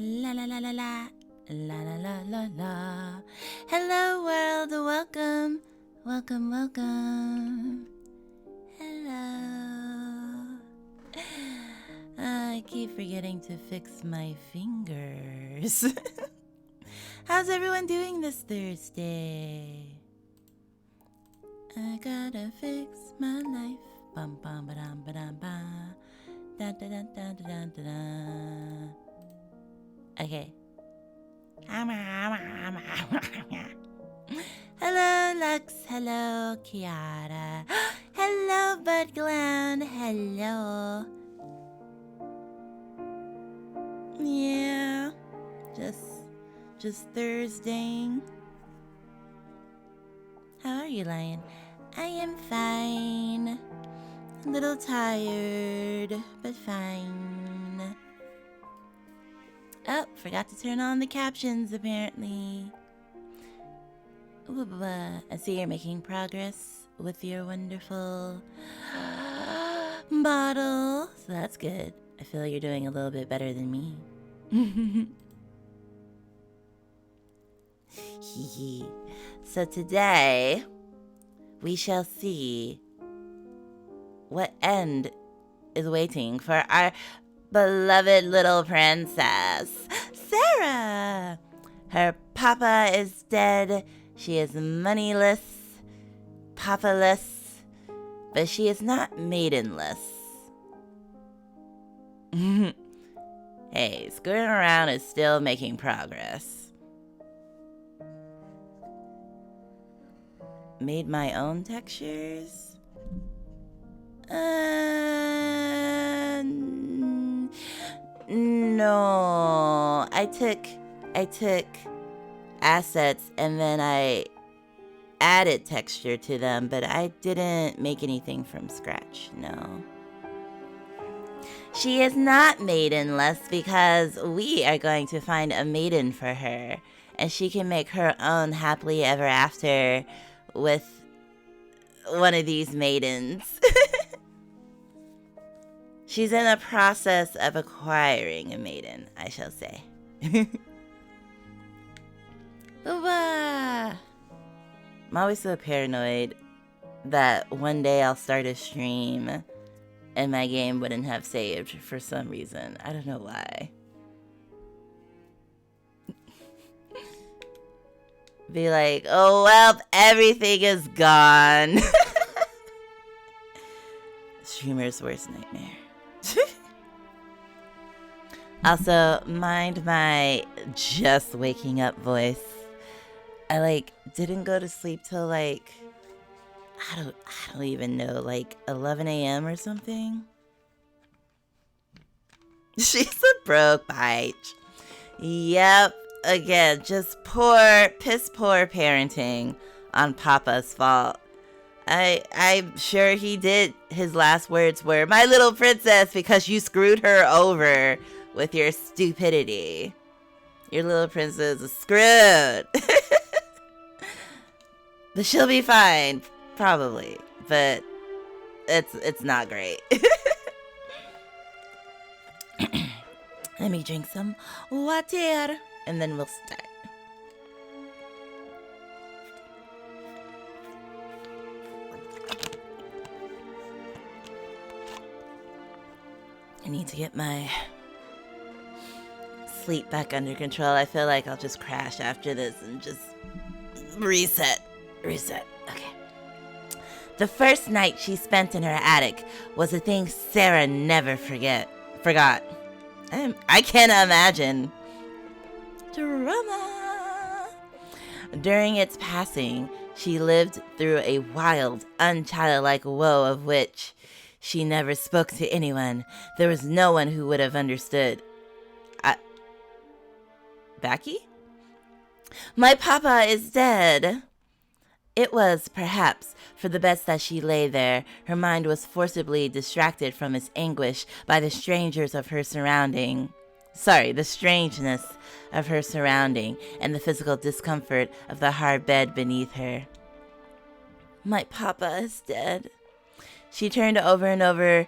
La la la la la. La la la la la. Hello world, welcome. Welcome, welcome. Hello. I keep forgetting to fix my fingers. How's everyone doing this Thursday? I gotta fix my life. Bum bum ba dum ba dum ba. Da da da da da da da. Okay. Hello, Lux. Hello, Kiara. Hello, Bud Glenn. Hello. Yeah. Just Thursdaying. How are you, Lion? I am fine. A little tired, but fine. Oh, forgot to turn on the captions, apparently. Ooh, I see you're making progress with your wonderful bottle. So that's good. I feel like you're doing a little bit better than me. So today, we shall see what end is waiting for our beloved little princess, Sara. Her papa is dead. She is moneyless, papaless, but she is not maidenless. Hey, screwing around is still making progress. Made my own textures? No. I took assets and then I added texture to them, but I didn't make anything from scratch, no. She is not maidenless because we are going to find a maiden for her, and she can make her own happily ever after with one of these maidens. She's in the process of acquiring a maiden, I shall say. I'm always so paranoid that one day I'll start a stream and my game wouldn't have saved for some reason. I don't know why. Be like, oh well, everything is gone. Streamer's worst nightmare. Also, mind my just waking up voice. I didn't go to sleep till I don't even know, 11 a.m. or something. She's a broke bitch. Yep. Again, just piss poor parenting on Papa's fault. I'm sure he did. His last words were, "My little princess," because you screwed her over with your stupidity. Your little princess is screwed. But she'll be fine, probably. But it's not great. Let me drink some water. And then we'll start. I need to get my sleep back under control. I feel like I'll just crash after this and just reset. Okay. The first night she spent in her attic was a thing Sara never forgot. I can't imagine. Drama. During its passing, she lived through a wild, unchildlike woe of which she never spoke to anyone. There was no one who would have understood. Becky? My papa is dead. It was, perhaps, for the best that she lay there. Her mind was forcibly distracted from its anguish by the strangeness of her surrounding and the physical discomfort of the hard bed beneath her. My papa is dead. She turned over and over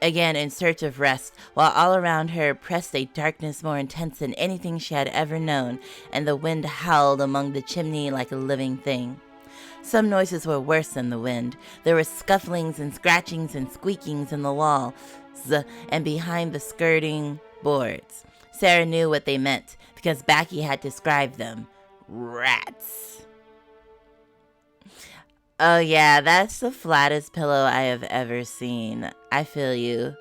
again in search of rest, while all around her pressed a darkness more intense than anything she had ever known, and the wind howled among the chimney like a living thing. Some noises were worse than the wind. There were scufflings and scratchings and squeakings in the walls and behind the skirting boards. Sara knew what they meant, because Becky had described them. Rats. Oh yeah, that's the flattest pillow I have ever seen. I feel you.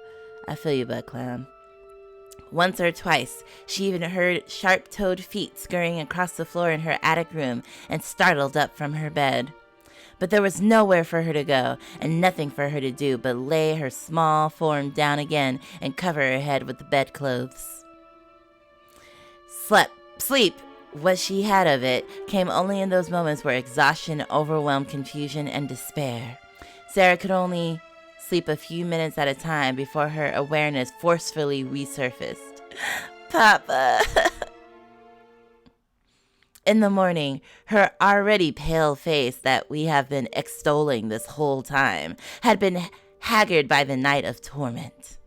I feel you, Butt Clown. Once or twice, she even heard sharp-toed feet scurrying across the floor in her attic room and startled up from her bed. But there was nowhere for her to go and nothing for her to do but lay her small form down again and cover her head with the bedclothes. Sleep, what she had of it, came only in those moments where exhaustion overwhelmed confusion and despair. Sara could only sleep a few minutes at a time before her awareness forcefully resurfaced. Papa. In the morning, her already pale face that we have been extolling this whole time had been haggard by the night of torment.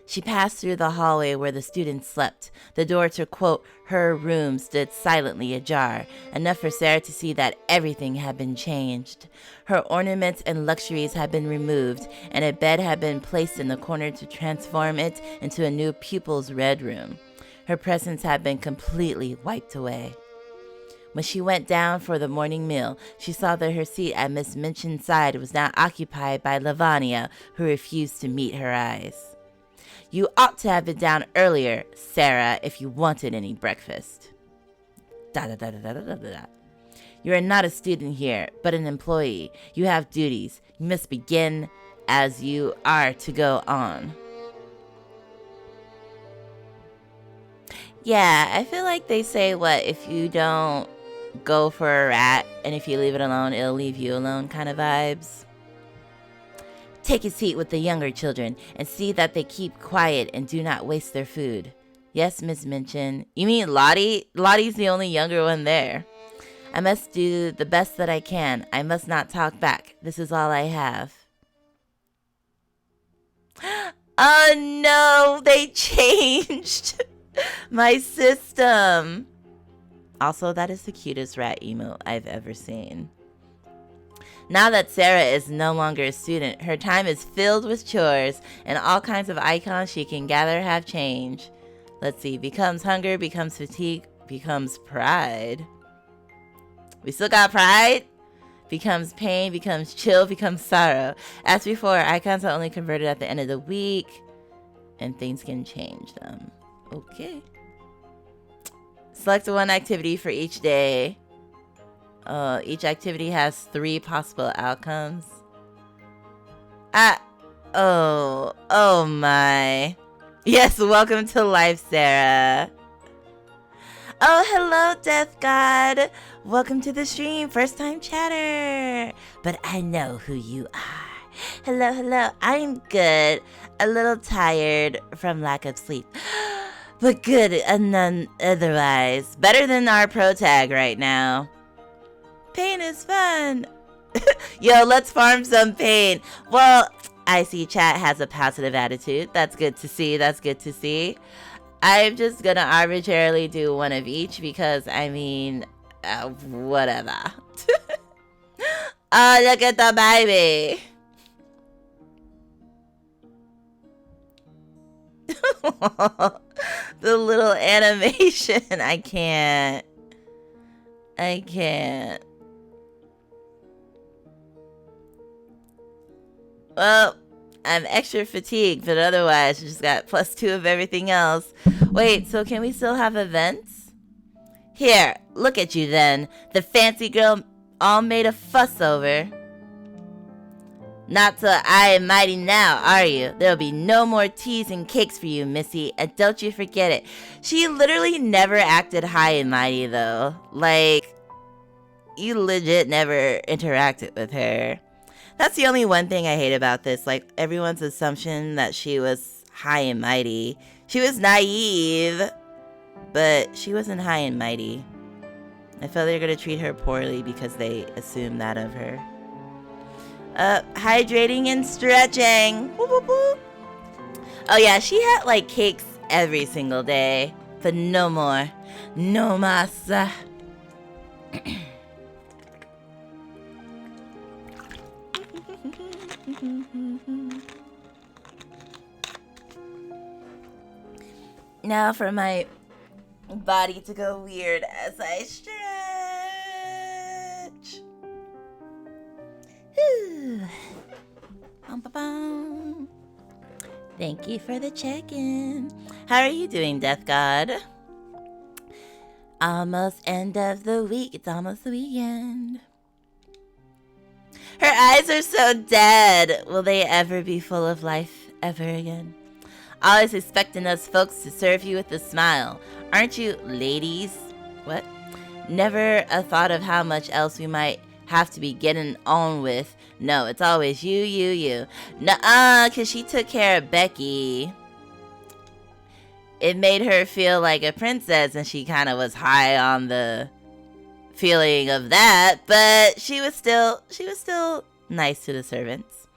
She passed through the hallway where the students slept. The door to, quote, her room stood silently ajar, enough for Sara to see that everything had been changed. Her ornaments and luxuries had been removed, and a bed had been placed in the corner to transform it into a new pupil's red room. Her presence had been completely wiped away. When she went down for the morning meal, she saw that her seat at Miss Minchin's side was now occupied by Lavania, who refused to meet her eyes. You ought to have been down earlier, Sara, if you wanted any breakfast. You are not a student here, but an employee. You have duties. You must begin as you are to go on. Yeah, I feel like they say, what, if you don't go for a rat, and if you leave it alone, it'll leave you alone kind of vibes. Take a seat with the younger children and see that they keep quiet and do not waste their food. Yes, Miss Minchin. You mean Lottie? Lottie's the only younger one there. I must do the best that I can. I must not talk back. This is all I have. Oh no, they changed my system. Also, that is the cutest rat emote I've ever seen. Now that Sara is no longer a student, her time is filled with chores, and all kinds of icons she can gather have changed. Let's see, becomes hunger, becomes fatigue, becomes pride. We still got pride? Becomes pain, becomes chill, becomes sorrow. As before, icons are only converted at the end of the week, and things can change them. Okay. Select one activity for each day. Each activity has 3 possible outcomes. Oh my. Yes, welcome to life, Sara. Oh, hello, Death God. Welcome to the stream, first time chatter. But I know who you are. Hello. I'm good. A little tired from lack of sleep. But good and none otherwise. Better than our pro tag right now. Pain is fun. Yo, let's farm some pain. Well, I see chat has a positive attitude. That's good to see. I'm just gonna arbitrarily do one of each because, I mean, whatever. Oh, look at the baby. The little animation. I can't. Well, I'm extra fatigued, but otherwise, just got +2 of everything else. Wait, so can we still have events? Here, look at you then. The fancy girl all made a fuss over. Not till I am mighty now, are you? There'll be no more teas and cakes for you, Missy, and don't you forget it. She literally never acted high and mighty, though. Like, you legit never interacted with her. That's the only one thing I hate about this. Like, everyone's assumption that she was high and mighty. She was naive, but she wasn't high and mighty. I felt they were going to treat her poorly because they assumed that of her. Hydrating and stretching. Whoop, whoop, whoop. Oh yeah, she had like cakes every single day. But no more. No mas. Now for my body to go weird as I stretch. Thank you for the check-in. How are you doing, Death God? Almost end of the week. It's almost the weekend. Her eyes are so dead. Will they ever be full of life ever again? Always expecting us folks to serve you with a smile. Aren't you ladies? What? Never a thought of how much else we might have to be getting on with. No, it's always you. Nuh-uh, because she took care of Becky. It made her feel like a princess, and she kind of was high on the feeling of that, but she was still nice to the servants.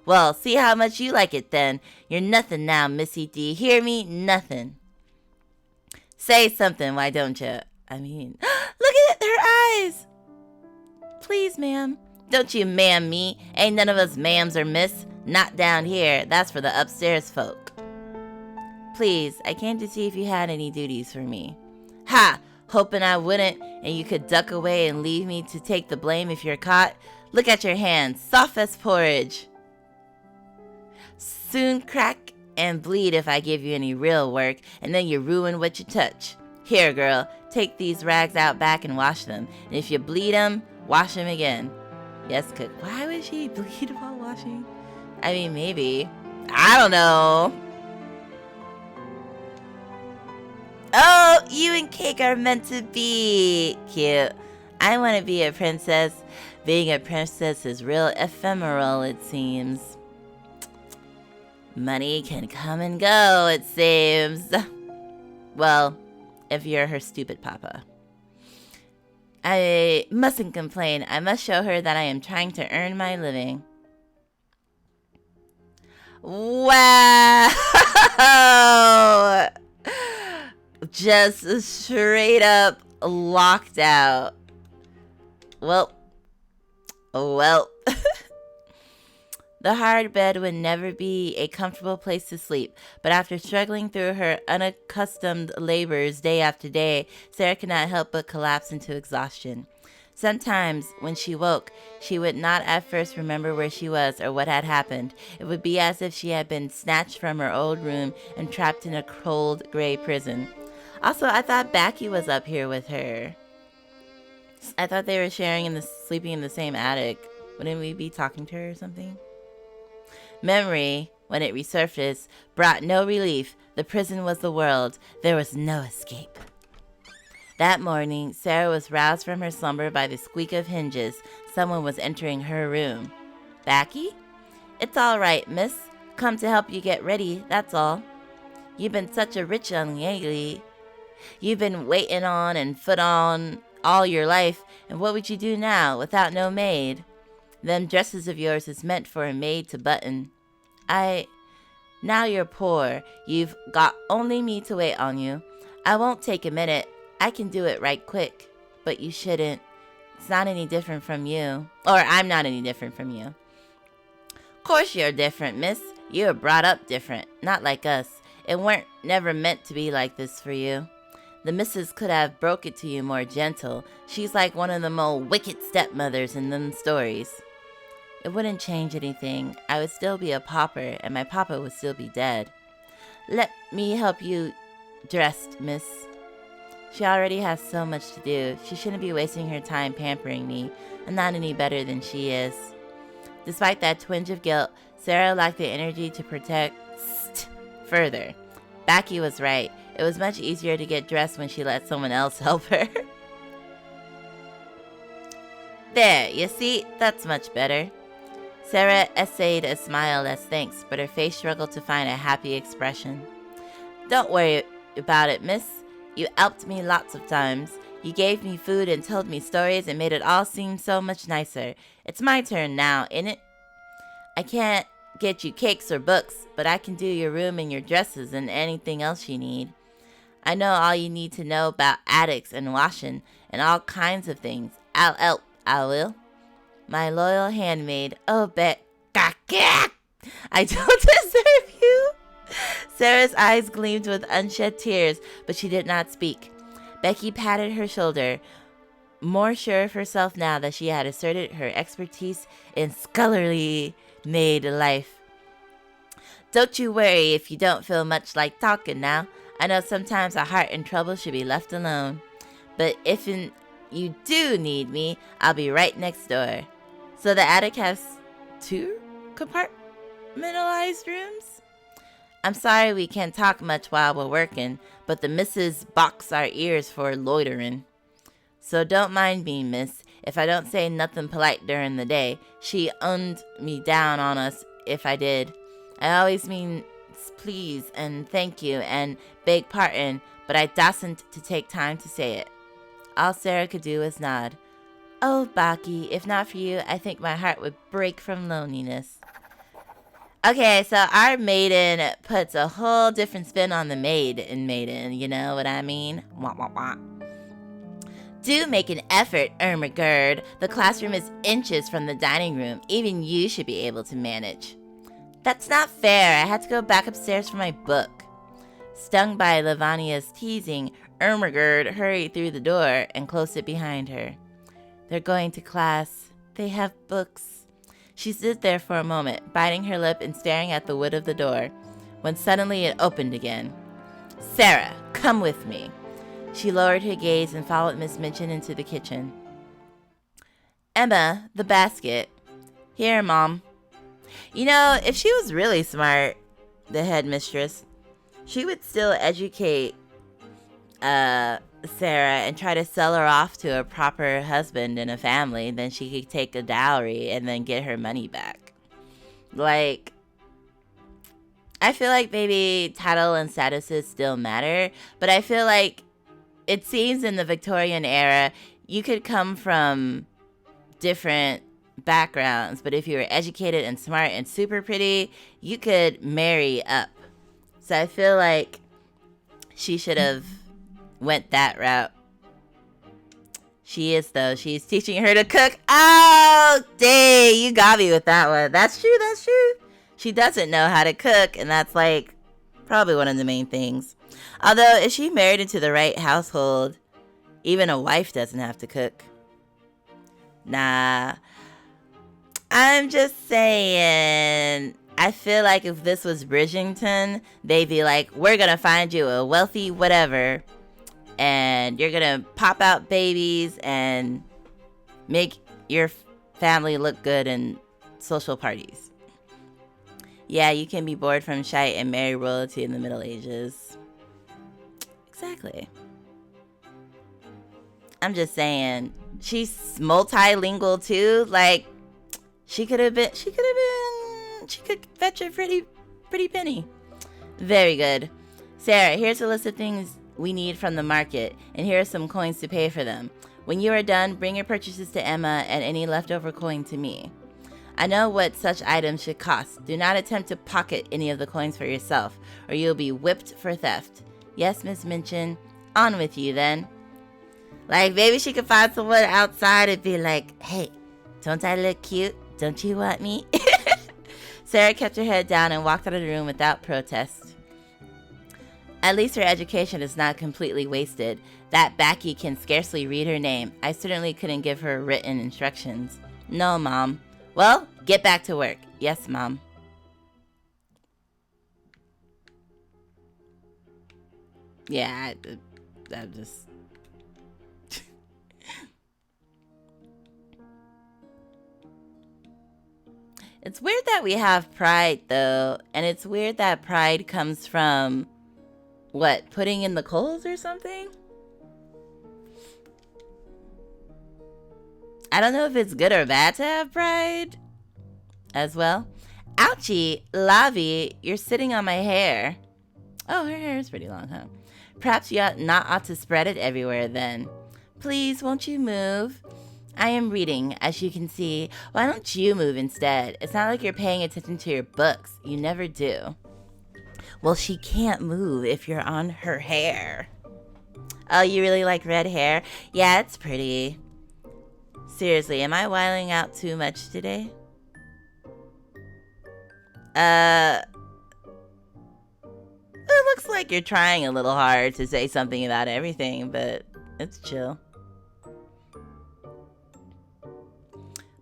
Well, see how much you like it then. You're nothing now, Missy D. Hear me? Nothing. Say something, why don't you? I mean, look at her eyes. Please, ma'am. Don't you ma'am me. Ain't none of us ma'ams or miss. Not down here. That's for the upstairs folk. Please, I came to see if you had any duties for me. Ha! Hoping I wouldn't, and you could duck away and leave me to take the blame if you're caught. Look at your hands, soft as porridge. Soon crack and bleed if I give you any real work, and then you ruin what you touch. Here, girl, take these rags out back and wash them. And if you bleed them, wash them again. Yes, cook. Why would she bleed while washing? I mean, maybe. I don't know. Oh, you and Cake are meant to be. Cute. I want to be a princess. Being a princess is real ephemeral, it seems. Money can come and go, it seems. Well, if you're her stupid papa. I mustn't complain. I must show her that I am trying to earn my living. Wow! Just straight up locked out. Well. The hard bed would never be a comfortable place to sleep, but after struggling through her unaccustomed labors day after day, Sara could not help but collapse into exhaustion. Sometimes, when she woke, she would not at first remember where she was or what had happened. It would be as if she had been snatched from her old room and trapped in a cold, gray prison. Also, I thought Becky was up here with her. I thought they were sleeping in the same attic. Wouldn't we be talking to her or something? Memory, when it resurfaced, brought no relief. The prison was the world. There was no escape. That morning, Sara was roused from her slumber by the squeak of hinges. Someone was entering her room. Becky? It's all right, miss. Come to help you get ready, that's all. You've been such a rich young lady. You've been waiting on and foot on all your life, and what would you do now without no maid? Them dresses of yours is meant for a maid to button. Now you're poor. You've got only me to wait on you. I won't take a minute. I can do it right quick. But you shouldn't. It's not any different from you. Or I'm not any different from you. Course you're different, miss. You were brought up different. Not like us. It weren't never meant to be like this for you. The missus could have broke it to you more gentle. She's like one of the more wicked stepmothers in them stories. It wouldn't change anything. I would still be a pauper, and my papa would still be dead. Let me help you dressed, miss. She already has so much to do. She shouldn't be wasting her time pampering me. I'm not any better than she is. Despite that twinge of guilt, Sara lacked the energy to protest further. Becky was right. It was much easier to get dressed when she let someone else help her. There, you see? That's much better. Sara essayed a smile as thanks, but her face struggled to find a happy expression. Don't worry about it, miss. You helped me lots of times. You gave me food and told me stories and made it all seem so much nicer. It's my turn now, ain't it? I can't get you cakes or books, but I can do your room and your dresses and anything else you need. I know all you need to know about attics and washing and all kinds of things. I'll help, I will. My loyal handmaid, oh, Becky. I don't deserve you. Sarah's eyes gleamed with unshed tears, but she did not speak. Becky patted her shoulder, more sure of herself now that she had asserted her expertise in scullery maid life. Don't you worry if you don't feel much like talking now. I know sometimes a heart in trouble should be left alone. But if you do need me, I'll be right next door. So the attic has 2 compartmentalized rooms? I'm sorry we can't talk much while we're working, but the missus box our ears for loitering. So don't mind me, miss, if I don't say nothing polite during the day. She owned me down on us if I did. I always mean please and thank you and beg pardon, but I dasn't to take time to say it. All Sara could do was nod. Oh, Becky, if not for you, I think my heart would break from loneliness. Okay, so our maiden puts a whole different spin on the maid in Maiden, you know what I mean? Wah, wah, wah. Do make an effort, Ermagerd. The classroom is inches from the dining room. Even you should be able to manage. That's not fair. I had to go back upstairs for my book. Stung by Lavania's teasing, Ermagerd hurried through the door and closed it behind her. They're going to class. They have books. She stood there for a moment, biting her lip and staring at the wood of the door, when suddenly it opened again. Sara, come with me. She lowered her gaze and followed Miss Minchin into the kitchen. Emma, the basket. Here, Mom. You know, if she was really smart, the headmistress, she would still educate Sara and try to sell her off to a proper husband and a family. Then she could take a dowry and then get her money back. Like, I feel like maybe title and statuses still matter, but I feel like it seems in the Victorian era, you could come from different backgrounds, but if you were educated and smart and super pretty, you could marry up. So I feel like she should have went that route. She is, though. She's teaching her to cook. Oh, dang, you got me with that one. That's true, that's true. She doesn't know how to cook, and that's like probably one of the main things. Although, if she married into the right household, even a wife doesn't have to cook. Nah. I'm just saying, I feel like if this was Bridgerton, they'd be like, we're going to find you a wealthy whatever, and you're going to pop out babies and make your family look good in social parties. Yeah, you can be bored from shite and marry royalty in the Middle Ages. Exactly. I'm just saying, she's multilingual too. Like, she could fetch a pretty penny. Very good. Sara, here's a list of things we need from the market, and here are some coins to pay for them. When you are done, bring your purchases to Emma and any leftover coin to me. I know what such items should cost. Do not attempt to pocket any of the coins for yourself, or you'll be whipped for theft. Yes, Miss Minchin. On with you, then. Like, maybe she could find someone outside and be like, hey, don't I look cute? Don't you want me? Sara kept her head down and walked out of the room without protest. At least her education is not completely wasted. That Becky can scarcely read her name. I certainly couldn't give her written instructions. No, Mom. Well, get back to work. Yes, Mom. Yeah, I'm just... It's weird that we have pride, though. And it's weird that pride comes from, what, putting in the coals or something? I don't know if it's good or bad to have pride as well. Ouchie, Lavi, you're sitting on my hair. Oh, her hair is pretty long, huh? Perhaps you ought to spread it everywhere then. Please, won't you move? I am reading, as you can see. Why don't you move instead? It's not like you're paying attention to your books. You never do. Well, she can't move if you're on her hair. Oh, you really like red hair? Yeah, it's pretty. Seriously, am I whiling out too much today? It looks like you're trying a little hard to say something about everything, but it's chill.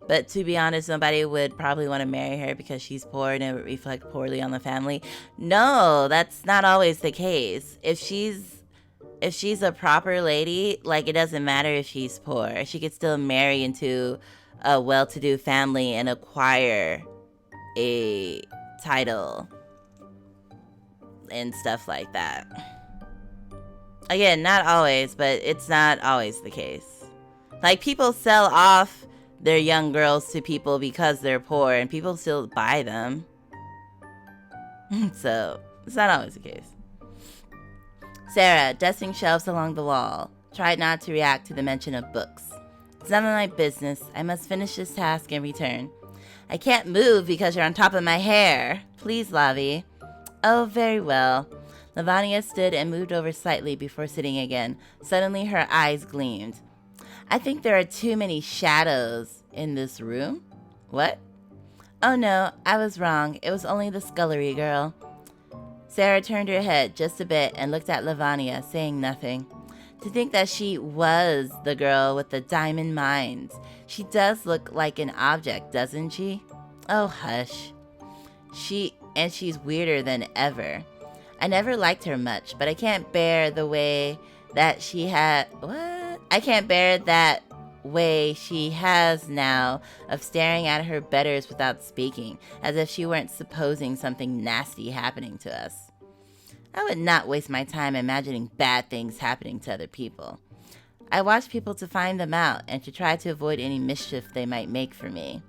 But to be honest, nobody would probably want to marry her because she's poor and it would reflect poorly on the family. No, that's not always the case. If she's a proper lady, like, it doesn't matter if she's poor. She could still marry into a well-to-do family and acquire a title and stuff like that. Again, not always, but it's not always the case. Like, people sell off their young girls to people because they're poor, and people still buy them. So, it's not always the case. Sara, dusting shelves along the wall, tried not to react to the mention of books. It's none of my business. I must finish this task and return. I can't move because you're on top of my hair. Please, Lavi. Oh, very well. Lavanya stood and moved over slightly before sitting again. Suddenly her eyes gleamed. I think there are too many shadows in this room. What? Oh no, I was wrong. It was only the scullery girl. Sara turned her head just a bit and looked at Lavanya, saying nothing. To think that she was the girl with the diamond mines. She does look like an object, doesn't she? Oh, hush. She's weirder than ever. I never liked her much, but I can't bear the way that she had... What? I can't bear that way she has now of staring at her betters without speaking, as if she weren't supposing something nasty happening to us. I would not waste my time imagining bad things happening to other people. I watch people to find them out and to try to avoid any mischief they might make for me.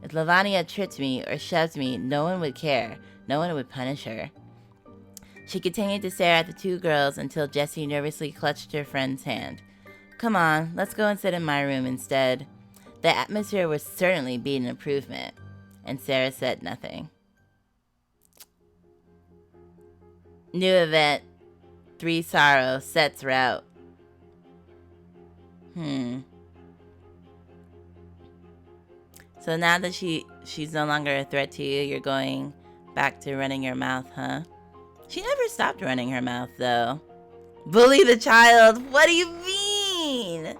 If Lavanya tripped me or shoved me, no one would care. No one would punish her. She continued to stare at the two girls until Jessie nervously clutched her friend's hand. Come on, let's go and sit in my room instead. The atmosphere would certainly be an improvement. And Sara said nothing. New event. 3 sorrow. Sets route. So now that she's no longer a threat to you, you're going back to running your mouth, huh? She never stopped running her mouth, though. Bully the child? What do you mean?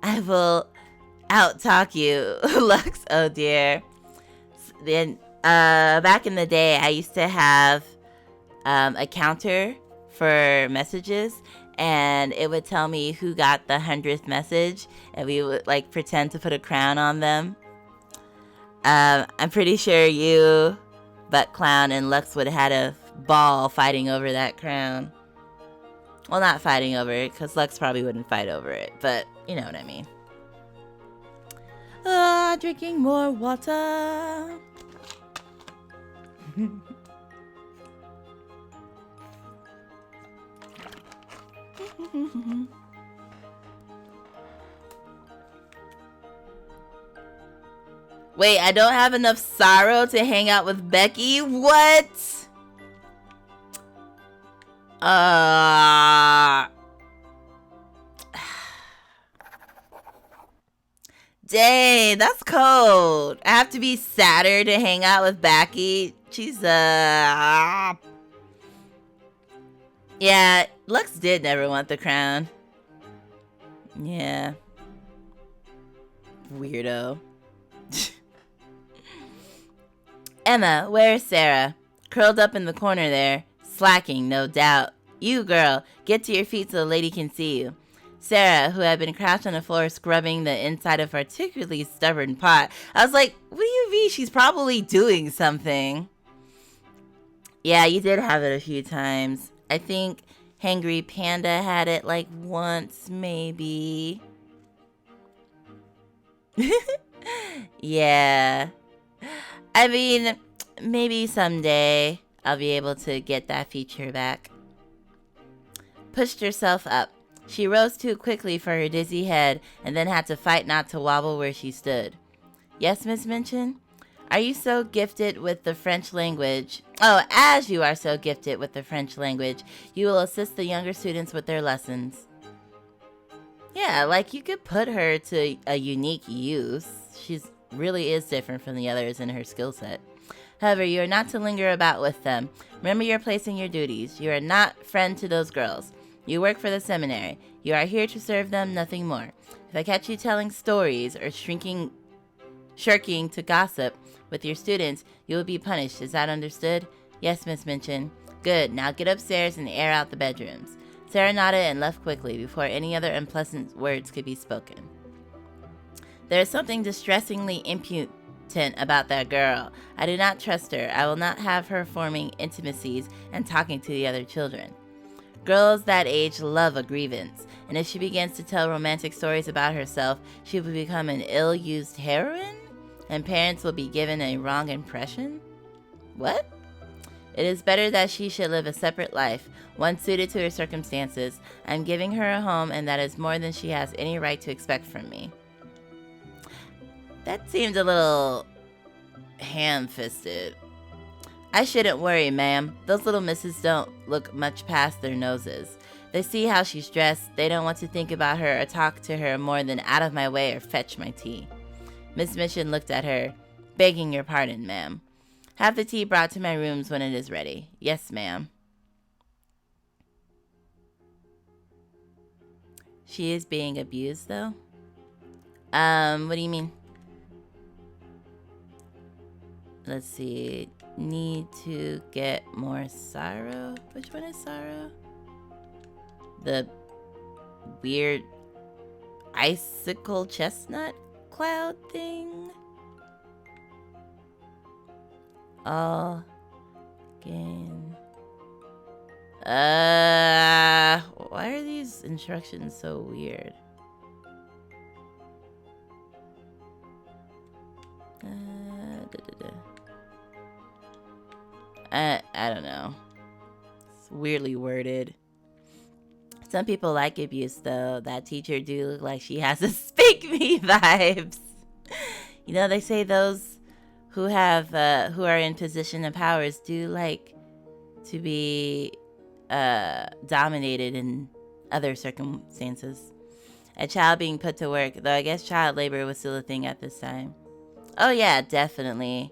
I will out-talk you, Lux. Oh, dear. Then, back in the day, I used to have a counter for messages, and it would tell me who got the 100th message, and we would, like, pretend to put a crown on them. I'm pretty sure you, Butt Clown, and Lux would have had a ball fighting over that crown. Well, not fighting over it, because Lux probably wouldn't fight over it, but you know what I mean. Drinking more water. Wait, I don't have enough sorrow to hang out with Becky? What? Dang, that's cold. I have to be sadder to hang out with Becky. Jesus. Yeah, Lux did never want the crown. Yeah. Weirdo. Emma, where's Sara? Curled up in the corner there. Slacking, no doubt. You, girl, get to your feet so the lady can see you. Sara, who had been crouched on the floor scrubbing the inside of a particularly stubborn pot. I was like, what do you mean? She's probably doing something. Yeah, you did have it a few times. I think Hangry Panda had it like once, maybe. Yeah. I mean, maybe someday I'll be able to get that feature back. Pushed herself up. She rose too quickly for her dizzy head and then had to fight not to wobble where she stood. Yes, Miss Minchin? Are you so gifted with the French language? Oh, as you are so gifted with the French language, you will assist the younger students with their lessons. Yeah, like you could put her to a unique use. She really is different from the others in her skill set. However, you are not to linger about with them. Remember your place and your duties. You are not friend to those girls. You work for the seminary. You are here to serve them, nothing more. If I catch you telling stories or shirking to gossip with your students, you will be punished. Is that understood? Yes, Miss Minchin. Good. Now get upstairs and air out the bedrooms. Sara nodded and left quickly before any other unpleasant words could be spoken. There is something distressingly impudent about that girl. I do not trust her. I will not have her forming intimacies and talking to the other children. Girls that age love a grievance, and if she begins to tell romantic stories about herself, she will become an ill-used heroine, and parents will be given a wrong impression? What? It is better that she should live a separate life, one suited to her circumstances. I am giving her a home, and that is more than she has any right to expect from me. That seemed a little ham-fisted. I shouldn't worry, ma'am. Those little misses don't look much past their noses. They see how she's dressed. They don't want to think about her or talk to her more than out of my way or fetch my tea. Miss Minchin looked at her. Begging your pardon, ma'am. Have the tea brought to my rooms when it is ready. Yes, ma'am. She is being abused, though? What do you mean? Let's see. Need to get more sorrow. Which one is sorrow? The weird icicle chestnut cloud thing? All gain. Why are these instructions so weird? I don't know. It's weirdly worded. Some people like abuse, though. That teacher do look like she has a speak me vibes. You know, they say those who have who are in position of powers do like to be dominated in other circumstances. A child being put to work, though I guess child labor was still a thing at this time. Oh yeah, definitely.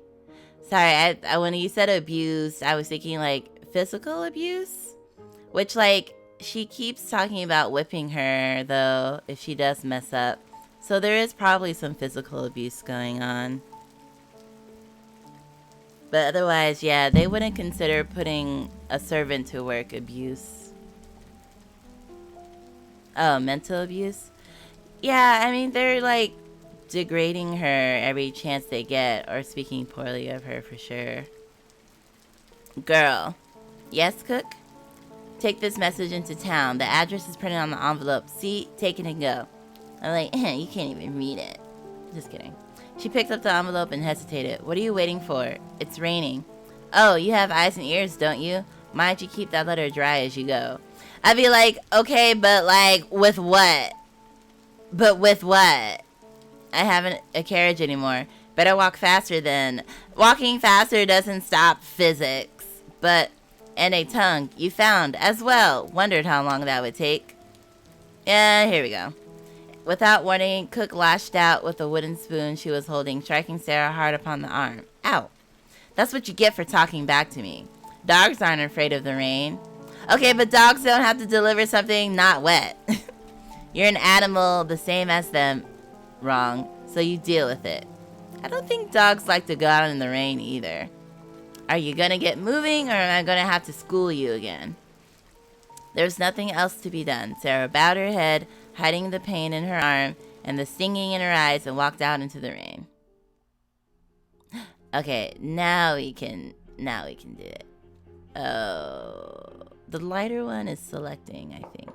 Sorry, I when you said abuse, I was thinking like physical abuse, which like she keeps talking about whipping her though if she does mess up. So there is probably some physical abuse going on. But otherwise, yeah, they wouldn't consider putting a servant to work abuse. Oh, mental abuse? Yeah, I mean, they're like degrading her every chance they get or speaking poorly of her for sure. Girl. Yes, cook? Take this message into town. The address is printed on the envelope. See? Take it and go. I'm like, you can't even read it. Just kidding. She picked up the envelope and hesitated. What are you waiting for? It's raining. Oh, you have eyes and ears, don't you? Mind you keep that letter dry as you go. I'd be like, okay, but like, with what? But with what? I haven't a carriage anymore. Better walk faster then. Walking faster doesn't stop physics. But, and a tongue you found as well. Wondered how long that would take. Yeah, here we go. Without warning, Cook lashed out with a wooden spoon she was holding, striking Sara hard upon the arm. Ow. That's what you get for talking back to me. Dogs aren't afraid of the rain. Okay, but dogs don't have to deliver something not wet. You're an animal the same as them. Wrong. So you deal with it. I don't think dogs like to go out in the rain either. Are you gonna get moving or am I gonna have to school you again? There's nothing else to be done. Sara bowed her head, hiding the pain in her arm and the stinging in her eyes, and walked out into the rain. Okay, now we can do it. Oh, the lighter one is selecting, I think.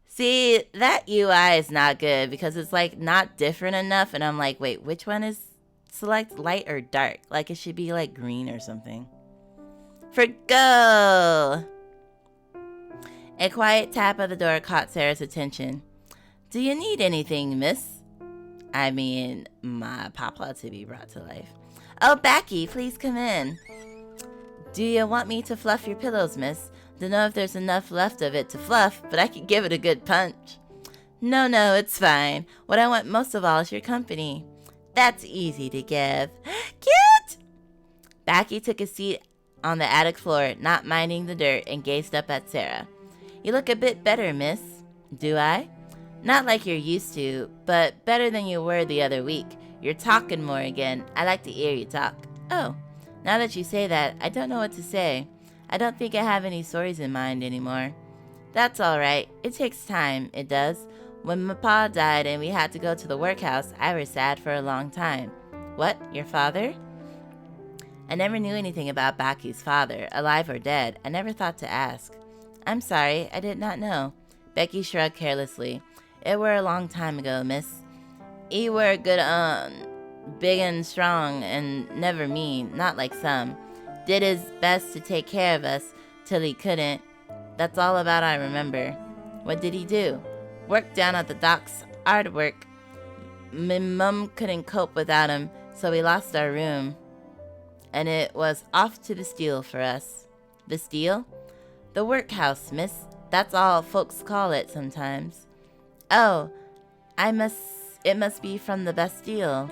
See, that UI is not good because it's like not different enough, and I'm like, wait, which one is select, light or dark? Like it should be like green or something. For go! A quiet tap at the door caught Sarah's attention. Do you need anything, miss? I mean, my papa to be brought to life. Oh, Becky, please come in. Do you want me to fluff your pillows, miss? Don't know if there's enough left of it to fluff, but I could give it a good punch. No, it's fine. What I want most of all is your company. That's easy to give. Cute! Becky took a seat on the attic floor, not minding the dirt, and gazed up at Sara. You look a bit better, miss. Do I? Not like you're used to, but better than you were the other week. You're talking more again. I like to hear you talk. Oh, now that you say that, I don't know what to say. I don't think I have any stories in mind anymore. That's all right. It takes time, it does. When my pa died and we had to go to the workhouse, I was sad for a long time. What, your father? I never knew anything about Becky's father, alive or dead. I never thought to ask. I'm sorry, I did not know. Becky shrugged carelessly. It were a long time ago, miss. He were good big and strong and never mean, not like some. Did his best to take care of us till he couldn't. That's all about I remember. What did he do? Worked down at the docks, hard work. My mum couldn't cope without him, so we lost our room. And it was off to Bastille for us. Bastille? The workhouse, miss. That's all folks call it sometimes. Oh, it must be from the Bastille.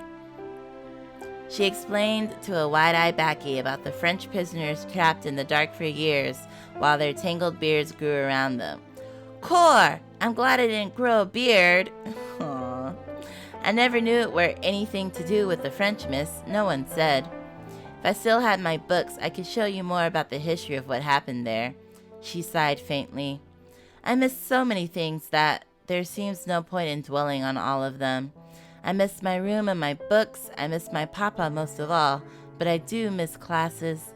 She explained to a wide-eyed Becky about the French prisoners trapped in the dark for years while their tangled beards grew around them. Core! I'm glad I didn't grow a beard. Aww. I never knew it were anything to do with the French, miss. No one said. If I still had my books, I could show you more about the history of what happened there. She sighed faintly. I miss so many things that there seems no point in dwelling on all of them. I miss my room and my books. I miss my papa most of all, but I do miss classes.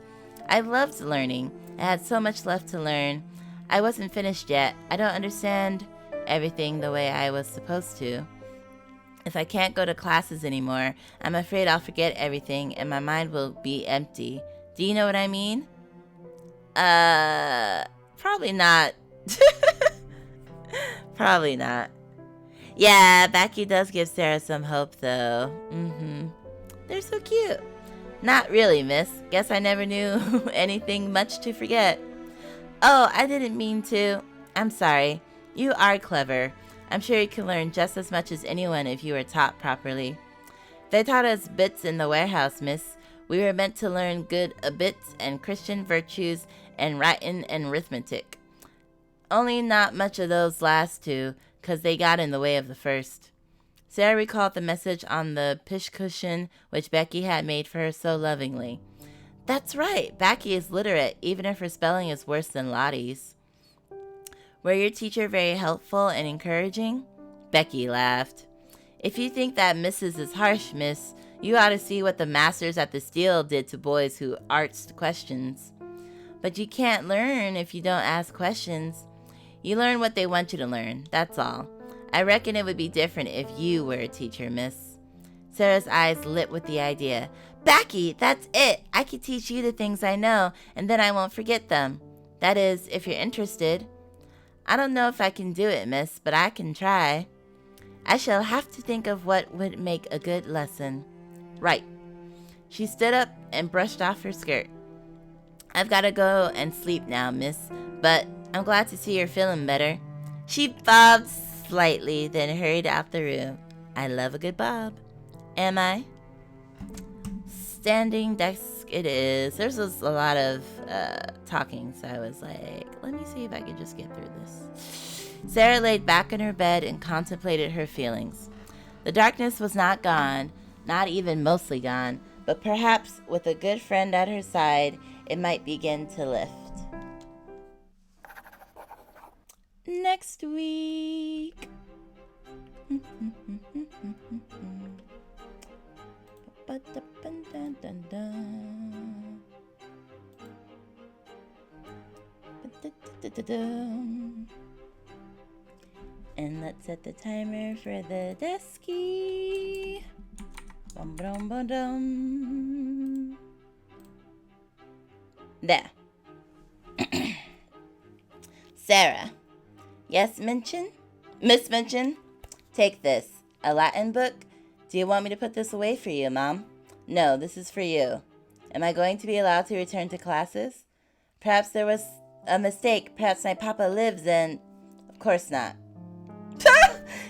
I loved learning. I had so much left to learn. I wasn't finished yet. I don't understand everything the way I was supposed to. If I can't go to classes anymore, I'm afraid I'll forget everything and my mind will be empty. Do you know what I mean? Probably not. Probably not. Yeah, Becky does give Sara some hope, though. They're so cute. Not really, miss. Guess I never knew anything much to forget. Oh, I didn't mean to. I'm sorry. You are clever. I'm sure you can learn just as much as anyone if you were taught properly. They taught us bits in the warehouse, miss. We were meant to learn good bits and Christian virtues and writing and arithmetic. Only not much of those last two, 'cause they got in the way of the first. Sara recalled the message on the pincushion which Becky had made for her so lovingly. That's right, Becky is literate, even if her spelling is worse than Lottie's. Were your teacher very helpful and encouraging? Becky laughed. If you think that missus is harsh, miss, you ought to see what the masters at the Steel did to boys who asked questions. But you can't learn if you don't ask questions. You learn what they want you to learn, that's all. I reckon it would be different if you were a teacher, miss. Sara's eyes lit with the idea. Becky, that's it. I could teach you the things I know, and then I won't forget them. That is, if you're interested. I don't know if I can do it, miss, but I can try. I shall have to think of what would make a good lesson. Right. She stood up and brushed off her skirt. I've got to go and sleep now, miss, but I'm glad to see you're feeling better. She bobbed slightly, then hurried out the room. I love a good bob. Am I? Standing desk it is. There's just a lot of talking, so I was like, let me see if I can just get through this. Sara laid back in her bed and contemplated her feelings. The darkness was not gone, not even mostly gone, but perhaps with a good friend at her side, it might begin to lift. Next week. And let's set the timer for the desky. Bum, bum, bum, dum. There. Sara, Yes, Miss Minchin? Take this. A Latin book? Do you want me to put this away for you, Mom? No, this is for you. Am I going to be allowed to return to classes? Perhaps there was a mistake. Perhaps my papa lives and... Of course not.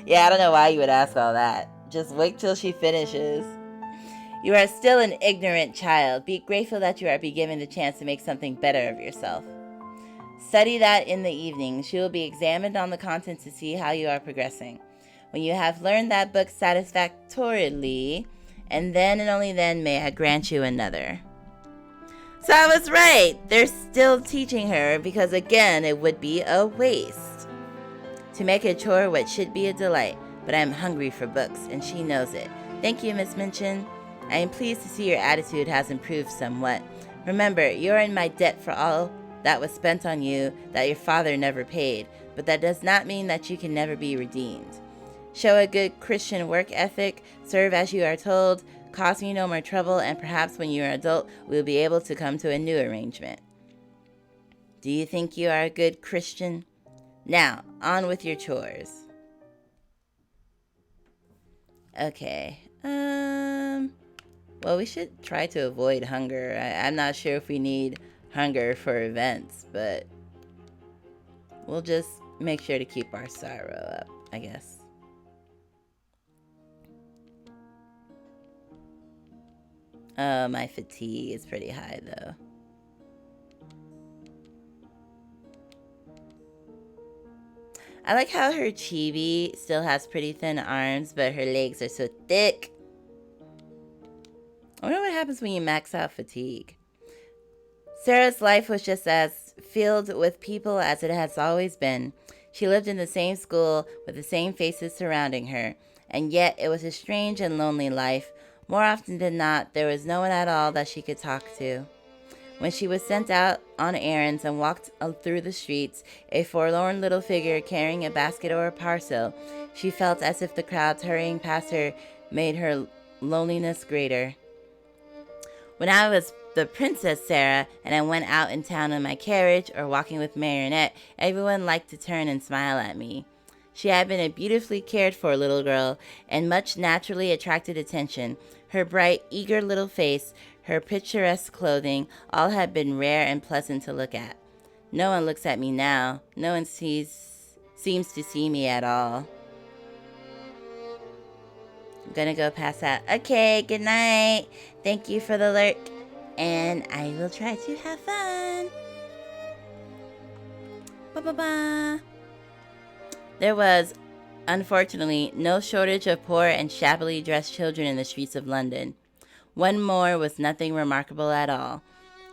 Yeah, I don't know why you would ask all that. Just wait till she finishes. You are still an ignorant child. Be grateful that you are being given the chance to make something better of yourself. Study that in the evening. She will be examined on the content to see how you are progressing. When you have learned that book satisfactorily, and then and only then may I grant you another. So I was right. They're still teaching her because, again, it would be a waste. To make a chore what should be a delight, but I am hungry for books, and she knows it. Thank you, Miss Minchin. I am pleased to see your attitude has improved somewhat. Remember, you are in my debt for all that was spent on you that your father never paid, but that does not mean that you can never be redeemed. Show a good Christian work ethic, serve as you are told, cause me no more trouble, and perhaps when you are adult, we will be able to come to a new arrangement. Do you think you are a good Christian? Now, on with your chores. Okay, well, we should try to avoid hunger. I'm not sure if we need hunger for events, but we'll just make sure to keep our sorrow up, I guess. My fatigue is pretty high, though. I like how her chibi still has pretty thin arms, but her legs are so thick. I wonder what happens when you max out fatigue. Sara's life was just as filled with people as it has always been. She lived in the same school with the same faces surrounding her, and yet it was a strange and lonely life. More often than not, there was no one at all that she could talk to. When she was sent out on errands and walked through the streets, a forlorn little figure carrying a basket or a parcel, she felt as if the crowds hurrying past her made her loneliness greater. When I was the Princess Sara and I went out in town in my carriage or walking with Marionette, everyone liked to turn and smile at me. She had been a beautifully cared for little girl and much naturally attracted attention. Her bright, eager little face, her picturesque clothing, all had been rare and pleasant to look at. No one looks at me now. No one seems to see me at all. I'm gonna go pass out. Okay, good night. Thank you for the lurk. And I will try to have fun. Ba-ba-ba. There was, unfortunately, no shortage of poor and shabbily dressed children in the streets of London. One more was nothing remarkable at all.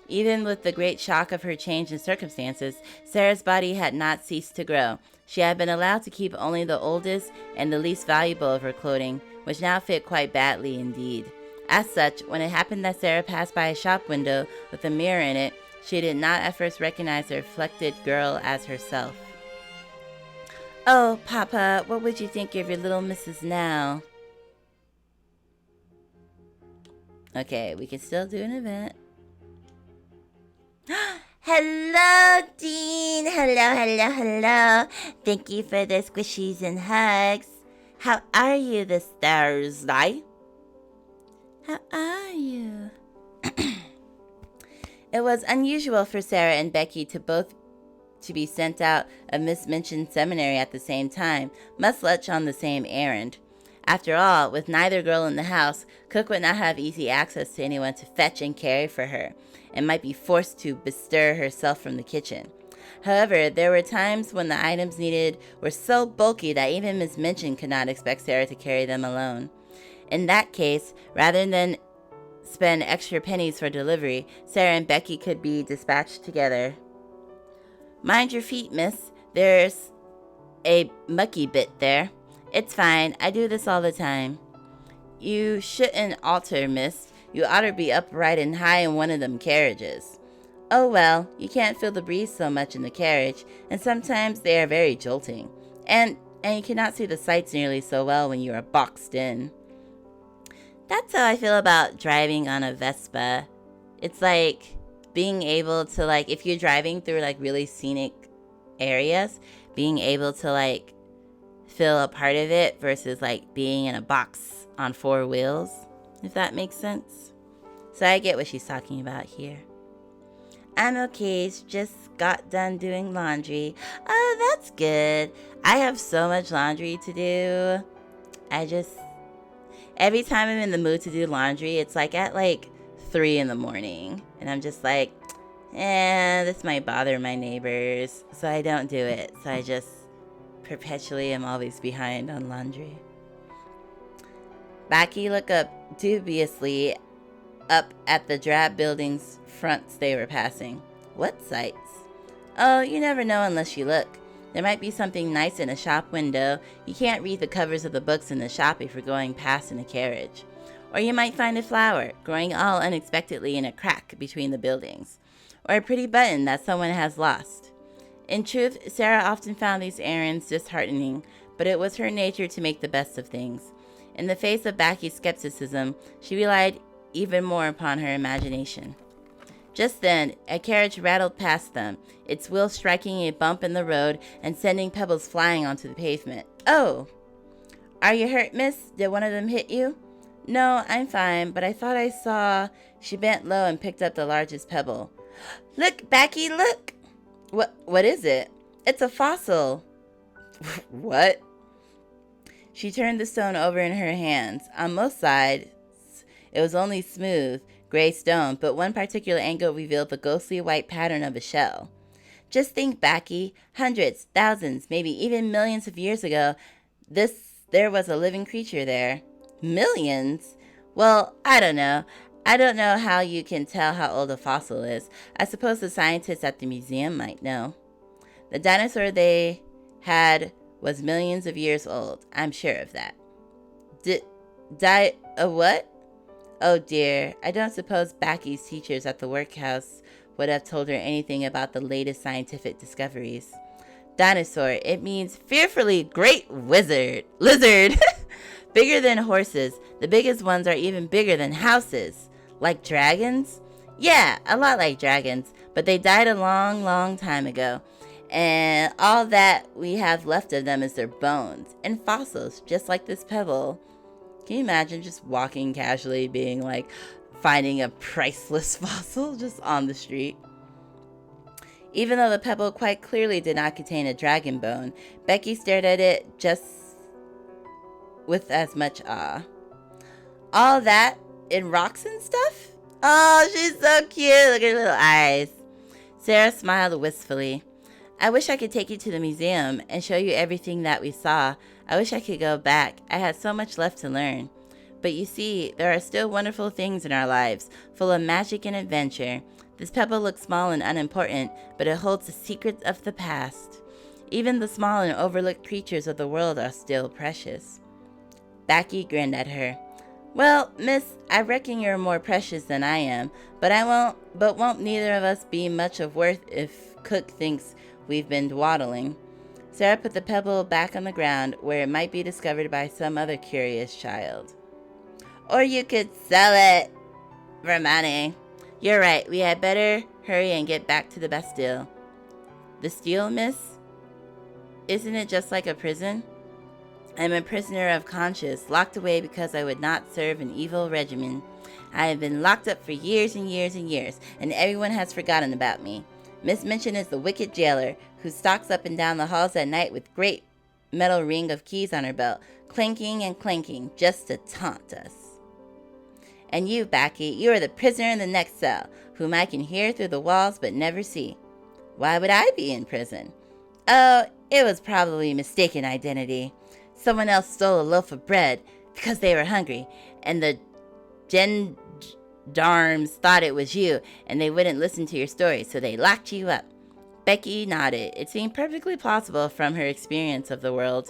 Even with the great shock of her change in circumstances, Sara's body had not ceased to grow. She had been allowed to keep only the oldest and the least valuable of her clothing, which now fit quite badly indeed. As such, when it happened that Sara passed by a shop window with a mirror in it, she did not at first recognize the reflected girl as herself. "Oh, Papa, what would you think of your little missus now?" Okay, we can still do an event. Hello, Dean. Hello. Thank you for the squishies and hugs. How are you this Thursday? How are you? It was unusual for Sara and Becky to both to be sent out of Miss Minchin's seminary at the same time, much on the same errand. After all, with neither girl in the house, Cook would not have easy access to anyone to fetch and carry for her, and might be forced to bestir herself from the kitchen. However, there were times when the items needed were so bulky that even Miss Minchin could not expect Sara to carry them alone. In that case, rather than spend extra pennies for delivery, Sara and Becky could be dispatched together. "Mind your feet, miss. There's a mucky bit there." "It's fine. I do this all the time." "You shouldn't alter, miss. You ought to be upright and high in one of them carriages." "Oh well, you can't feel the breeze so much in the carriage, and sometimes they are very jolting. And you cannot see the sights nearly so well when you are boxed in." That's how I feel about driving on a Vespa. It's like being able to, like, if you're driving through like really scenic areas, being able to like feel a part of it versus like being in a box on 4 wheels, if that makes sense. So I get what she's talking about here. I'm okay, just got done doing laundry. Oh, that's good. I have so much laundry to do. Every time I'm in the mood to do laundry, it's like at like 3 in the morning. And I'm just like, this might bother my neighbors. So I don't do it. So I just perpetually am always behind on laundry. Becky looked up dubiously up at the drab buildings' fronts they were passing. What sights? Oh, you never know unless you look. There might be something nice in a shop window. You can't read the covers of the books in the shop if you're going past in a carriage. Or you might find a flower growing all unexpectedly in a crack between the buildings. Or a pretty button that someone has lost. In truth, Sara often found these errands disheartening, but it was her nature to make the best of things. In the face of Becky's skepticism, she relied even more upon her imagination. Just then, a carriage rattled past them, its wheel striking a bump in the road and sending pebbles flying onto the pavement. Oh! Are you hurt, miss? Did one of them hit you? No, I'm fine, but I thought I saw... She bent low and picked up the largest pebble. Look, Becky, look! What is it? It's a fossil. What? She turned the stone over in her hands. On most sides, it was only smooth, gray stone, but one particular angle revealed the ghostly white pattern of a shell. Just think, Becky, hundreds, thousands, maybe even millions of years ago, there was a living creature there. Millions? Well, I don't know. I don't know how you can tell how old a fossil is. I suppose the scientists at the museum might know. The dinosaur they had was millions of years old. I'm sure of that. A what? Oh dear, I don't suppose Becky's teachers at the workhouse would have told her anything about the latest scientific discoveries. Dinosaur, it means fearfully great lizard. Bigger than horses. The biggest ones are even bigger than houses. Like dragons? Yeah, a lot like dragons, but they died a long, long time ago. And all that we have left of them is their bones and fossils, just like this pebble. Can you imagine just walking casually, being like, finding a priceless fossil just on the street? Even though the pebble quite clearly did not contain a dragon bone, Becky stared at it just with as much awe. All that in rocks and stuff? Oh, she's so cute. Look at her little eyes. Sara smiled wistfully. I wish I could take you to the museum and show you everything that we saw. I wish I could go back. I had so much left to learn. But you see, there are still wonderful things in our lives, full of magic and adventure. This pebble looks small and unimportant, but it holds the secrets of the past. Even the small and overlooked creatures of the world are still precious. Becky grinned at her. Well, miss, I reckon you're more precious than I am, but won't neither of us be much of worth if Cook thinks we've been dawdling. Sara put the pebble back on the ground where it might be discovered by some other curious child. Or you could sell it for money. You're right, we had better hurry and get back to the Bastille. The Steel, miss? Isn't it just like a prison? I'm a prisoner of conscience, locked away because I would not serve an evil regimen. I have been locked up for years and years and years, and everyone has forgotten about me. Miss Minchin is the wicked jailer who stalks up and down the halls at night with great metal ring of keys on her belt, clinking and clanking, just to taunt us. And you, Becky, you are the prisoner in the next cell, whom I can hear through the walls but never see. Why would I be in prison? Oh, it was probably mistaken identity. Someone else stole a loaf of bread because they were hungry, and the gendarmes thought it was you, and they wouldn't listen to your story, so they locked you up. Becky nodded. It seemed perfectly plausible from her experience of the world.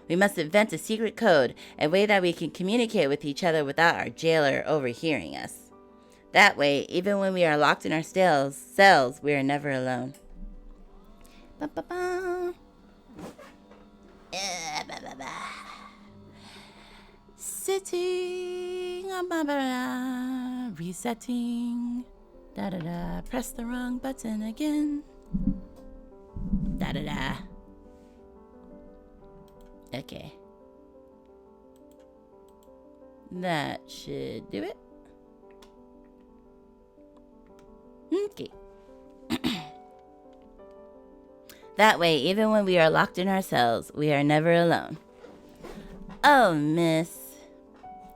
We must invent a secret code, a way that we can communicate with each other without our jailer overhearing us. That way, even when we are locked in our cells, we are never alone. Ba-ba-ba. Sitting, resetting, da-da-da, press the wrong button again, da-da-da. Okay. That should do it. Okay. That way, even when we are locked in ourselves, we are never alone. Oh, miss.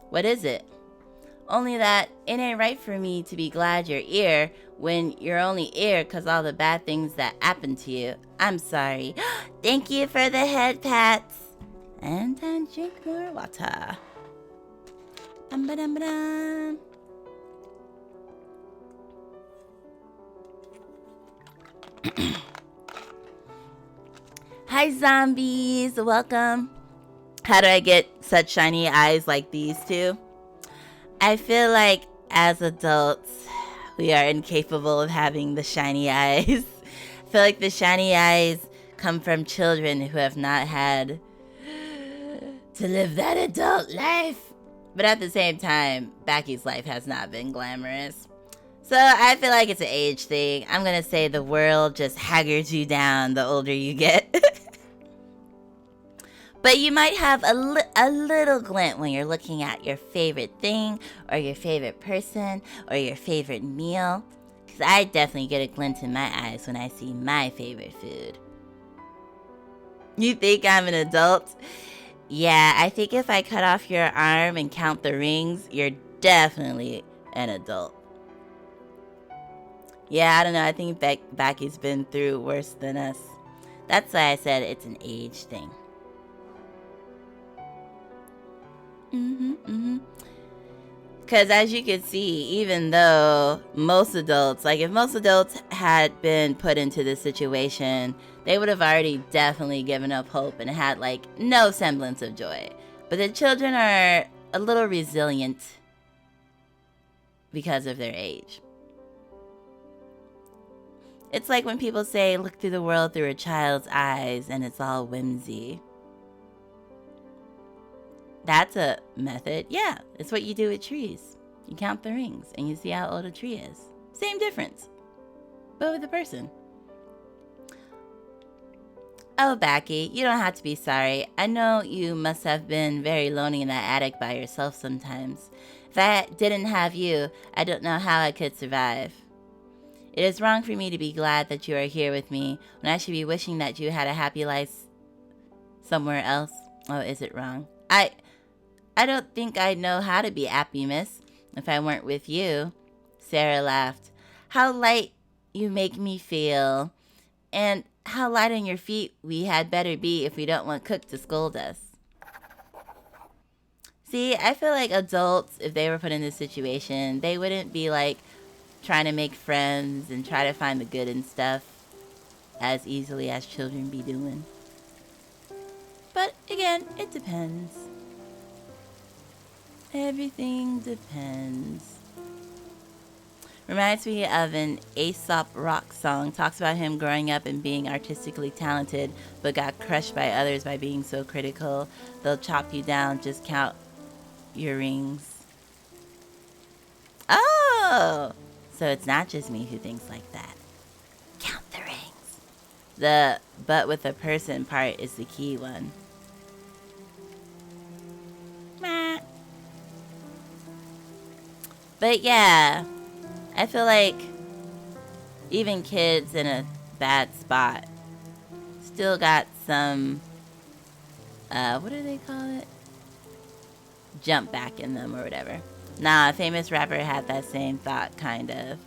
What is it? Only that it ain't right for me to be glad you're here when you're only here because all the bad things that happened to you. I'm sorry. Thank you for the head pats. And then drink more water. Ba-dum-ba-dum. Hi, zombies. Welcome. How do I get such shiny eyes like these two? I feel like as adults, we are incapable of having the shiny eyes. I feel like the shiny eyes come from children who have not had to live that adult life. But at the same time, Becky's life has not been glamorous. So I feel like it's an age thing. I'm going to say the world just haggards you down the older you get. But you might have a little glint when you're looking at your favorite thing or your favorite person or your favorite meal. Because I definitely get a glint in my eyes when I see my favorite food. You think I'm an adult? Yeah, I think if I cut off your arm and count the rings, you're definitely an adult. Yeah, I don't know. I think Becky's been through worse than us. That's why I said it's an age thing. Because as you can see, even though most adults, like if most adults had been put into this situation, they would have already definitely given up hope and had like no semblance of joy. But the children are a little resilient because of their age. It's like when people say, look through the world through a child's eyes and it's all whimsy. That's a method. Yeah, it's what you do with trees. You count the rings and you see how old a tree is. Same difference, but with a person. Oh, Becky, you don't have to be sorry. I know you must have been very lonely in that attic by yourself sometimes. If I didn't have you, I don't know how I could survive. It is wrong for me to be glad that you are here with me when I should be wishing that you had a happy life somewhere else. Oh, is it wrong? I don't think I'd know how to be happy, miss, if I weren't with you. Sara laughed. How light you make me feel. And how light on your feet we had better be if we don't want Cook to scold us. See, I feel like adults, if they were put in this situation, they wouldn't be like trying to make friends and try to find the good in stuff as easily as children be doing. But again, it depends. Everything depends. Reminds me of an Aesop rock song. Talks about him growing up and being artistically talented, but got crushed by others by being so critical. They'll chop you down, just count your rings. Oh! So it's not just me who thinks like that. Count the rings. The but with a person part is the key one. Meh. But yeah, I feel like even kids in a bad spot still got some, what do they call it? Jump back in them or whatever. Nah, a famous rapper had that same thought, kind of.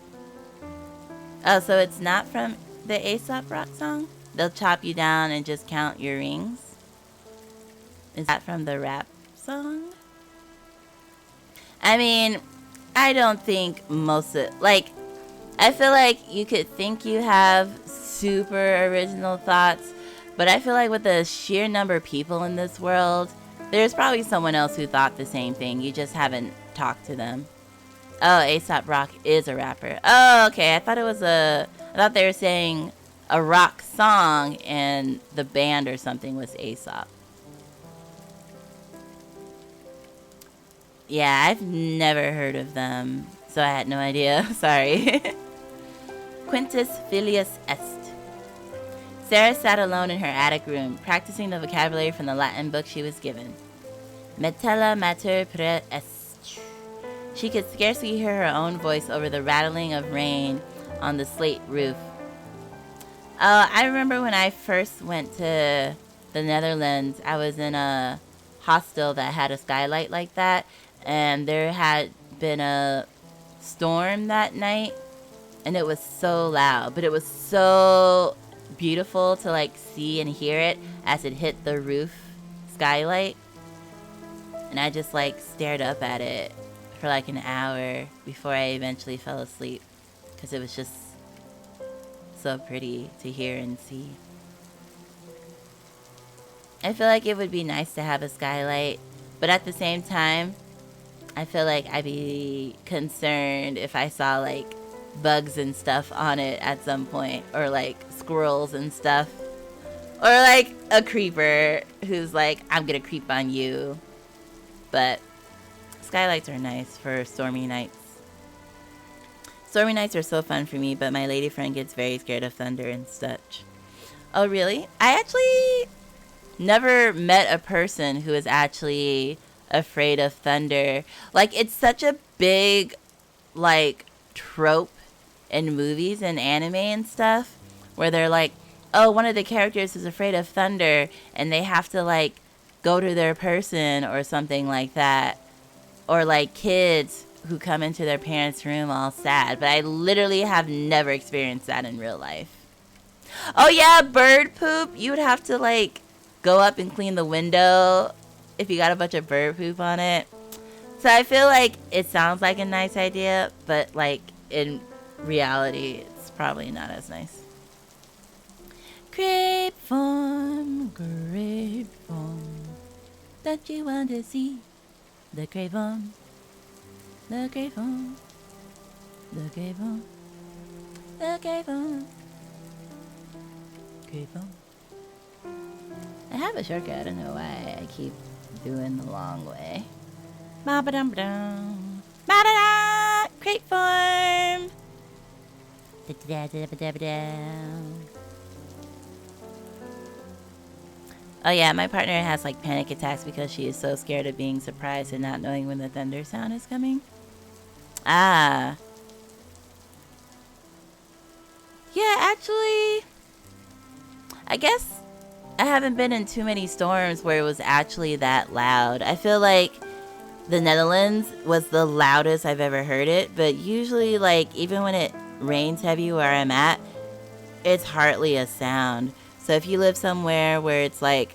Oh, so it's not from the Aesop rock song? They'll chop you down and just count your rings? Is that from the rap song? I mean, I don't think most of, like, I feel like you could think you have super original thoughts, but I feel like with the sheer number of people in this world, there's probably someone else who thought the same thing. You just haven't talked to them. Oh, Aesop Rock is a rapper. Oh, okay. I thought they were saying a rock song and the band or something was Aesop. Yeah, I've never heard of them, so I had no idea. Sorry. Quintus Filius Est. Sara sat alone in her attic room, practicing the vocabulary from the Latin book she was given. Metella mater pre est. She could scarcely hear her own voice over the rattling of rain on the slate roof. I remember when I first went to the Netherlands, I was in a hostel that had a skylight like that, and there had been a storm that night, and it was so loud, but it was so beautiful to like see and hear it as it hit the roof skylight. And I just like stared up at it for like an hour before I eventually fell asleep, because it was just so pretty to hear and see. I feel like it would be nice to have a skylight, but at the same time, I feel like I'd be concerned if I saw like bugs and stuff on it at some point, or like squirrels and stuff, or like a creeper who's like, I'm gonna creep on you. But skylights are nice for stormy nights. Stormy nights are so fun for me, but my lady friend gets very scared of thunder and such. Oh really? I actually never met a person who is actually afraid of thunder. Like, it's such a big like trope in movies and anime and stuff, where they're like, oh, one of the characters is afraid of thunder and they have to like go to their person or something like that, or like kids who come into their parents' room all sad. But I literally have never experienced that in real life. Oh yeah, bird poop. You would have to like go up and clean the window if you got a bunch of bird poop on it. So I feel like it sounds like a nice idea, but like in reality, it's probably not as nice. Grape farm, grape farm. Don't you want to see the grape farm? The grape farm, the grape farm, the grape farm, grape farm. I have a shortcut. I don't know why I keep doing the long way. Ba-ba-dum-dum. Ba-da-da! Grape farm! Oh yeah, my partner has like panic attacks because she is so scared of being surprised and not knowing when the thunder sound is coming. Ah. Yeah, actually, I guess I haven't been in too many storms where it was actually that loud. I feel like the Netherlands was the loudest I've ever heard it, but usually like even when it rains heavy where I'm at, it's hardly a sound. So if you live somewhere where it's like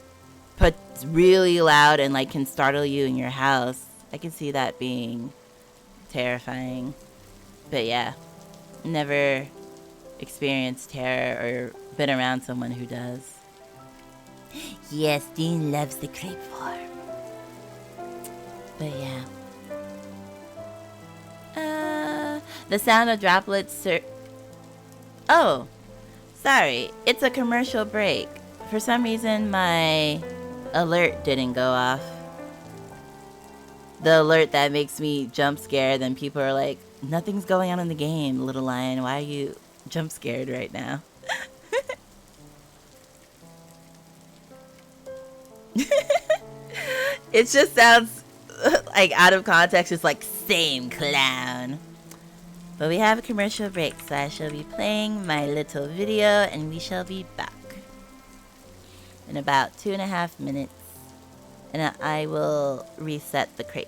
really loud and like can startle you in your house, I can see that being terrifying. But yeah, never experienced terror or been around someone who does. Yes, Dean loves the grape farm. But yeah. The sound of droplets. Oh, sorry. It's a commercial break. For some reason, my alert didn't go off. The alert that makes me jump scared, then people are like, nothing's going on in the game, little lion. Why are you jump scared right now? It just sounds like out of context. It's like, same clown. But we have a commercial break, so I shall be playing my little video and we shall be back in about 2.5 minutes, and I will reset the crate.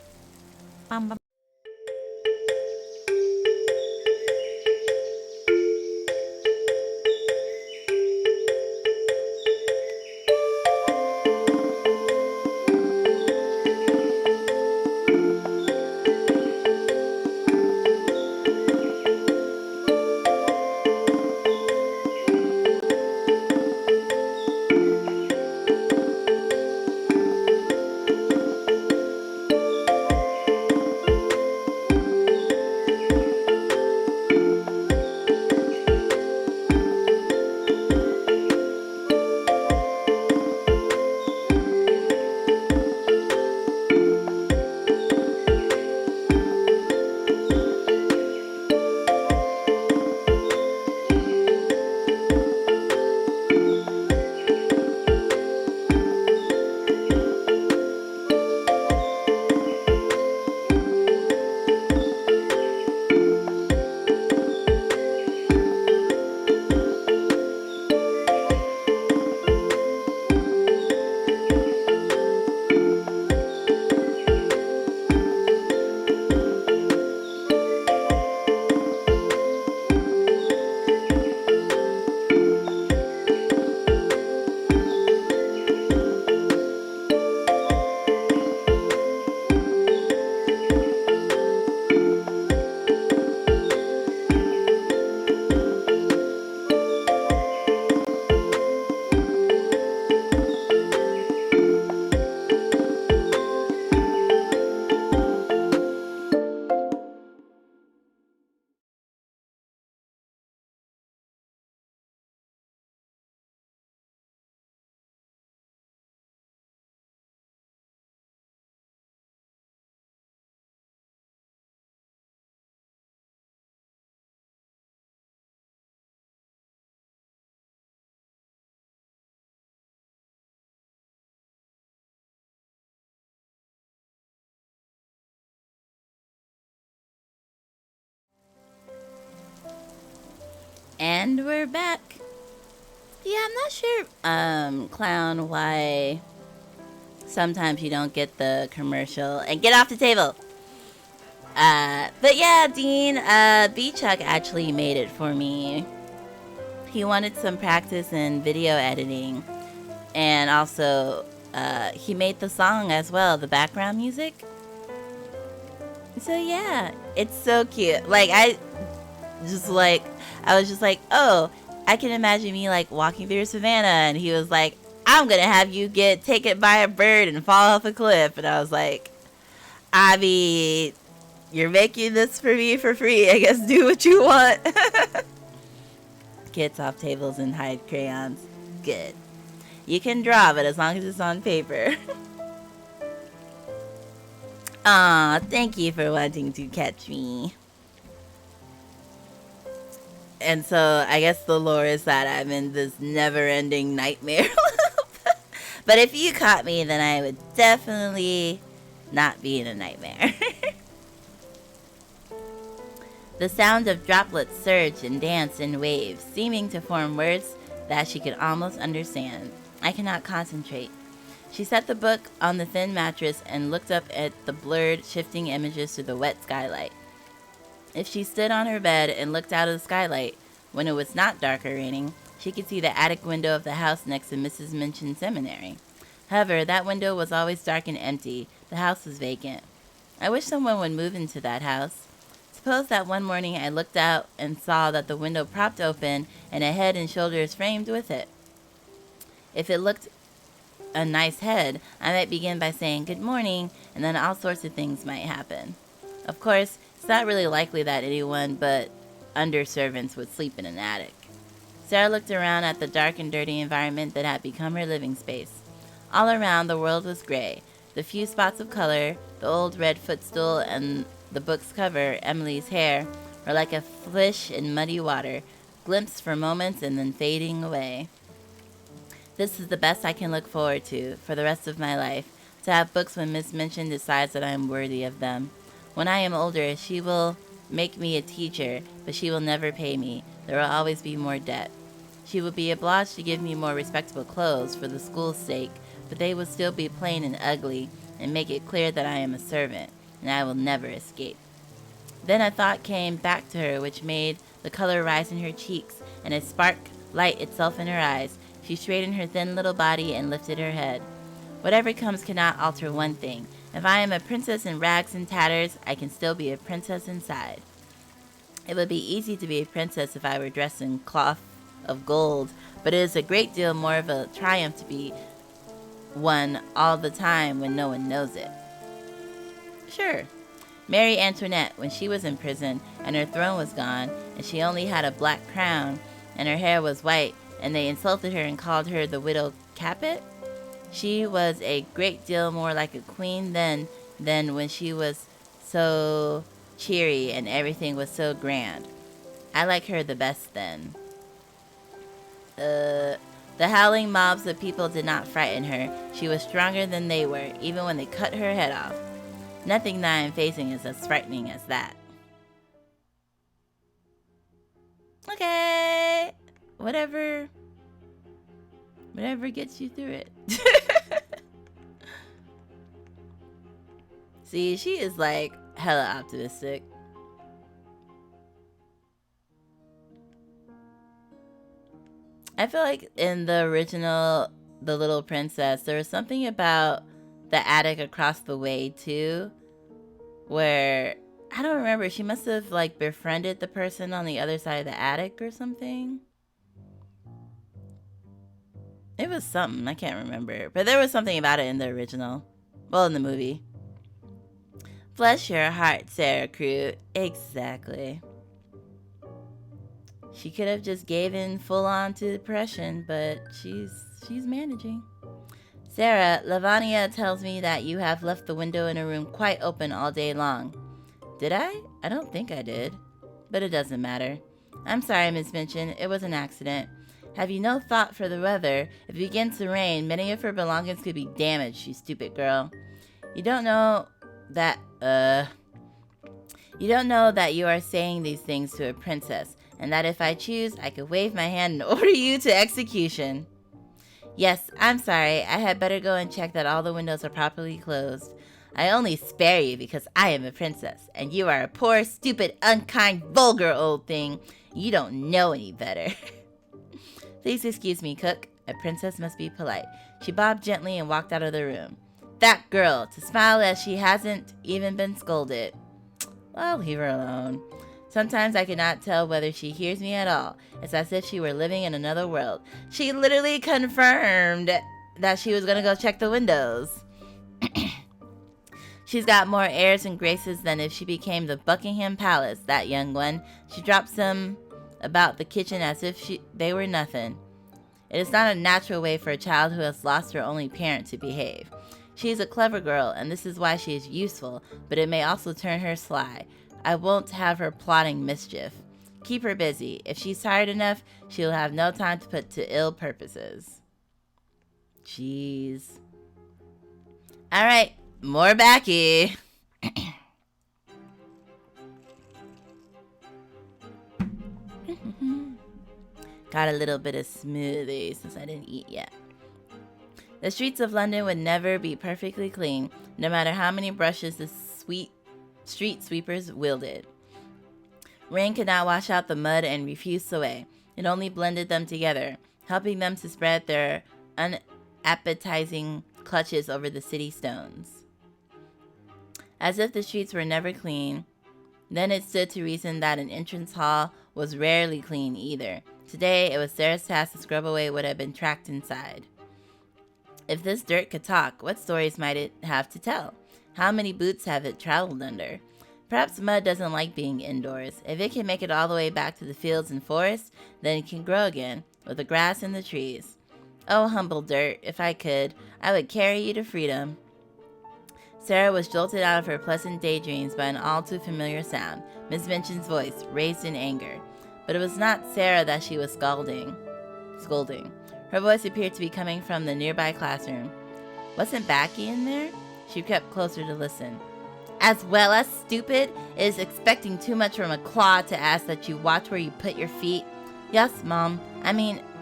Bum, bum. And we're back. Yeah, I'm not sure, Clown, why sometimes you don't get the commercial. And get off the table! But yeah, Dean, B-Chuck actually made it for me. He wanted some practice in video editing. And also, he made the song as well, the background music. So yeah, it's so cute. Like, I was just like, oh, I can imagine me like walking through savannah, and he was like, I'm gonna have you get taken by a bird and fall off a cliff. And I was like, I mean, you're making this for me for free. I guess do what you want. Kids off tables and hide crayons. Good. You can draw, but as long as it's on paper. Aw, thank you for wanting to catch me. And so I guess the lore is that I'm in this never-ending nightmare loop. But if you caught me, then I would definitely not be in a nightmare. The sound of droplets surged and danced in waves, seeming to form words that she could almost understand. I cannot concentrate. She set the book on the thin mattress and looked up at the blurred, shifting images through the wet skylight. If she stood on her bed and looked out of the skylight, when it was not dark or raining, she could see the attic window of the house next to Mrs. Minchin's seminary. However, that window was always dark and empty. The house was vacant. I wish someone would move into that house. Suppose that one morning I looked out and saw that the window propped open and a head and shoulders framed with it. If it looked a nice head, I might begin by saying good morning, and then all sorts of things might happen. Of course, it's not really likely that anyone but underservants would sleep in an attic. Sarah looked around at the dark and dirty environment that had become her living space. All around, the world was gray. The few spots of color, the old red footstool, and the book's cover, Emily's hair, were like a fish in muddy water, glimpsed for moments and then fading away. This is the best I can look forward to for the rest of my life, to have books when Miss Minchin decides that I am worthy of them. When I am older, she will make me a teacher, but she will never pay me. There will always be more debt. She will be obliged to give me more respectable clothes for the school's sake, but they will still be plain and ugly, and make it clear that I am a servant, and I will never escape. Then a thought came back to her which made the color rise in her cheeks, and a spark light itself in her eyes. She straightened her thin little body and lifted her head. Whatever comes cannot alter one thing. If I am a princess in rags and tatters, I can still be a princess inside. It would be easy to be a princess if I were dressed in cloth of gold, but it is a great deal more of a triumph to be one all the time when no one knows it. Sure, Marie Antoinette, when she was in prison and her throne was gone, and she only had a black crown, and her hair was white, and they insulted her and called her the Widow Capet, she was a great deal more like a queen then than when she was so cheery and everything was so grand. I like her the best then. The howling mobs of people did not frighten her. She was stronger than they were, even when they cut her head off. Nothing that I am facing is as frightening as that. Okay. Whatever gets you through it. See, she is like hella optimistic. I feel like in the original The Little Princess, there was something about the attic across the way too, where I don't remember, she must have like befriended the person on the other side of the attic or something. It was something, I can't remember. But there was something about it in the original. Well, in the movie. Bless your heart, Sara Crewe. Exactly. She could have just gave in full on to depression, but she's managing. Sarah, Lavania tells me that you have left the window in her room quite open all day long. Did I? I don't think I did. But it doesn't matter. I'm sorry, Miss Minchin. It was an accident. Have you no thought for the weather? If it begins to rain, many of her belongings could be damaged, you stupid girl. You don't know that you are saying these things to a princess. and that if I choose, I could wave my hand and order you to execution. Yes, I'm sorry. I had better go and check that all the windows are properly closed. I only spare you because I am a princess, and you are a poor, stupid, unkind, vulgar old thing. You don't know any better. Please excuse me, cook. A princess must be polite. She bobbed gently and walked out of the room. That girl, to smile as she hasn't even been scolded. Well, leave her alone. Sometimes I cannot tell whether she hears me at all. It's as if she were living in another world. She literally confirmed that she was going to go check the windows. She's got more airs and graces than if she became the Buckingham Palace, that young one. She drops them about the kitchen as if they were nothing. It is not a natural way for a child who has lost her only parent to behave. She is a clever girl, and this is why she is useful, but it may also turn her sly. I won't have her plotting mischief. Keep her busy. If she's tired enough, she will have no time to put to ill purposes. Jeez. All right, more Becky. Got a little bit of smoothie since I didn't eat yet. The streets of London would never be perfectly clean, no matter how many brushes the street sweepers wielded. Rain could not wash out the mud and refuse away. It only blended them together, helping them to spread their unappetizing clutches over the city stones. As if the streets were never clean, then it stood to reason that an entrance hall was rarely clean either. Today, it was Sarah's task to scrub away what had been tracked inside. If this dirt could talk, what stories might it have to tell? How many boots have it traveled under? Perhaps mud doesn't like being indoors. If it can make it all the way back to the fields and forests, then it can grow again, with the grass and the trees. Oh, humble dirt, if I could, I would carry you to freedom. Sarah was jolted out of her pleasant daydreams by an all too familiar sound, Miss Minchin's voice, raised in anger. But it was not Sarah that she was scolding. Her voice appeared to be coming from the nearby classroom. Wasn't Becky in there? She crept closer to listen. As well as stupid, it is expecting too much from a claw to ask that you watch where you put your feet. Yes, Mom.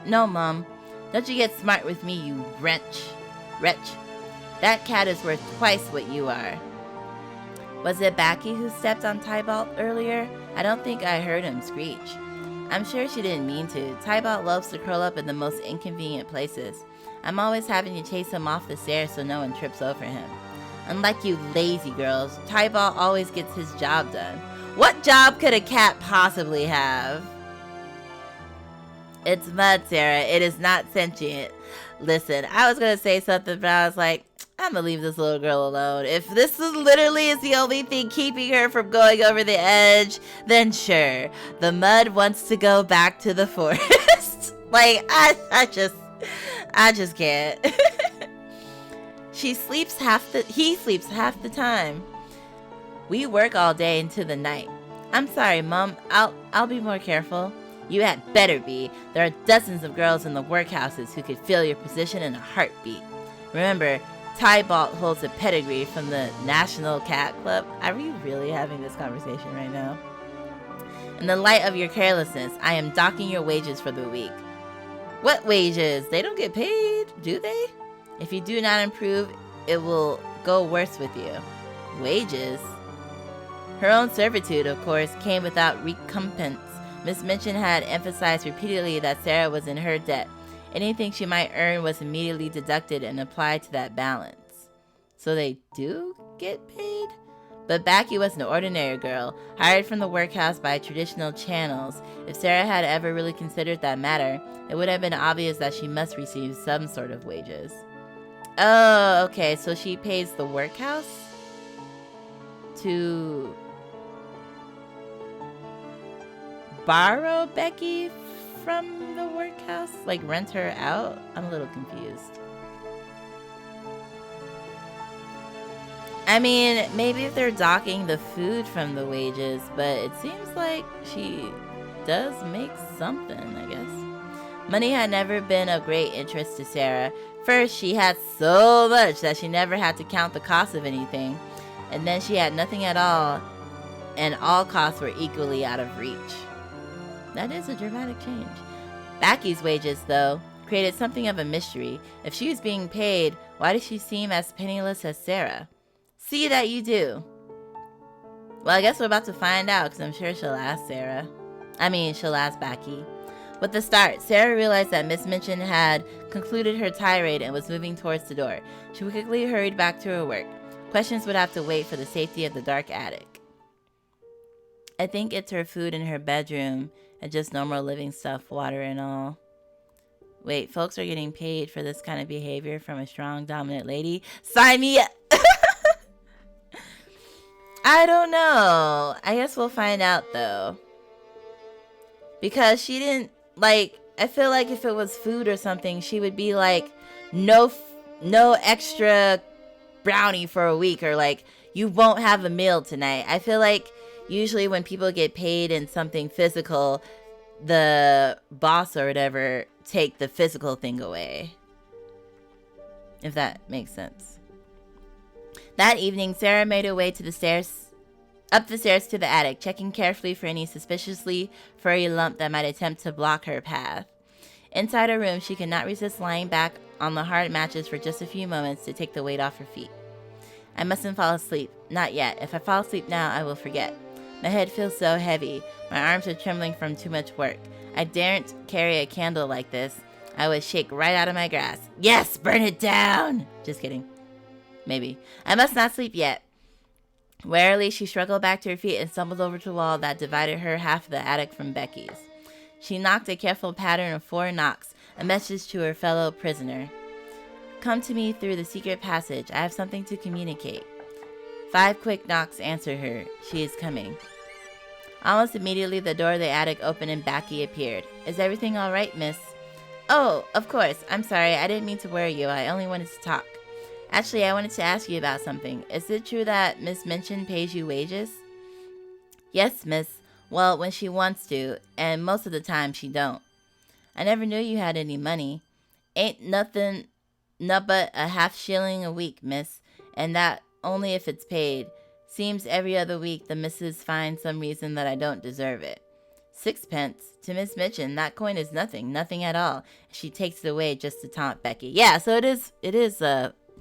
No, Mom. Don't you get smart with me, you wretch. That cat is worth twice what you are. Was it Becky who stepped on Tybalt earlier? I don't think I heard him screech. I'm sure she didn't mean to. Tybalt loves to curl up in the most inconvenient places. I'm always having to chase him off the stairs so no one trips over him. Unlike you lazy girls, Tybalt always gets his job done. What job could a cat possibly have? It's mud, Sarah. It is not sentient. Listen, I was going to say something, but I was like, I'm going to leave this little girl alone. If this is literally the only thing keeping her from going over the edge, then sure. The mud wants to go back to the forest. Like, I just can't. He sleeps half the time. We work all day into the night. I'm sorry, Mom. I'll be more careful. You had better be. There are dozens of girls in the workhouses who could fill your position in a heartbeat. Remember, Tybalt holds a pedigree from the National Cat Club. Are we really having this conversation right now? In the light of your carelessness, I am docking your wages for the week. What wages? They don't get paid, do they? If you do not improve, it will go worse with you. Wages? Her own servitude, of course, came without recompense. Miss Minchin had emphasized repeatedly that Sarah was in her debt. Anything she might earn was immediately deducted and applied to that balance. So they do get paid? But Becky was an ordinary girl, hired from the workhouse by traditional channels. If Sarah had ever really considered that matter, it would have been obvious that she must receive some sort of wages. Oh, okay, so she pays the workhouse to borrow Becky from the workhouse? Like rent her out? I'm a little confused. I mean, maybe if they're docking the food from the wages, but it seems like she does make something, I guess. Money had never been of great interest to Sarah. First, she had so much that she never had to count the cost of anything. And then she had nothing at all, and all costs were equally out of reach. That is a dramatic change. Becky's wages, though, created something of a mystery. If she was being paid, why does she seem as penniless as Sara? See that you do. Well, I guess we're about to find out, because I'm sure she'll ask she'll ask Becky. With the start, Sara realized that Miss Minchin had concluded her tirade and was moving towards the door. She quickly hurried back to her work. Questions would have to wait for the safety of the dark attic. I think it's her food in her bedroom and just normal living stuff, water and all. Wait, folks are getting paid for this kind of behavior from a strong, dominant lady? Sign me up! I don't know. I guess we'll find out, though. Because she didn't, I feel like if it was food or something, she would be like, no extra brownie for a week, or you won't have a meal tonight. I feel like usually when people get paid in something physical, the boss or whatever take the physical thing away. If that makes sense. That evening, Sara made her way up the stairs to the attic, checking carefully for any suspiciously furry lump that might attempt to block her path. Inside her room, she could not resist lying back on the hard mattress for just a few moments to take the weight off her feet. I mustn't fall asleep. Not yet. If I fall asleep now, I will forget. My head feels so heavy. My arms are trembling from too much work. I daren't carry a candle like this. I would shake right out of my grasp. Yes, burn it down! Just kidding. Maybe. I must not sleep yet. Warily, she struggled back to her feet and stumbled over to the wall that divided her half of the attic from Becky's. She knocked a careful pattern of 4 knocks, a message to her fellow prisoner. Come to me through the secret passage. I have something to communicate. 5 quick knocks answered her. She is coming. Almost immediately, the door of the attic opened and Becky appeared. Is everything all right, miss? Oh, of course. I'm sorry. I didn't mean to worry you. I only wanted to talk. Actually, I wanted to ask you about something. Is it true that Miss Minchin pays you wages? Yes, miss. Well, when she wants to, and most of the time she don't. I never knew you had any money. Ain't nothing but a half shilling a week, miss, and that only if it's paid. Seems every other week the missus finds some reason that I don't deserve it. 6 pence? To Miss Minchin, that coin is nothing at all. She takes it away just to taunt Becky. Yeah, so it is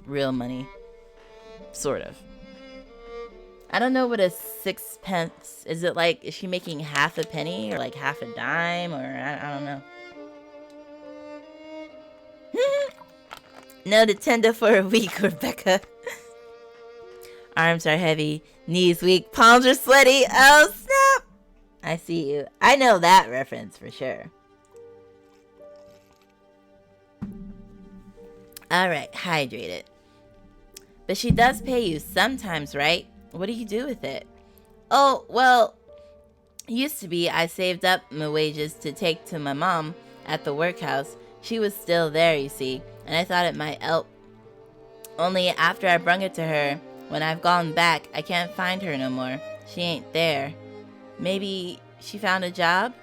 real money. Sort of. I don't know what a 6 pence, is it is she making half a penny or half a dime, or I don't know. No Nintendo for a week, Rebecca. Arms are heavy, knees weak, palms are sweaty. Oh, snap! I see you. I know that reference for sure. Alright, hydrated. But she does pay you sometimes, right? What do you do with it? Oh, well, used to be I saved up my wages to take to my mom at the workhouse. She was still there, you see, and I thought it might help. Only after I brung it to her, when I've gone back, I can't find her no more. She ain't there. Maybe she found a job?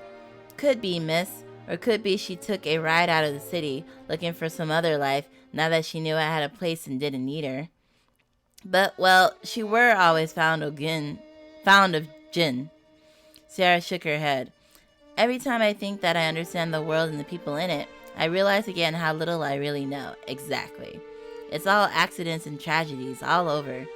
Could be, miss. Or could be she took a ride out of the city, looking for some other life, now that she knew I had a place and didn't need her. But, well, she were always fond of gin. Sara shook her head. Every time I think that I understand the world and the people in it, I realize again how little I really know. Exactly. It's all accidents and tragedies all over.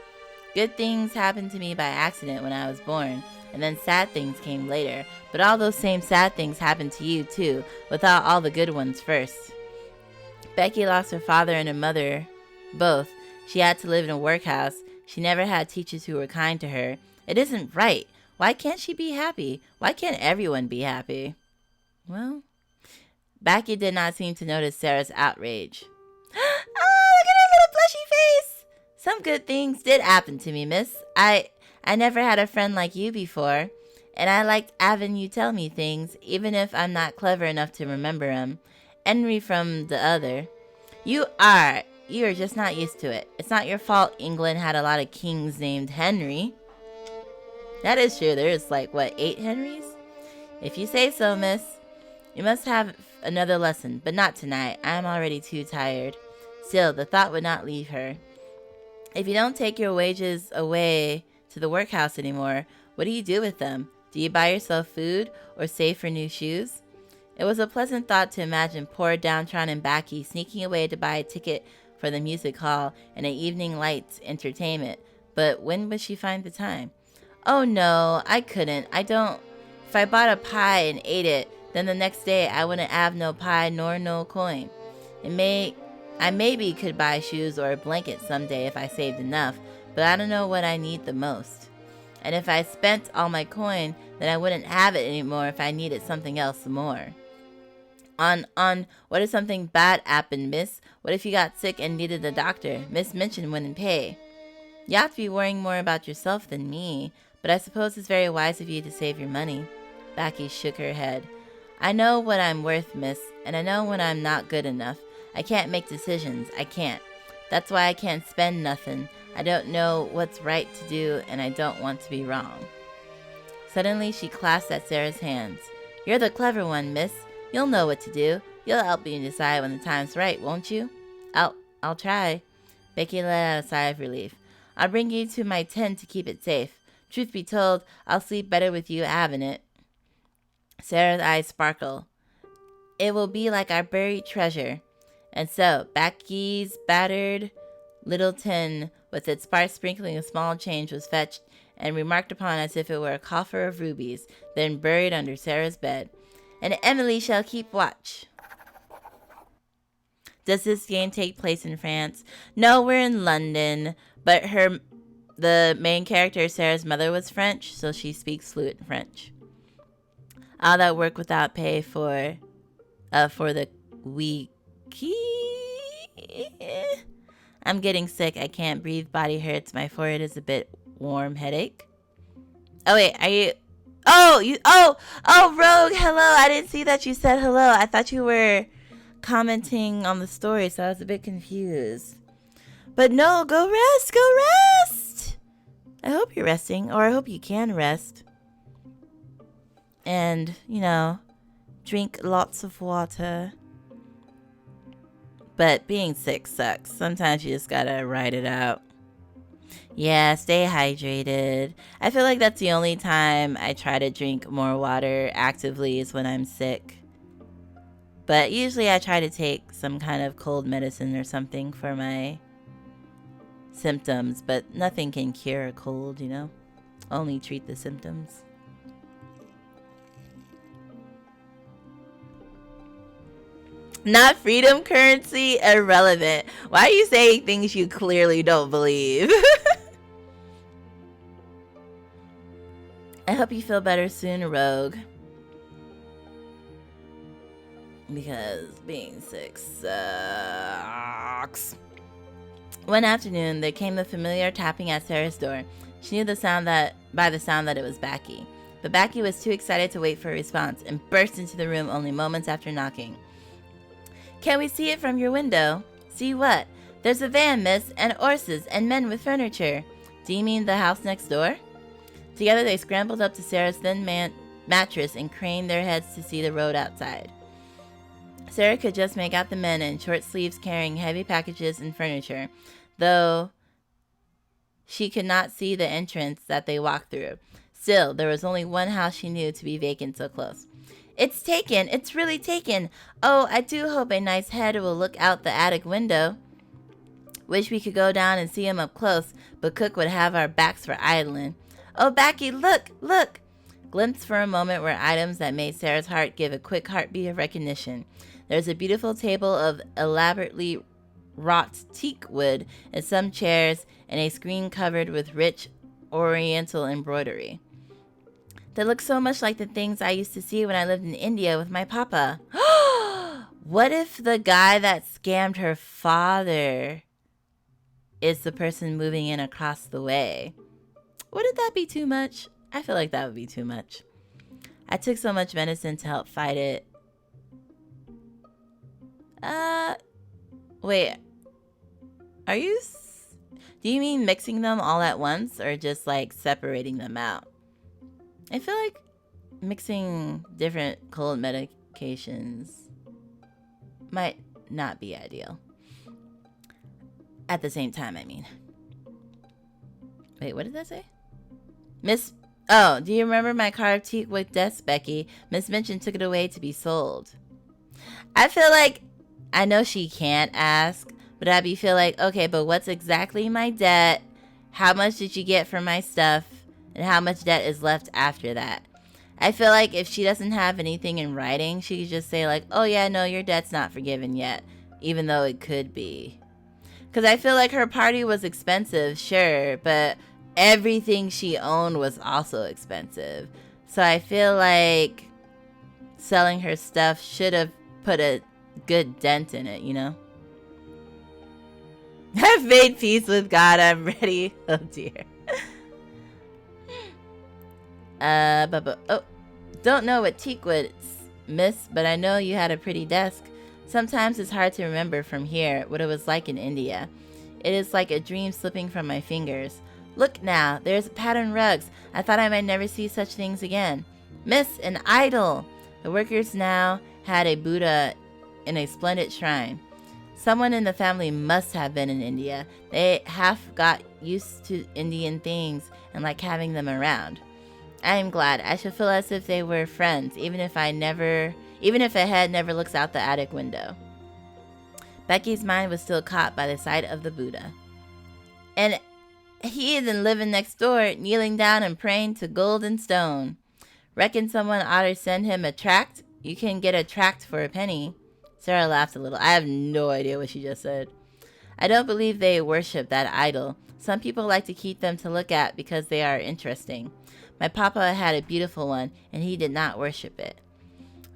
Good things happened to me by accident when I was born, and then sad things came later. But all those same sad things happened to you, too, without all the good ones first. Becky lost her father and her mother, both. She had to live in a workhouse. She never had teachers who were kind to her. It isn't right. Why can't she be happy? Why can't everyone be happy? Well, Becky did not seem to notice Sara's outrage. Oh, look at her little plushy face! Some good things did happen to me, miss. I never had a friend like you before, and I liked having you tell me things, even if I'm not clever enough to remember 'em. Henry from the other. You're just not used to it. It's not your fault England had a lot of kings named Henry. That is true. There's 8 Henrys? If you say so, miss. You must have another lesson, but not tonight. I am already too tired. Still, the thought would not leave her. If you don't take your wages away to the workhouse anymore, what do you do with them? Do you buy yourself food or save for new shoes? It was a pleasant thought to imagine poor downtrodden Becky sneaking away to buy a ticket for the music hall and an evening lights entertainment. But when would she find the time? Oh no, I couldn't. I don't. If I bought a pie and ate it, then the next day I wouldn't have no pie nor no coin. I maybe could buy shoes or a blanket someday if I saved enough, but I don't know what I need the most. And if I spent all my coin, then I wouldn't have it anymore if I needed something else more. What if something bad happened, miss? What if you got sick and needed a doctor? Miss mentioned wouldn't pay. You have to be worrying more about yourself than me, but I suppose it's very wise of you to save your money. Becky shook her head. I know what I'm worth, miss, and I know when I'm not good enough. I can't make decisions. I can't. That's why I can't spend nothing. I don't know what's right to do, and I don't want to be wrong. Suddenly, she clasped at Sarah's hands. You're the clever one, miss. You'll know what to do. You'll help me decide when the time's right, won't you? I'll try. Becky let out a sigh of relief. I'll bring you to my tent to keep it safe. Truth be told, I'll sleep better with you having it. Sarah's eyes sparkled. It will be like our buried treasure. And so, Becky's battered little tin with its sparse sprinkling of small change was fetched and remarked upon as if it were a coffer of rubies, then buried under Sarah's bed. And Emily shall keep watch. Does this game take place in France? No, we're in London, but the main character, Sarah's mother, was French, so she speaks fluent French. All that work without pay for the wiki. I'm getting sick. I can't breathe. Body hurts. My forehead is a bit warm. Headache. Oh wait, are you? Oh, Rogue. Hello. I didn't see that you said hello. I thought you were commenting on the story, so I was a bit confused. But no, go rest. Go rest. I hope you're resting, or I hope you can rest. And, drink lots of water. But being sick sucks. Sometimes you just gotta ride it out. Yeah, stay hydrated. I feel like that's the only time I try to drink more water actively is when I'm sick. But usually I try to take some kind of cold medicine or something for my symptoms. But nothing can cure a cold, Only treat the symptoms. Not freedom currency, irrelevant. Why are you saying things you clearly don't believe? I hope you feel better soon, Rogue. Because being sick sucks. One afternoon, there came the familiar tapping at Sarah's door. She knew by the sound that it was Becky. But Becky was too excited to wait for a response and burst into the room only moments after knocking. Can we see it from your window? See what? There's a van, miss, and horses, and men with furniture. Do you mean the house next door? Together they scrambled up to Sarah's thin mattress and craned their heads to see the road outside. Sarah could just make out the men in short sleeves carrying heavy packages and furniture, though she could not see the entrance that they walked through. Still, there was only one house she knew to be vacant so close. It's taken. It's really taken. Oh, I do hope a nice head will look out the attic window. Wish we could go down and see him up close, but Cook would have our backs for idling. Oh, Becky, look, look. Glimpsed for a moment were items that made Sarah's heart give a quick heartbeat of recognition. There's a beautiful table of elaborately wrought teak wood and some chairs and a screen covered with rich oriental embroidery. They look so much like the things I used to see when I lived in India with my papa. What if the guy that scammed her father is the person moving in across the way? Wouldn't that be too much? I feel like that would be too much. I took so much medicine to help fight it. Wait. Do you mean mixing them all at once or just like separating them out? I feel like mixing different cold medications might not be ideal. At the same time, I mean. Wait, what did that say? Oh, do you remember my carved teakwood desk, Becky? Miss Minchin took it away to be sold. I feel like, I know she can't ask, but I'd be feel like, okay, but what's exactly my debt? How much did you get for my stuff? And how much debt is left after that? I feel like if she doesn't have anything in writing, she could just say like, oh yeah, no, your debt's not forgiven yet, even though it could be. Because I feel like her party was expensive, sure, but everything she owned was also expensive. So I feel like selling her stuff should have put a good dent in it, you know? I've made peace with God. I'm ready. Oh, dear. Don't know what teakwood's, miss, but I know you had a pretty desk. Sometimes it's hard to remember from here what it was like in India. It is like a dream slipping from my fingers. Look now, there's patterned rugs. I thought I might never see such things again. Miss, an idol! The workers now had a Buddha in a splendid shrine. Someone in the family must have been in India. They half got used to Indian things and like having them around. I am glad. I should feel as if they were friends, even if a head never looks out the attic window. Becky's mind was still caught by the sight of the Buddha. And heathen living next door, kneeling down and praying to gold and stone. Reckon someone ought to send him a tract? You can get a tract for a penny. Sara laughed a little. I have no idea what she just said. I don't believe they worship that idol. Some people like to keep them to look at because they are interesting. My papa had a beautiful one, and he did not worship it.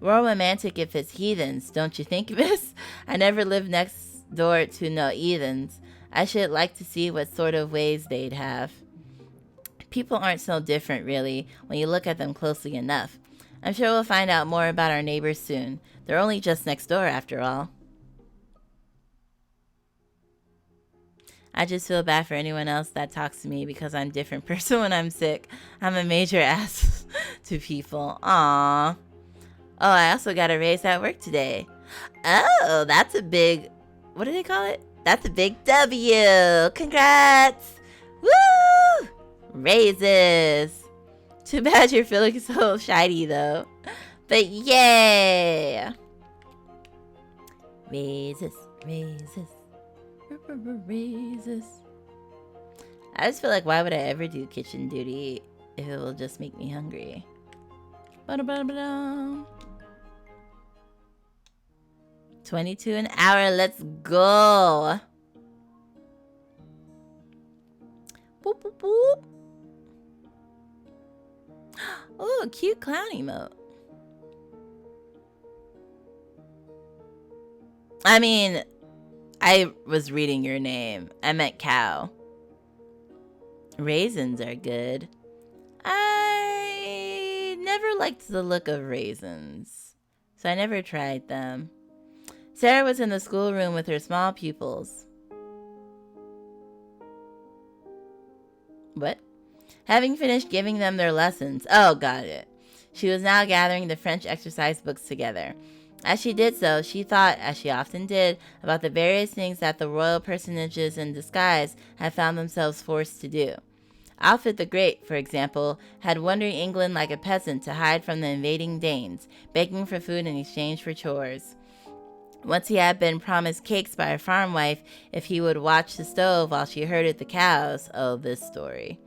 More romantic if it's heathens, don't you think, miss? I never lived next door to no heathens. I should like to see what sort of ways they'd have. People aren't so different, really, when you look at them closely enough. I'm sure we'll find out more about our neighbors soon. They're only just next door, after all. I just feel bad for anyone else that talks to me because I'm a different person when I'm sick. I'm a major ass to people. Aww. Oh, I also got a raise at work today. Oh, that's a big... What do they call it? That's a big W. Congrats. Woo! Raises. Too bad you're feeling so shiny, though. But yay! Raises, raises. Raises. I just feel like, why would I ever do kitchen duty if it will just make me hungry? Ba-da-ba-da-ba-da. 22 an hour, let's go. Boop, boop, boop. Oh, cute clown emote. I mean, I was reading your name. I meant cow. Raisins are good. I never liked the look of raisins, so I never tried them. Sara was in the schoolroom with her small pupils. What? Having finished giving them their lessons. Oh, got it. She was now gathering the French exercise books together. As she did so, she thought, as she often did, about the various things that the royal personages in disguise had found themselves forced to do. Alfred the Great, for example, had wandered England like a peasant to hide from the invading Danes, begging for food in exchange for chores. Once he had been promised cakes by a farm wife if he would watch the stove while she herded the cows. Oh, this story.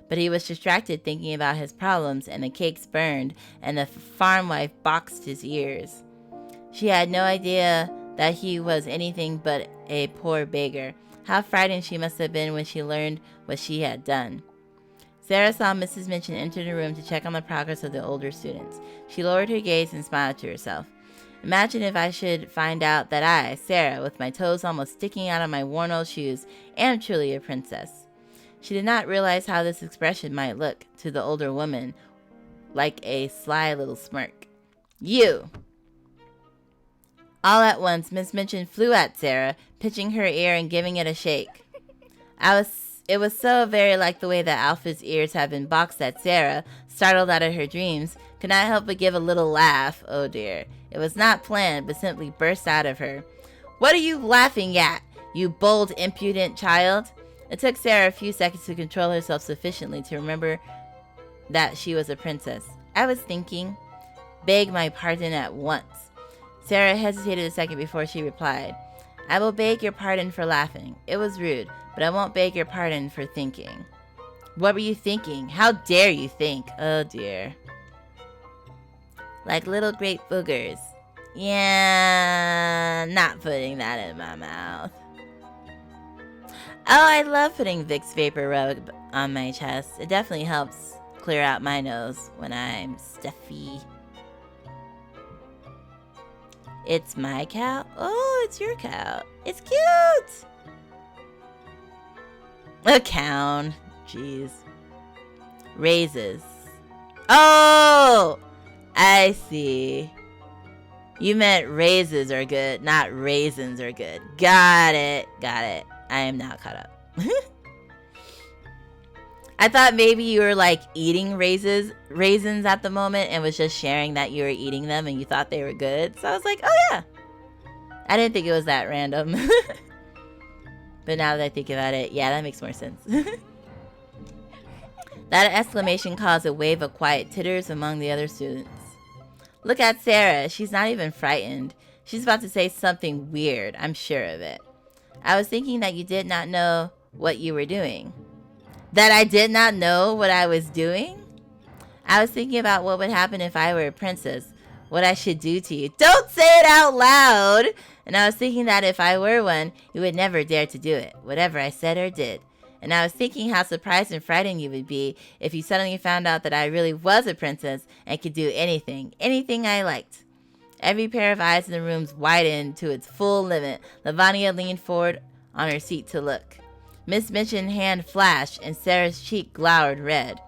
But he was distracted thinking about his problems, and the cakes burned, and the farm wife boxed his ears. She had no idea that he was anything but a poor beggar. How frightened she must have been when she learned what she had done. Sara saw Mrs. Minchin enter the room to check on the progress of the older students. She lowered her gaze and smiled to herself. Imagine if I should find out that I, Sara, with my toes almost sticking out of my worn old shoes, am truly a princess. She did not realize how this expression might look to the older woman, like a sly little smirk. You! All at once, Miss Minchin flew at Sara, pitching her ear and giving it a shake. It was so very like the way that Alfred's ears had been boxed that Sara, startled out of her dreams, could not help but give a little laugh. Oh dear. It was not planned, but simply burst out of her. What are you laughing at, you bold, impudent child? It took Sara a few seconds to control herself sufficiently to remember that she was a princess. I was thinking. Beg my pardon at once. Sara hesitated a second before she replied. I will beg your pardon for laughing. It was rude, but I won't beg your pardon for thinking. What were you thinking? How dare you think? Oh dear. Like little grape boogers. Yeah, not putting that in my mouth. Oh, I love putting Vicks Vapor Rub on my chest. It definitely helps clear out my nose when I'm stuffy. It's my cow? Oh, it's your cow. It's cute! A cow. Jeez. Raises. Oh! I see. You meant raises are good, not raisins are good. Got it. Got it. I am now caught up. I thought maybe you were like eating raisins at the moment and was just sharing that you were eating them and you thought they were good. So I was like, oh yeah. I didn't think it was that random. But now that I think about it, yeah, that makes more sense. That exclamation caused a wave of quiet titters among the other students. Look at Sara. She's not even frightened. She's about to say something weird. I'm sure of it. I was thinking that you did not know what you were doing. That I did not know what I was doing? I was thinking about what would happen if I were a princess. What I should do to you. Don't say it out loud! And I was thinking that if I were one, you would never dare to do it. Whatever I said or did. And I was thinking how surprised and frightened you would be if you suddenly found out that I really was a princess and could do anything. Anything I liked. Every pair of eyes in the room widened to its full limit. Lavanya leaned forward on her seat to look. Miss Mitchell's hand flashed and Sarah's cheek glowered red.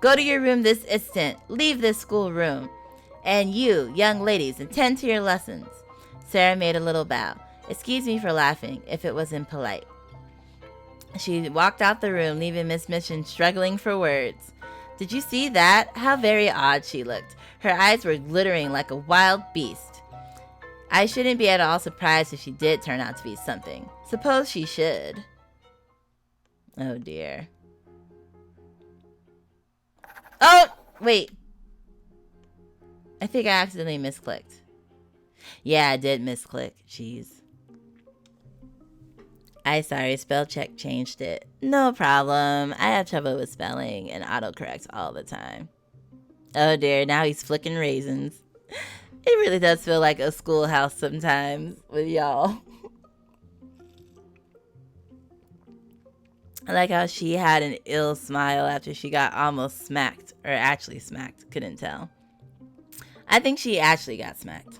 Go to your room this instant. Leave this schoolroom. And you, young ladies, attend to your lessons. Sara made a little bow. Excuse me for laughing, if it was impolite. She walked out the room, leaving Miss Mitchell struggling for words. Did you see that? How very odd she looked. Her eyes were glittering like a wild beast. I shouldn't be at all surprised if she did turn out to be something. Suppose she should. Oh dear. Oh, wait. I think I accidentally misclicked. Yeah, I did misclick. Jeez. Sorry, spell check changed it. No problem. I have trouble with spelling and autocorrect all the time. Oh dear, now he's flicking raisins. It really does feel like a schoolhouse sometimes with y'all. I like how she had an ill smile after she got almost smacked. Or actually smacked, couldn't tell. I think she actually got smacked.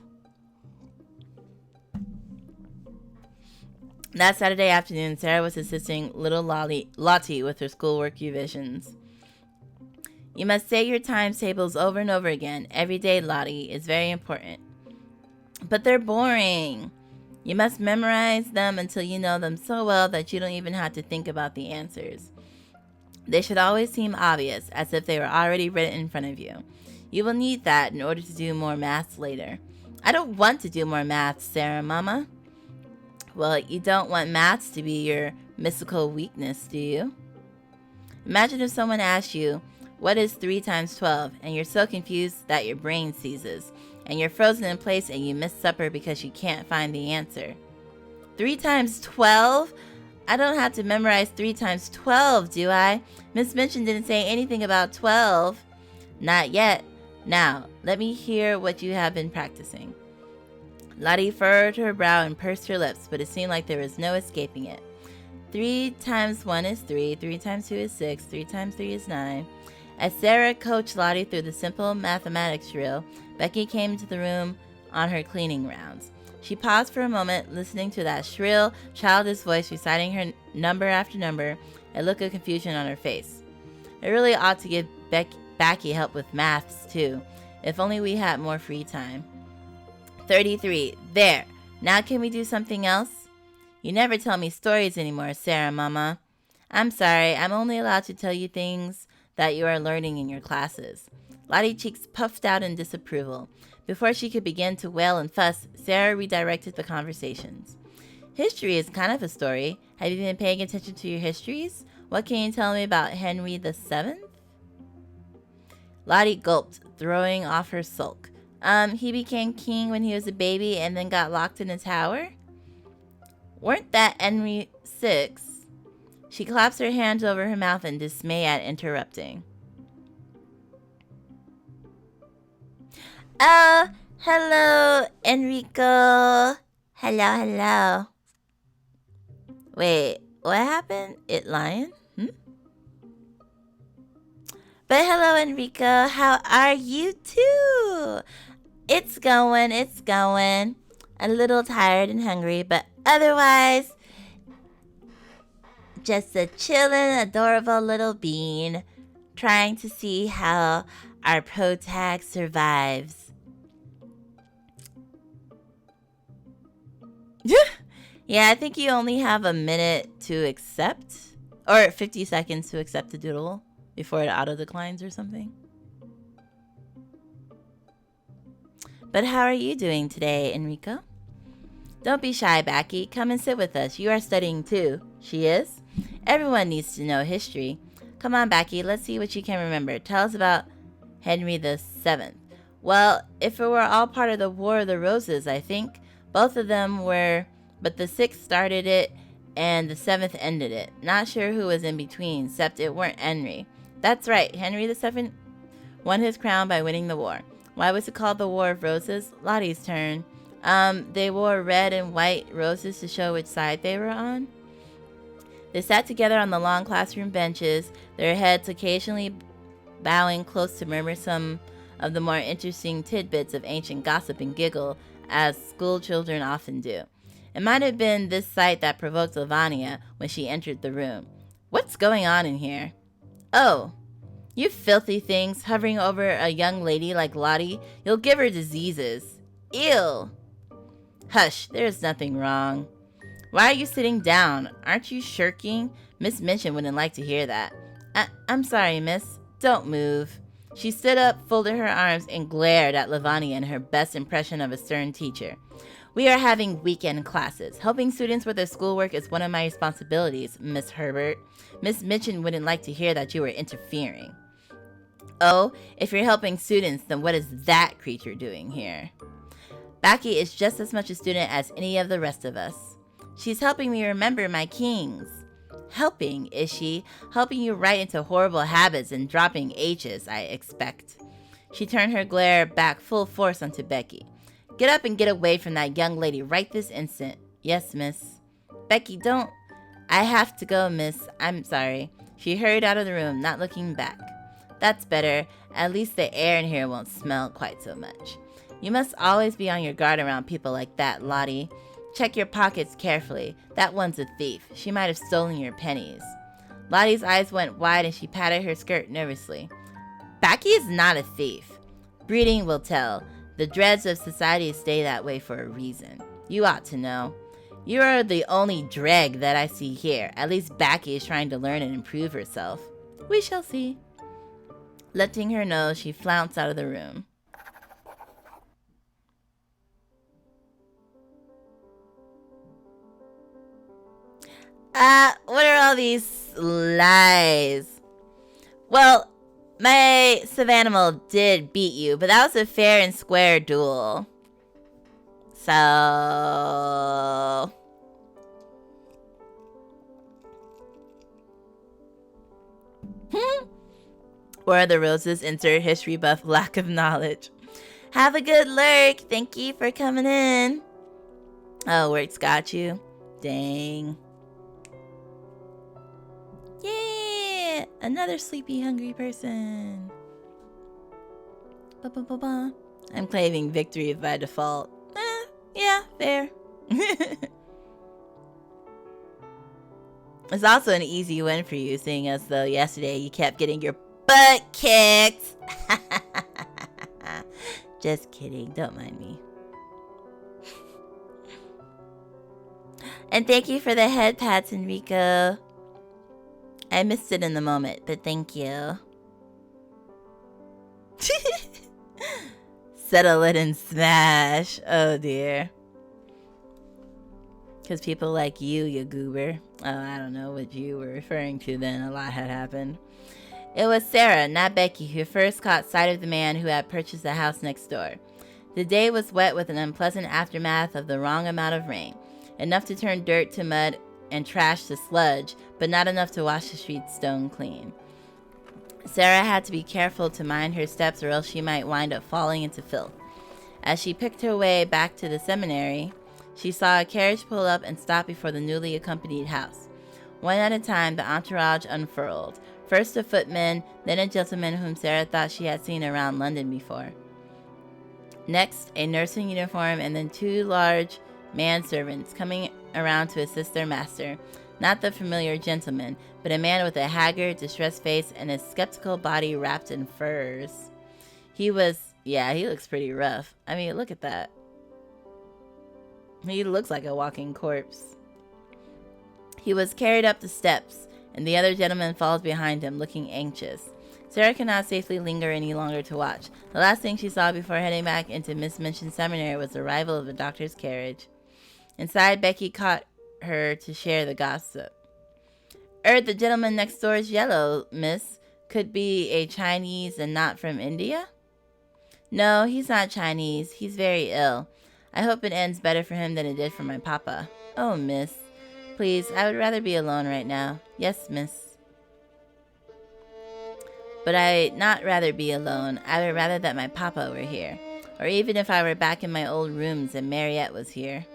That Saturday afternoon, Sara was assisting little Lottie with her schoolwork revisions. You must say your times tables over and over again every day, Lottie. It's very important. But they're boring. You must memorize them until you know them so well that you don't even have to think about the answers. They should always seem obvious, as if they were already written in front of you. You will need that in order to do more maths later. I don't want to do more maths, Sara, Mama. Well, you don't want maths to be your mystical weakness, do you? Imagine if someone asked you, what is 3 times 12? And you're so confused that your brain seizes. And you're frozen in place and you miss supper because you can't find the answer. 3 times 12? I don't have to memorize 3 times 12, do I? Miss Minchin didn't say anything about 12. Not yet. Now, let me hear what you have been practicing. Lottie furrowed her brow and pursed her lips, but it seemed like there was no escaping it. 3 times 1 is 3, 3 times 2 is 6, 3 times 3 is 9. As Sara coached Lottie through the simple mathematics drill, Becky came into the room on her cleaning rounds. She paused for a moment, listening to that shrill, childish voice reciting her number after number, a look of confusion on her face. I really ought to give Becky help with maths, too. If only we had more free time. 33. There. Now can we do something else? You never tell me stories anymore, Sara, Mama. I'm sorry. I'm only allowed to tell you things that you are learning in your classes. Lottie's cheeks puffed out in disapproval. Before she could begin to wail and fuss, Sara redirected the conversations. History is kind of a story. Have you been paying attention to your histories? What can you tell me about Henry the VII? Lottie gulped, throwing off her sulk. He became king when he was a baby and then got locked in a tower? Weren't that Henry VI? She claps her hands over her mouth in dismay at interrupting. Oh, hello, Enrico. Hello. Wait, what happened? It lion? But hello, Enrico. How are you too? It's going. A little tired and hungry, but otherwise, just a chillin', adorable little bean, trying to see how our protag survives. Yeah, I think you only have a minute to accept, or 50 seconds to accept the doodle before it auto-declines or something. But how are you doing today, Enrico? Don't be shy, Becky. Come and sit with us. You are studying too. She is? Everyone needs to know history. Come on, Becky. Let's see what you can remember. Tell us about Henry VII. Well, if it were all part of the War of the Roses, I think. Both of them were, but the 6th started it and the 7th ended it. Not sure who was in between, except it weren't Henry. That's right, Henry VII won his crown by winning the war. Why was it called the War of Roses? Lottie's turn. They wore red and white roses to show which side they were on. They sat together on the long classroom benches, their heads occasionally bowing close to murmur some of the more interesting tidbits of ancient gossip and giggle, as school children often do. It might have been this sight that provoked Lavania when she entered the room. What's going on in here? Oh, you filthy things, hovering over a young lady like Lottie. You'll give her diseases. Ew. Hush, there's nothing wrong. Why are you sitting down? Aren't you shirking? Miss Minchin wouldn't like to hear that. I'm sorry, miss. Don't move. She stood up, folded her arms, and glared at Lavania in her best impression of a stern teacher. We are having weekend classes. Helping students with their schoolwork is one of my responsibilities, Miss Herbert. Miss Minchin wouldn't like to hear that you were interfering. Oh, if you're helping students, then what is that creature doing here? Becky is just as much a student as any of the rest of us. She's helping me remember my kings. Helping, is she? Helping you right into horrible habits and dropping H's, I expect. She turned her glare back full force onto Becky. Get up and get away from that young lady right this instant. Yes, miss. Becky, don't. I have to go, miss. I'm sorry. She hurried out of the room, not looking back. That's better. At least the air in here won't smell quite so much. You must always be on your guard around people like that, Lottie. Check your pockets carefully. That one's a thief. She might have stolen your pennies. Lottie's eyes went wide and she patted her skirt nervously. Becky is not a thief. Breeding will tell. The dreads of society stay that way for a reason. You ought to know. You are the only dreg that I see here. At least Becky is trying to learn and improve herself. We shall see. Letting her know, she flounced out of the room. What are all these lies? Well, my Savanimal did beat you, but that was a fair and square duel. So... War of the Roses, insert history buff, lack of knowledge. Have a good lurk. Thank you for coming in. Oh, work's got you. Dang. Yeah, another sleepy, hungry person. Ba-ba-ba-ba. I'm claiming victory by default. Yeah, fair. It's also an easy win for you, seeing as though yesterday you kept getting your butt kicked. Just kidding, don't mind me. And thank you for the head pats, Enrico. I missed it in the moment, but thank you. Settle it and smash. Oh dear. Because people like you goober. Oh, I don't know what you were referring to then. A lot had happened. It was Sara, not Becky, who first caught sight of the man who had purchased the house next door. The day was wet with an unpleasant aftermath of the wrong amount of rain, enough to turn dirt to mud and trash to sludge, but not enough to wash the streets stone clean. Sara had to be careful to mind her steps or else she might wind up falling into filth. As she picked her way back to the seminary, she saw a carriage pull up and stop before the newly accompanied house. One at a time, the entourage unfurled. First a footman, then a gentleman whom Sara thought she had seen around London before. Next, a nurse in uniform, and then 2 large manservants coming around to assist their master. Not the familiar gentleman, but a man with a haggard, distressed face and a skeptical body wrapped in furs. He looks pretty rough. I mean, look at that. He looks like a walking corpse. He was carried up the steps, and the other gentleman followed behind him, looking anxious. Sara could not safely linger any longer to watch. The last thing she saw before heading back into mismentioned seminary was the arrival of the doctor's carriage. Inside, Becky caught her to share the gossip. The gentleman next door is yellow, miss. Could be a Chinese and not from India? No, he's not Chinese. He's very ill. I hope it ends better for him than it did for my papa. Oh, miss. Please, I would rather be alone right now. Yes, miss. But I'd not rather be alone. I would rather that my papa were here. Or even if I were back in my old rooms and Mariette was here.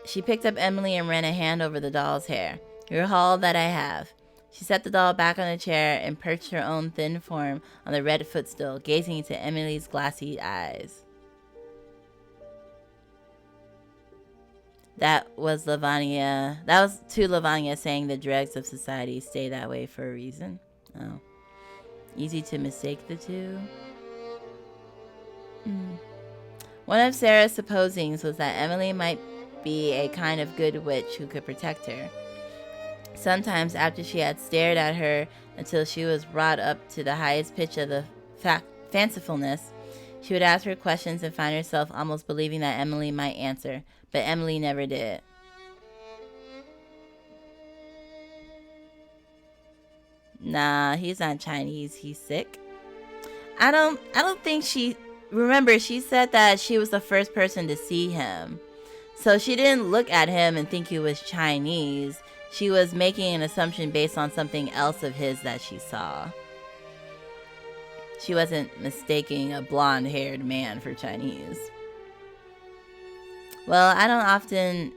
She picked up Emily and ran a hand over the doll's hair. You're all that I have. She set the doll back on a chair and perched her own thin form on the red footstool, gazing into Emily's glassy eyes. That was to Lavanya saying the dregs of society stay that way for a reason. Oh. Easy to mistake the two. One of Sara's supposings was that Emily might be a kind of good witch who could protect her. Sometimes after she had stared at her until she was wrought up to the highest pitch of the fancifulness, she would ask her questions and find herself almost believing that Emily might answer, but Emily never did. Nah, he's not Chinese, he's sick. I don't think remember, she said that she was the first person to see him. So she didn't look at him and think he was Chinese. She was making an assumption based on something else of his that she saw. She wasn't mistaking a blonde-haired man for Chinese. Well, I don't often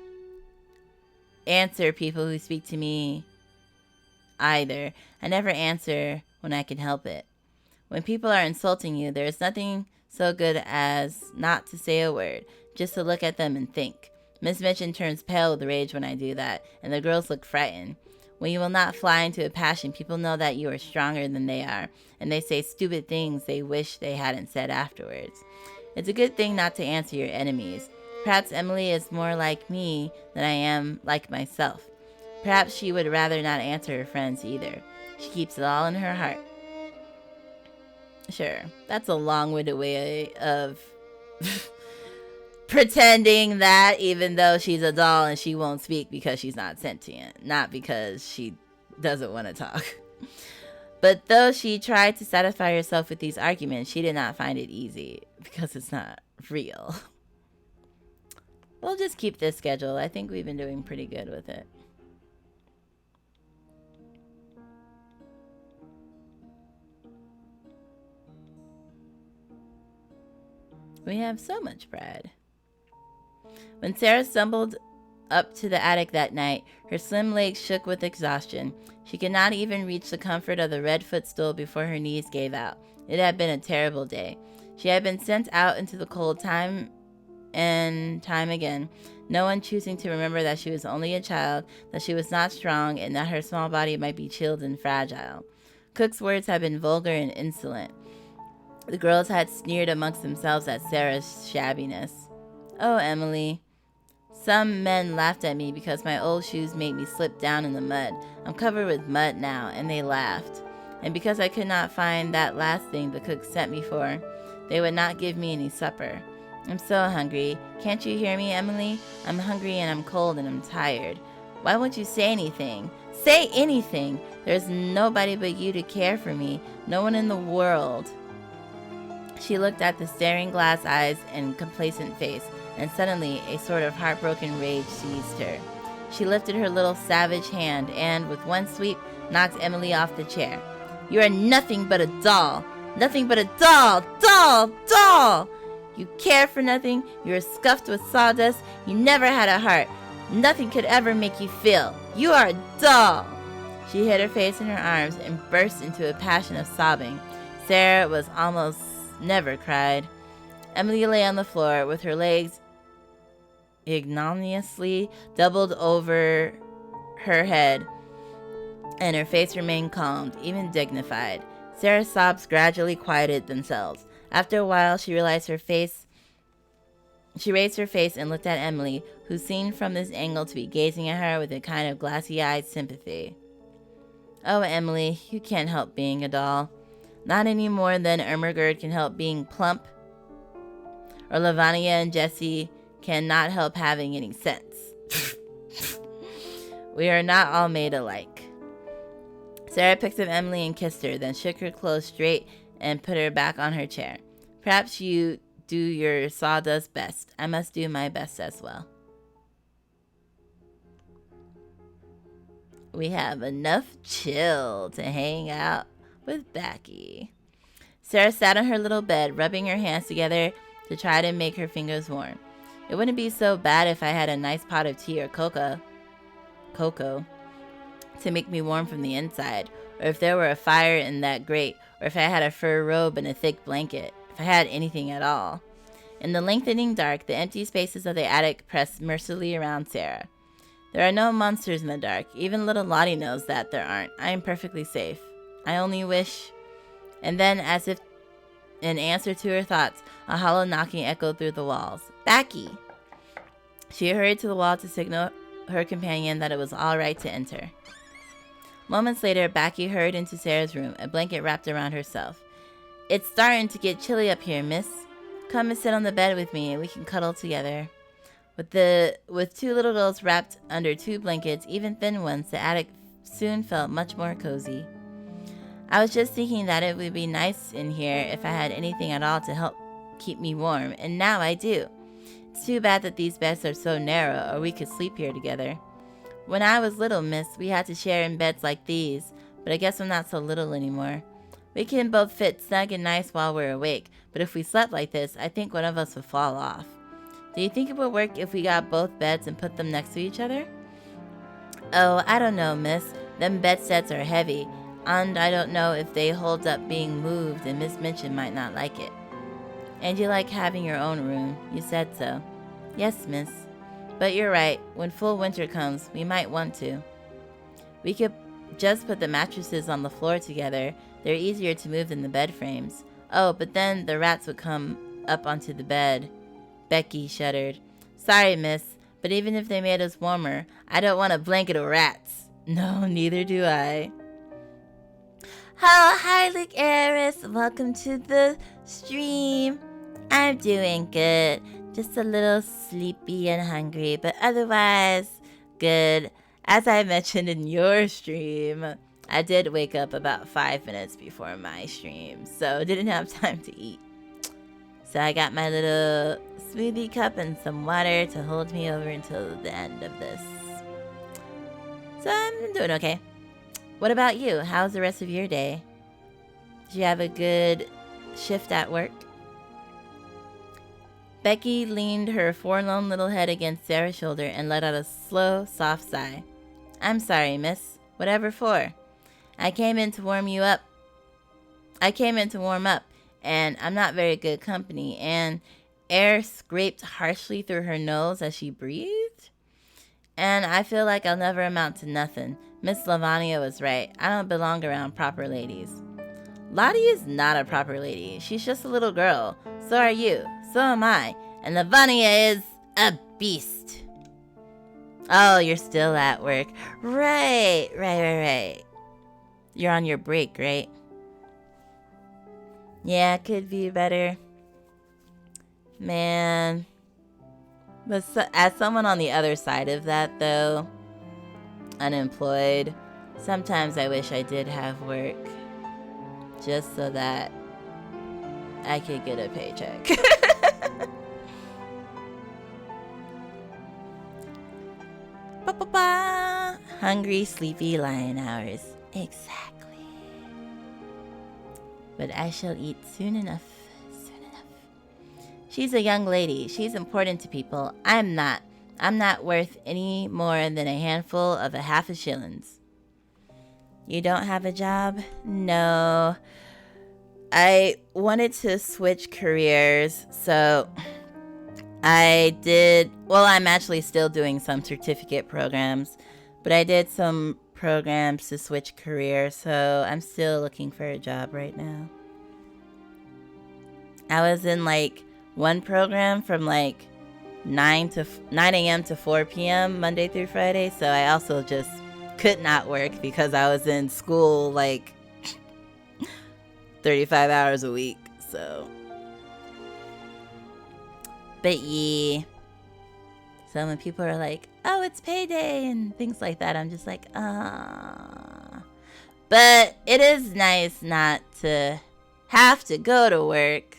answer people who speak to me either. I never answer when I can help it. When people are insulting you, there is nothing so good as not to say a word, just to look at them and think. Miss Mitchin turns pale with rage when I do that, and the girls look frightened. When you will not fly into a passion, people know that you are stronger than they are, and they say stupid things they wish they hadn't said afterwards. It's a good thing not to answer your enemies. Perhaps Emily is more like me than I am like myself. Perhaps she would rather not answer her friends either. She keeps it all in her heart. Sure, that's a long-winded way of pretending that, even though she's a doll and she won't speak because she's not sentient, not because she doesn't want to talk. But though she tried to satisfy herself with these arguments, she did not find it easy because it's not real. We'll just keep this schedule. I think we've been doing pretty good with it. We have so much pride. When Sara stumbled up to the attic that night, her slim legs shook with exhaustion. She could not even reach the comfort of the red footstool before her knees gave out. It had been a terrible day. She had been sent out into the cold time and time again, no one choosing to remember that she was only a child, that she was not strong, and that her small body might be chilled and fragile. Cook's words had been vulgar and insolent. The girls had sneered amongst themselves at Sara's shabbiness. Oh, Emily. Some men laughed at me because my old shoes made me slip down in the mud. I'm covered with mud now, and they laughed. And because I could not find that last thing the cook sent me for, they would not give me any supper. I'm so hungry. Can't you hear me, Emily? I'm hungry and I'm cold and I'm tired. Why won't you say anything? Say anything. There's nobody but you to care for me. No one in the world. She looked at the staring glass eyes and complacent face, and suddenly a sort of heartbroken rage seized her. She lifted her little savage hand and, with one sweep, knocked Emily off the chair. You are nothing but a doll. Nothing but a doll. Doll. You care for nothing. You are scuffed with sawdust. You never had a heart. Nothing could ever make you feel. You are a doll. She hid her face in her arms and burst into a passion of sobbing. Sara was almost never cried. Emily lay on the floor with her legs ignominiously doubled over her head, and her face remained calm, even dignified. Sara's sobs gradually quieted themselves. After a while, she raised her face and looked at Emily, who seemed from this angle to be gazing at her with a kind of glassy-eyed sympathy. Oh, Emily, you can't help being a doll. Not any more than Ermengarde can help being plump, or Lavanya and Jessie cannot help having any sense. We are not all made alike. Sara picked up Emily and kissed her, then shook her clothes straight and put her back on her chair. Perhaps you do your sawdust best. I must do my best as well. We have enough chill to hang out with Becky. Sara sat on her little bed, rubbing her hands together to try to make her fingers warm. It wouldn't be so bad if I had a nice pot of tea or cocoa to make me warm from the inside, or if there were a fire in that grate, or if I had a fur robe and a thick blanket, if I had anything at all. In the lengthening dark, the empty spaces of the attic pressed mercilessly around Sara. There are no monsters in the dark. Even little Lottie knows that there aren't. I am perfectly safe. I only wish... And then, as if in answer to her thoughts, a hollow knocking echoed through the walls. Becky! She hurried to the wall to signal her companion that it was all right to enter. Moments later, Becky hurried into Sara's room, a blanket wrapped around herself. It's starting to get chilly up here, miss. Come and sit on the bed with me and we can cuddle together. With two little girls wrapped under two blankets, even thin ones, the attic soon felt much more cozy. I was just thinking that it would be nice in here if I had anything at all to help keep me warm, and now I do. It's too bad that these beds are so narrow, or we could sleep here together. When I was little, miss, we had to share in beds like these, but I guess I'm not so little anymore. We can both fit snug and nice while we're awake, but if we slept like this, I think one of us would fall off. Do you think it would work if we got both beds and put them next to each other? Oh, I don't know, miss. Them bedsteads are heavy, and I don't know if they hold up being moved, and Miss Minchin might not like it. And you like having your own room. You said so. Yes, miss. But you're right. When full winter comes, we might want to. We could just put the mattresses on the floor together. They're easier to move than the bed frames. Oh, but then the rats would come up onto the bed. Becky shuddered. Sorry, miss, but even if they made us warmer, I don't want a blanket of rats. No, neither do I. Oh, hi, Luke Eris. Welcome to the stream. I'm doing good. Just a little sleepy and hungry, but otherwise good. As I mentioned in your stream, I did wake up about 5 minutes before my stream, so didn't have time to eat. So I got my little smoothie cup and some water to hold me over until the end of this. So I'm doing okay. What about you? How's the rest of your day? Did you have a good shift at work? Becky leaned her forlorn little head against Sara's shoulder and let out a slow, soft sigh. I'm sorry, miss. Whatever for? I came in to warm up, and I'm not very good company, and air scraped harshly through her nose as she breathed. And I feel like I'll never amount to nothing. Miss Lavanya was right. I don't belong around proper ladies. Lottie is not a proper lady. She's just a little girl. So are you. So am I. And Lavanya is a beast. Oh, you're still at work. Right. You're on your break, right? Yeah, could be better. Man. But as someone on the other side of that, though, unemployed, Sometimes I wish I did have work, just so that I could get a paycheck. Ba-ba-ba. Hungry, sleepy lion hours. Exactly. But I shall eat soon enough. Soon enough. She's a young lady. She's important to people. I'm not. I'm not worth any more than a handful of a half a shillings. You don't have a job? No. I wanted to switch careers, so I did. Well, I'm actually still doing some certificate programs, but I did some programs to switch careers, so I'm still looking for a job right now. I was in like one program from like 9 a.m. to 4 p.m. Monday through Friday, so I also just could not work because I was in school like 35 hours a week, so. But yeah. So when people are like, oh, it's payday and things like that, I'm just like, ah. But it is nice not to have to go to work.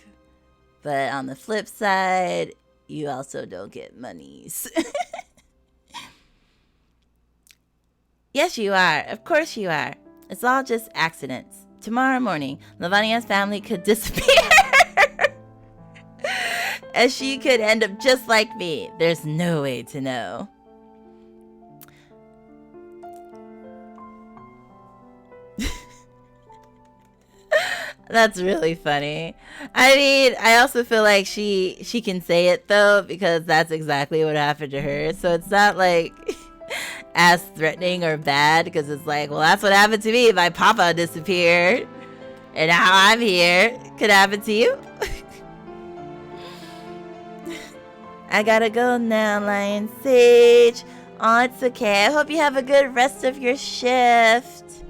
But on the flip side, you also don't get monies. Yes, you are. Of course you are. It's all just accidents. Tomorrow morning, Lavania's family could disappear. And she could end up just like me. There's no way to know. That's really funny. I mean, I also feel like she can say it though, because that's exactly what happened to her. So it's not like as threatening or bad, because it's like, well, that's what happened to me. My papa disappeared, and now I'm here. Could happen to you. I gotta go now, Lion Sage. Oh, it's okay. I hope you have a good rest of your shift.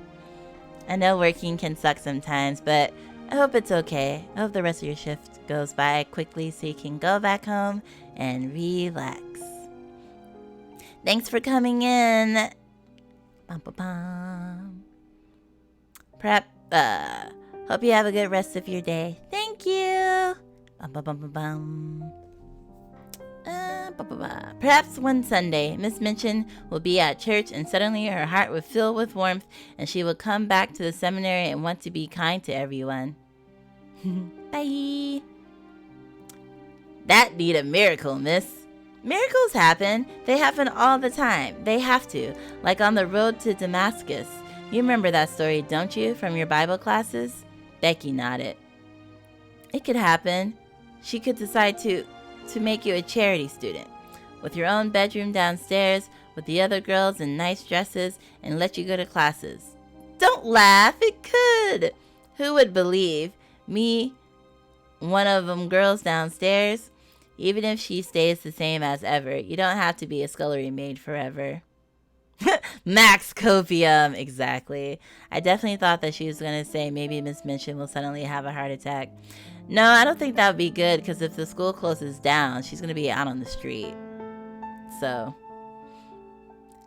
I know working can suck sometimes, but I hope it's okay. I hope the rest of your shift goes by quickly so you can go back home and relax. Thanks for coming in. Bum, bum, bum. Hope you have a good rest of your day. Thank you. Bum, bum, bum, bum, bum. Perhaps one Sunday, Miss Minchin will be at church and suddenly her heart will fill with warmth and she will come back to the seminary and want to be kind to everyone. Bye. That need a miracle, miss. Miracles happen. They happen all the time. They have to. Like on the road to Damascus. You remember that story, don't you, from your Bible classes? Becky nodded. It could happen. She could decide to make you a charity student, with your own bedroom downstairs, with the other girls in nice dresses, and let you go to classes. Don't laugh, it could. Who would believe? Me, one of them girls downstairs? Even if she stays the same as ever, you don't have to be a scullery maid forever. Max copium, exactly. I definitely thought that she was going to say maybe Miss Minchin will suddenly have a heart attack. No, I don't think that would be good, because if the school closes down, she's going to be out on the street. So,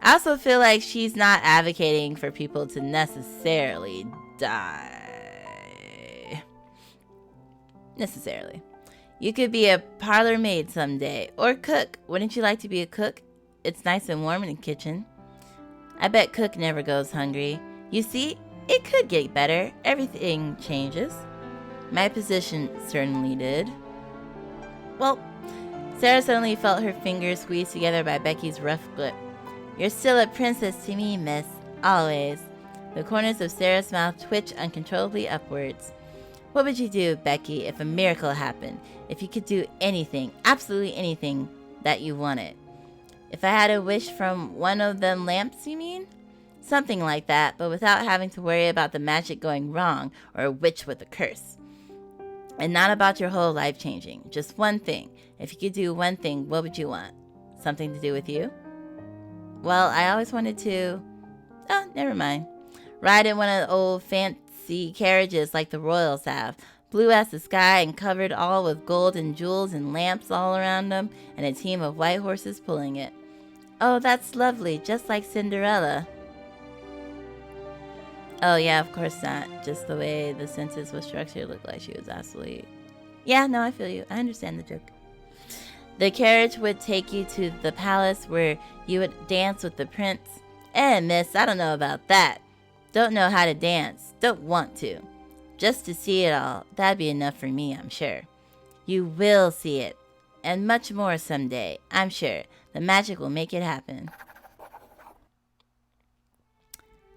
I also feel like she's not advocating for people to necessarily die. Necessarily. You could be a parlor maid someday, or cook. Wouldn't you like to be a cook? It's nice and warm in the kitchen. I bet Cook never goes hungry. You see, it could get better. Everything changes. My position certainly did. Well, Sara suddenly felt her fingers squeezed together by Becky's rough grip. You're still a princess to me, miss. Always. The corners of Sara's mouth twitched uncontrollably upwards. What would you do, Becky, if a miracle happened? If you could do anything, absolutely anything that you wanted? If I had a wish from one of them lamps, you mean? Something like that, but without having to worry about the magic going wrong or a witch with a curse. And not about your whole life changing. Just one thing. If you could do one thing, what would you want? Something to do with you? Well, I always wanted to... Oh, never mind. Ride in one of the old fancy carriages like the royals have. Blue as the sky and covered all with gold and jewels and lamps all around them, and a team of white horses pulling it. Oh, that's lovely, just like Cinderella. Oh, yeah, of course not. Just the way the sentence was structured looked like she was absolutely... Yeah, no, I feel you. I understand the joke. The carriage would take you to the palace where you would dance with the prince. Miss, I don't know about that. Don't know how to dance. Don't want to. Just to see it all, that'd be enough for me, I'm sure. You will see it. And much more someday, I'm sure. The magic will make it happen.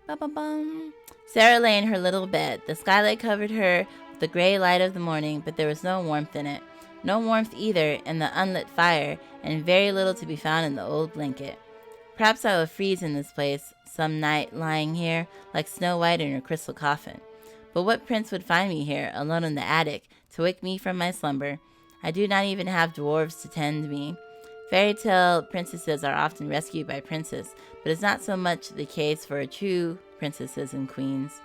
Ba-ba-bum. Sara lay in her little bed. The skylight covered her with the gray light of the morning, but there was no warmth in it. No warmth either in the unlit fire, and very little to be found in the old blanket. Perhaps I will freeze in this place some night, lying here like Snow White in her crystal coffin. But what prince would find me here, alone in the attic, to wake me from my slumber? I do not even have dwarves to tend me. Fairy tale princesses are often rescued by princes, but it's not so much the case for true princesses and queens.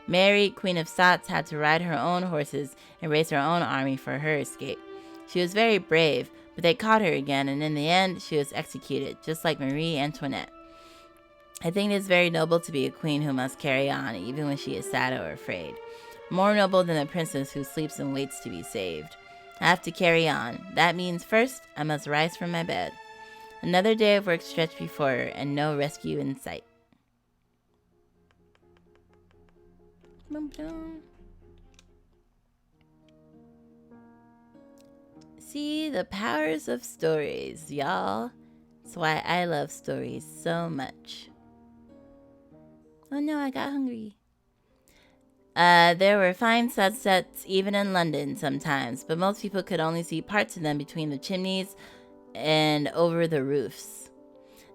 Mary, Queen of Scots, had to ride her own horses and raise her own army for her escape. She was very brave, but they caught her again, and in the end, she was executed, just like Marie Antoinette. I think it is very noble to be a queen who must carry on, even when she is sad or afraid. More noble than a princess who sleeps and waits to be saved. I have to carry on. That means first, I must rise from my bed. Another day of work stretched before her, and no rescue in sight. See the powers of stories, y'all. That's why I love stories so much. Oh no, I got hungry. There were fine sunsets even in London sometimes, but most people could only see parts of them between the chimneys and over the roofs.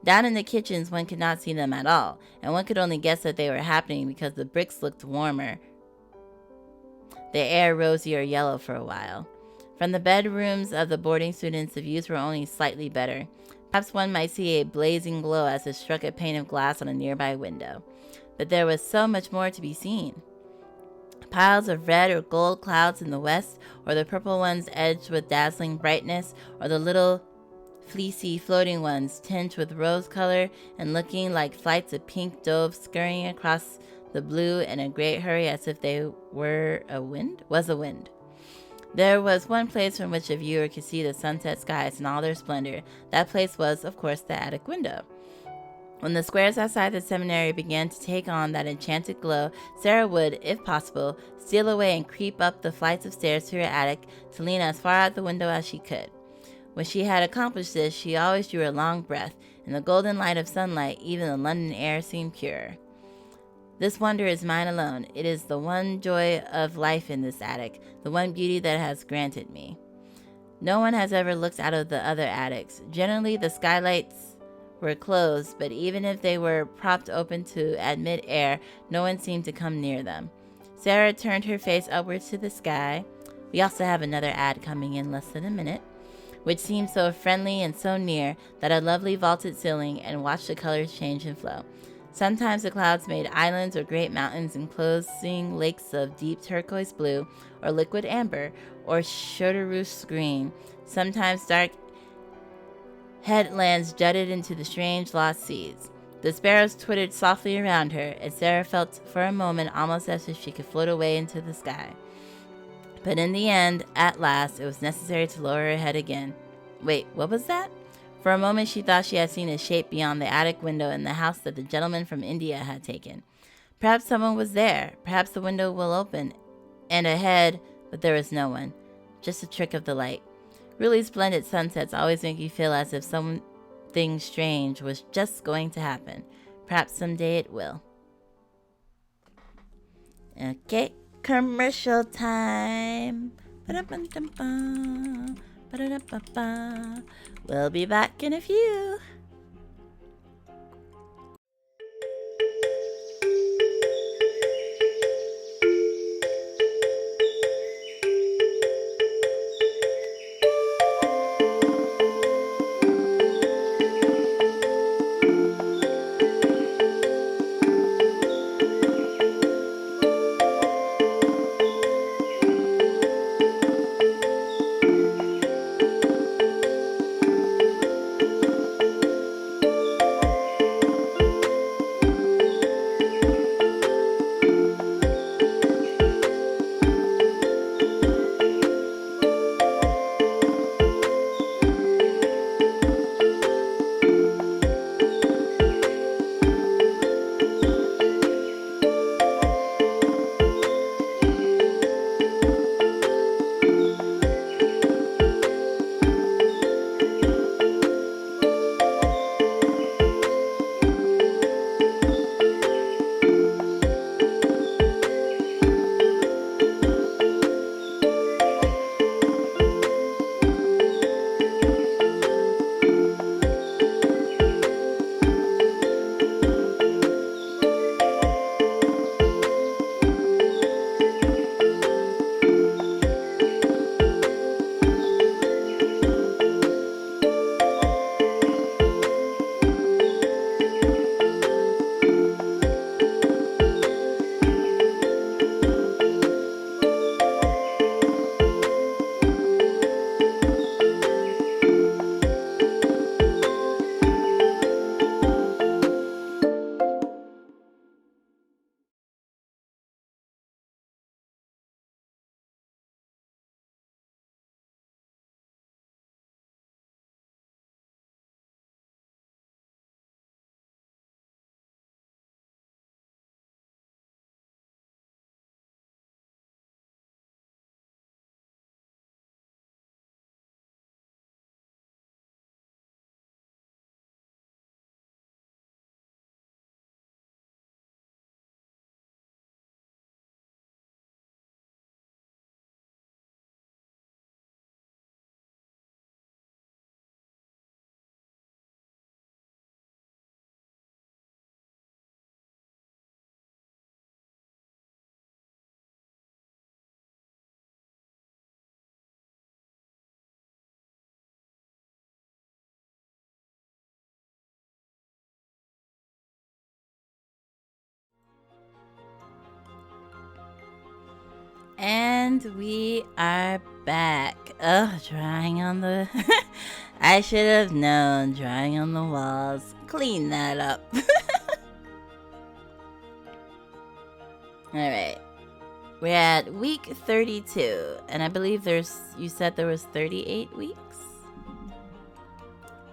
Down in the kitchens, one could not see them at all, and one could only guess that they were happening because the bricks looked warmer, the air rosy or yellow for a while. From the bedrooms of the boarding students, the views were only slightly better. Perhaps one might see a blazing glow as it struck a pane of glass on a nearby window. But there was so much more to be seen. Piles of red or gold clouds in the west, or the purple ones edged with dazzling brightness, or the little fleecy floating ones tinged with rose color and looking like flights of pink doves scurrying across the blue in a great hurry as if they were a wind. There was one place from which a viewer could see the sunset skies in all their splendor. That place was, of course, the attic window. When the squares outside the seminary began to take on that enchanted glow, Sara would, if possible, steal away and creep up the flights of stairs to her attic to lean as far out the window as she could. When she had accomplished this, she always drew a long breath. In the golden light of sunlight, even the London air seemed purer. This wonder is mine alone. It is the one joy of life in this attic, the one beauty that has granted me. No one has ever looked out of the other attics. Generally, the skylights were closed, but even if they were propped open to admit air, no one seemed to come near them. Sara turned her face upwards to the sky. We also have another ad coming in less than a minute, which seemed so friendly and so near that a lovely vaulted ceiling, and watched the colors change and flow. Sometimes the clouds made islands or great mountains enclosing lakes of deep turquoise blue, or liquid amber, or chartreuse green. Sometimes dark headlands jutted into the strange lost seas. The sparrows twittered softly around her, and Sara felt for a moment almost as if she could float away into the sky. But in the end, at last, it was necessary to lower her head again. Wait, what was that? For a moment she thought she had seen a shape beyond the attic window in the house that the gentleman from India had taken. Perhaps someone was there. Perhaps the window will open. And ahead, but there was no one. Just a trick of the light. Really splendid sunsets always make you feel as if something strange was just going to happen. Perhaps someday it will. Okay, commercial time. Ba-da-ba-dum-ba. Ba-da-da-ba-ba. We'll be back in a few. And we are back. Oh, drawing on the... I should have known. Drawing on the walls. Clean that up. Alright. We're at week 32. And I believe you said there was 38 weeks?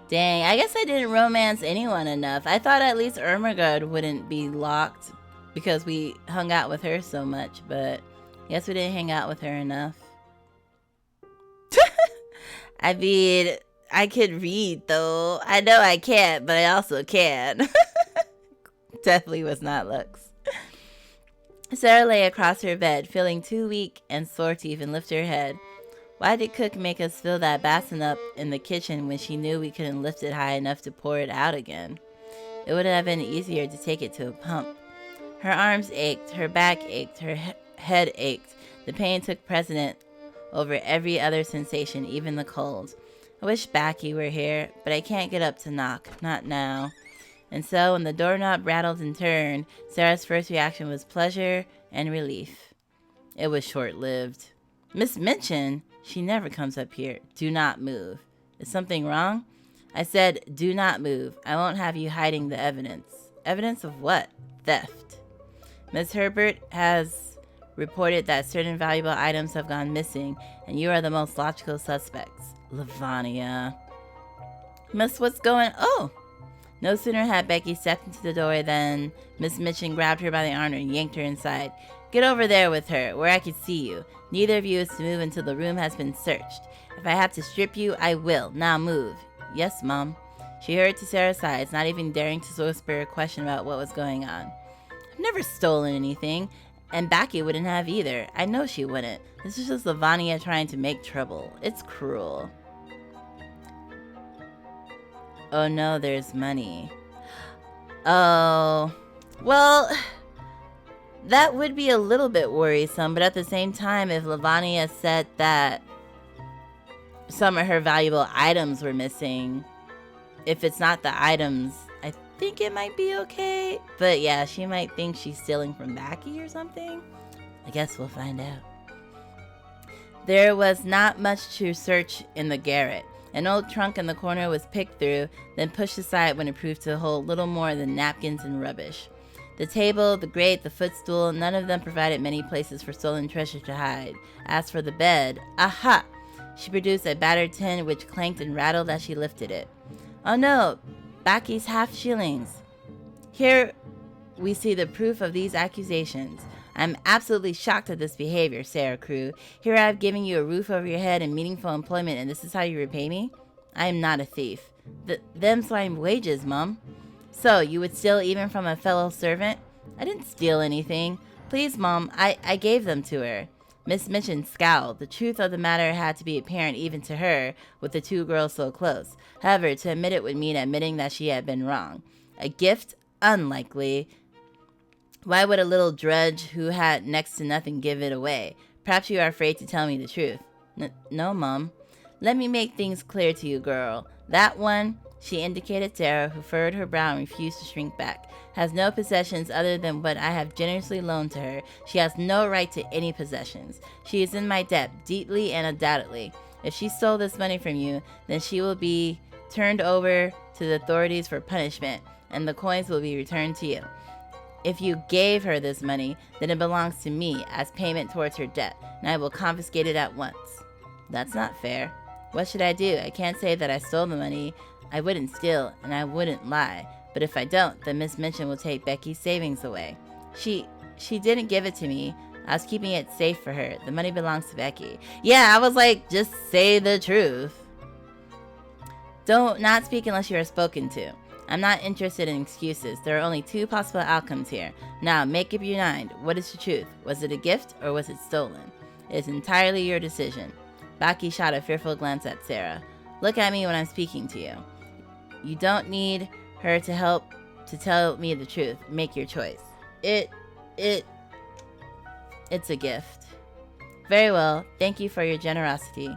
Dang, I guess I didn't romance anyone enough. I thought at least Ermengarde wouldn't be locked because we hung out with her so much, but I guess we didn't hang out with her enough. I mean, I could read though. I know I can't, but I also can. Definitely was not looks. Sara lay across her bed, feeling too weak and sore to even lift her head. Why did Cook make us fill that basin up in the kitchen when she knew we couldn't lift it high enough to pour it out again? It would have been easier to take it to a pump. Her arms ached, her back ached, her head ached. The pain took precedent over every other sensation, even the cold. I wish Becky were here, but I can't get up to knock, not now. And so when the doorknob rattled and turned, Sara's first reaction was pleasure and relief. It was short-lived. Miss Minchin? She never comes up here. Do not move. Is something wrong? I said, do not move. I won't have you hiding the evidence. Evidence of what? Theft. Miss Herbert has reported that certain valuable items have gone missing, and you are the most logical suspects. Lavania. Miss, what's going... Oh! No sooner had Becky stepped into the door than Miss Minchin grabbed her by the arm and yanked her inside. Get over there with her, where I can see you. Neither of you is to move until the room has been searched. If I have to strip you, I will. Now move. Yes, Mom. She hurried to Sara's side, not even daring to whisper a question about what was going on. I've never stolen anything, and Becky wouldn't have either. I know she wouldn't. This is just Lavania trying to make trouble. It's cruel. Oh no, there's money. Oh, well... That would be a little bit worrisome, but at the same time, if Lavania said that some of her valuable items were missing, if it's not the items, I think it might be okay. But yeah, she might think she's stealing from Becky or something. I guess we'll find out. There was not much to search in the garret. An old trunk in the corner was picked through, then pushed aside when it proved to hold little more than napkins and rubbish. The table, the grate, the footstool, none of them provided many places for stolen treasure to hide. As for the bed, aha! She produced a battered tin which clanked and rattled as she lifted it. Oh no, Becky's half shillings. Here we see the proof of these accusations. I'm absolutely shocked at this behavior, Sara Crewe. Here I have given you a roof over your head and meaningful employment, and this is how you repay me? I am not a thief. Them's my wages, Mum. So, you would steal even from a fellow servant? I didn't steal anything. Please, Mom, I gave them to her. Miss Minchin scowled. The truth of the matter had to be apparent even to her, with the two girls so close. However, to admit it would mean admitting that she had been wrong. A gift? Unlikely. Why would a little drudge who had next to nothing give it away? Perhaps you are afraid to tell me the truth. No, Mom. Let me make things clear to you, girl. That one... She indicated Sara, who furrowed her brow and refused to shrink back. Has no possessions other than what I have generously loaned to her. She has no right to any possessions. She is in my debt, deeply and undoubtedly. If she stole this money from you, then she will be turned over to the authorities for punishment, and the coins will be returned to you. If you gave her this money, then it belongs to me as payment towards her debt, and I will confiscate it at once. That's not fair. What should I do? I can't say that I stole the money. I wouldn't steal, and I wouldn't lie. But if I don't, then Miss Minchin will take Becky's savings away. She didn't give it to me. I was keeping it safe for her. The money belongs to Becky. Yeah, I was like, just say the truth. Don't not speak unless you are spoken to. I'm not interested in excuses. There are only two possible outcomes here. Now, make up your mind. What is the truth? Was it a gift, or was it stolen? It is entirely your decision. Becky shot a fearful glance at Sara. Look at me when I'm speaking to you. You don't need her to help to tell me the truth. Make your choice. It's a gift. Very well. Thank you for your generosity.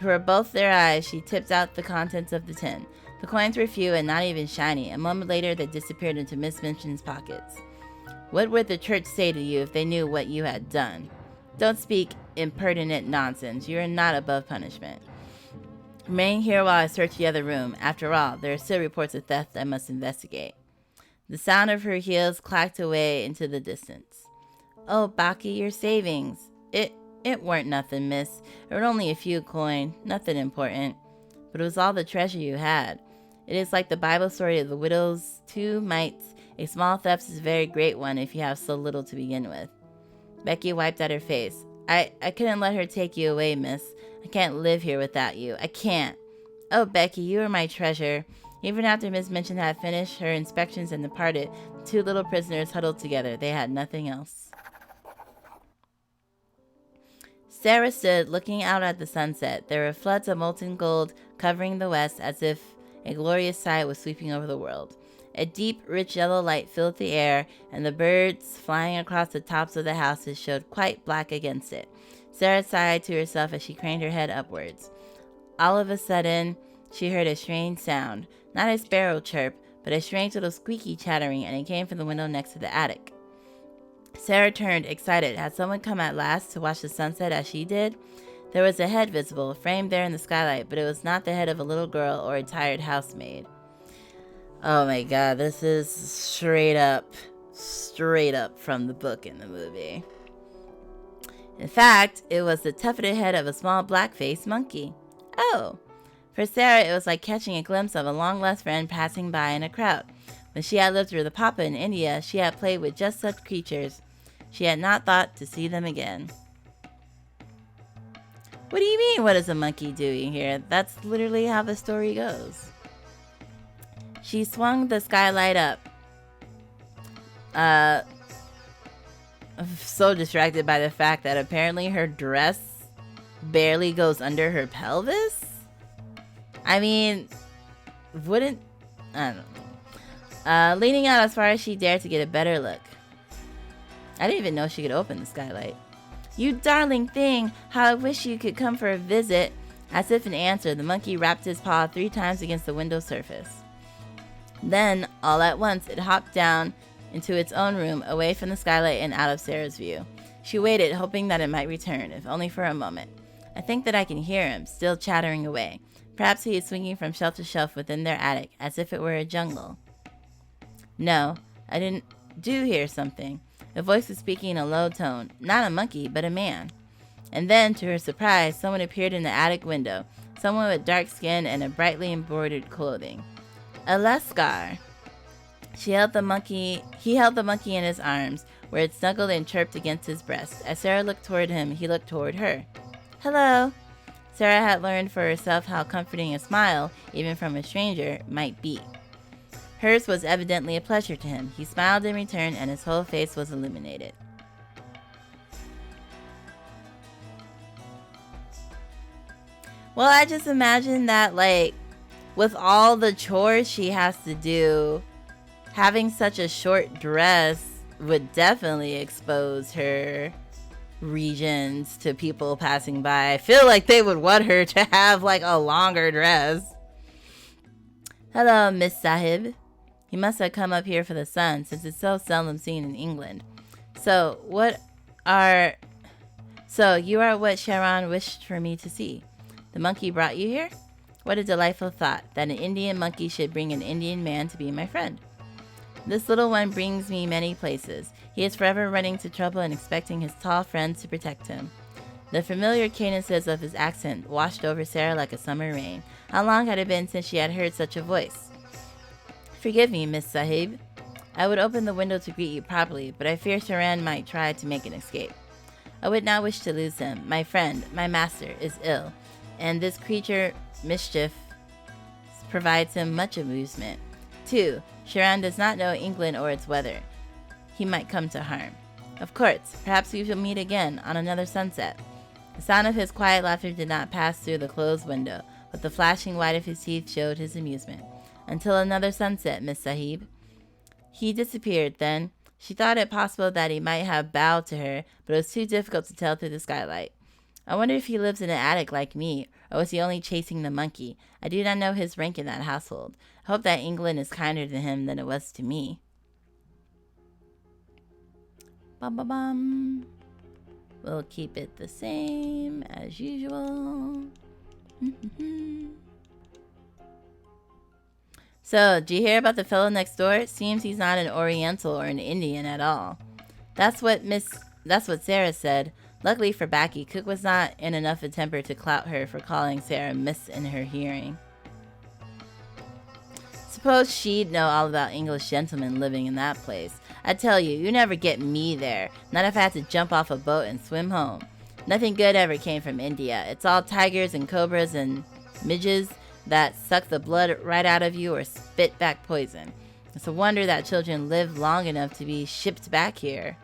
For both their eyes, she tipped out the contents of the tin. The coins were few and not even shiny. A moment later, they disappeared into Miss Minchin's pockets. What would the church say to you if they knew what you had done? Don't speak impertinent nonsense. You are not above punishment. Remain here while I search the other room. After all, there are still reports of theft I must investigate. The sound of her heels clacked away into the distance. Oh, Becky, your savings. It weren't nothing, miss. It were only a few coin, nothing important. But it was all the treasure you had. It is like the Bible story of the widow's two mites. A small theft is a very great one if you have so little to begin with. Becky wiped at her face. I couldn't let her take you away, miss. I can't live here without you. I can't. Oh, Becky, you are my treasure. Even after Miss Minchin had finished her inspections and departed, the two little prisoners huddled together. They had nothing else. Sara stood looking out at the sunset. There were floods of molten gold covering the west as if a glorious sight was sweeping over the world. A deep, rich yellow light filled the air, and the birds flying across the tops of the houses showed quite black against it. Sara sighed to herself as she craned her head upwards. All of a sudden, she heard a strange sound. Not a sparrow chirp, but a strange little squeaky chattering, and it came from the window next to the attic. Sara turned, excited. Had someone come at last to watch the sunset as she did? There was a head visible, framed there in the skylight, but it was not the head of a little girl or a tired housemaid. Oh my god, this is straight up from the book in the movie. In fact, it was the tufted head of a small black-faced monkey. Oh! For Sara, it was like catching a glimpse of a long-lost friend passing by in a crowd. When she had lived with her papa in India, she had played with just such creatures. She had not thought to see them again. What do you mean, what is a monkey doing here? That's literally how the story goes. She swung the skylight up. I'm so distracted by the fact that apparently her dress barely goes under her pelvis. I mean, I don't know. Leaning out as far as she dared to get a better look. I didn't even know she could open the skylight. You darling thing, how I wish you could come for a visit. As if in answer, the monkey rapped his paw 3 times against the window surface. Then, all at once, it hopped down into its own room, away from the skylight and out of Sara's view. She waited, hoping that it might return, if only for a moment. I think that I can hear him, still chattering away. Perhaps he is swinging from shelf to shelf within their attic, as if it were a jungle. No, I do hear something. A voice was speaking in a low tone. Not a monkey, but a man. And then, to her surprise, someone appeared in the attic window. Someone with dark skin and a brightly embroidered clothing. A Lascar. He held the monkey in his arms, where it snuggled and chirped against his breast. As Sara looked toward him, he looked toward her. Hello. Sara had learned for herself how comforting a smile, even from a stranger, might be. Hers was evidently a pleasure to him. He smiled in return, and his whole face was illuminated. Well, I just imagine that, like, with all the chores she has to do, having such a short dress would definitely expose her regions to people passing by. I feel like they would want her to have, like, a longer dress. Hello, Miss Sahib. He must have come up here for the sun, since it's so seldom seen in England. So you are what Sharon wished for me to see. The monkey brought you here? What a delightful thought, that an Indian monkey should bring an Indian man to be my friend. This little one brings me many places. He is forever running to trouble and expecting his tall friends to protect him. The familiar cadences of his accent washed over Sara like a summer rain. How long had it been since she had heard such a voice? Forgive me, Miss Sahib. I would open the window to greet you properly, but I fear Sharan might try to make an escape. I would not wish to lose him. My friend, my master, is ill, and this creature, Mischief, provides him much amusement. 2. Sharan does not know England or its weather. He might come to harm. Of course, perhaps we shall meet again on another sunset. The sound of his quiet laughter did not pass through the closed window, but the flashing white of his teeth showed his amusement. Until another sunset, Miss Sahib. He disappeared then. She thought it possible that he might have bowed to her, but it was too difficult to tell through the skylight. I wonder if he lives in an attic like me, or was he only chasing the monkey? I do not know his rank in that household. I hope that England is kinder to him than it was to me. Bum bum bum. We'll keep it the same as usual. So, did you hear about the fellow next door? It seems he's not an Oriental or an Indian at all. That's what Sara said. Luckily for Becky, Cook was not in enough a temper to clout her for calling Sara Miss in her hearing. Suppose she'd know all about English gentlemen living in that place. I tell you, you never get me there. Not if I had to jump off a boat and swim home. Nothing good ever came from India. It's all tigers and cobras and midges that suck the blood right out of you or spit back poison. It's a wonder that children live long enough to be shipped back here.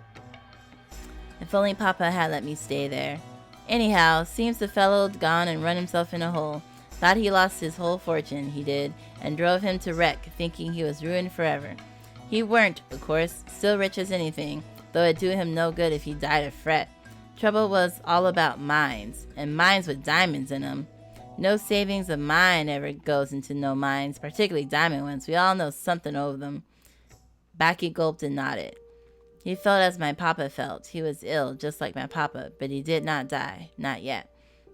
If only Papa had let me stay there. Anyhow, seems the fellow'd gone and run himself in a hole. Thought he lost his whole fortune, he did, and drove him to wreck, thinking he was ruined forever. He weren't, of course, still rich as anything, though it'd do him no good if he died of fret. Trouble was all about mines, and mines with diamonds in 'em. No savings of mine ever goes into no mines, particularly diamond ones. We all know something of them. Becky gulped and nodded. He felt as my papa felt. He was ill, just like my papa, but he did not die. Not yet.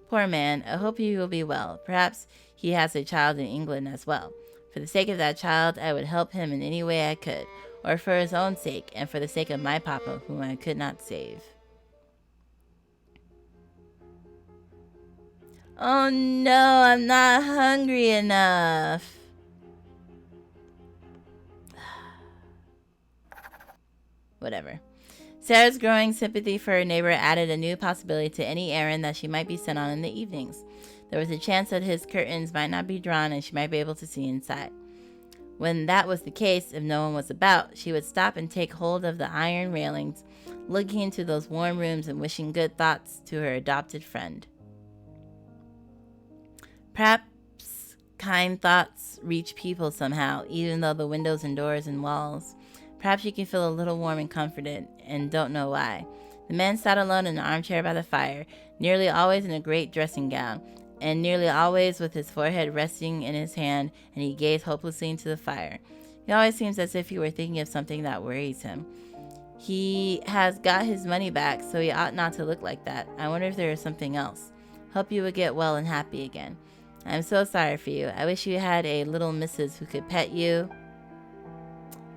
Poor man, I hope he will be well. Perhaps he has a child in England as well. For the sake of that child, I would help him in any way I could, or for his own sake, and for the sake of my papa, whom I could not save. Oh no, I'm not hungry enough. Whatever. Sara's growing sympathy for her neighbor added a new possibility to any errand that she might be sent on in the evenings. There was a chance that his curtains might not be drawn and she might be able to see inside. When that was the case, if no one was about, she would stop and take hold of the iron railings, looking into those warm rooms and wishing good thoughts to her adopted friend. Perhaps kind thoughts reach people somehow, even though the windows and doors and walls. Perhaps you can feel a little warm and comforted, and don't know why. The man sat alone in an armchair by the fire, nearly always in a great dressing gown, and nearly always with his forehead resting in his hand, and he gazed hopelessly into the fire. He always seems as if he were thinking of something that worries him. He has got his money back, so he ought not to look like that. I wonder if there is something else. Hope you will get well and happy again. I'm so sorry for you. I wish you had a little missus who could pet you,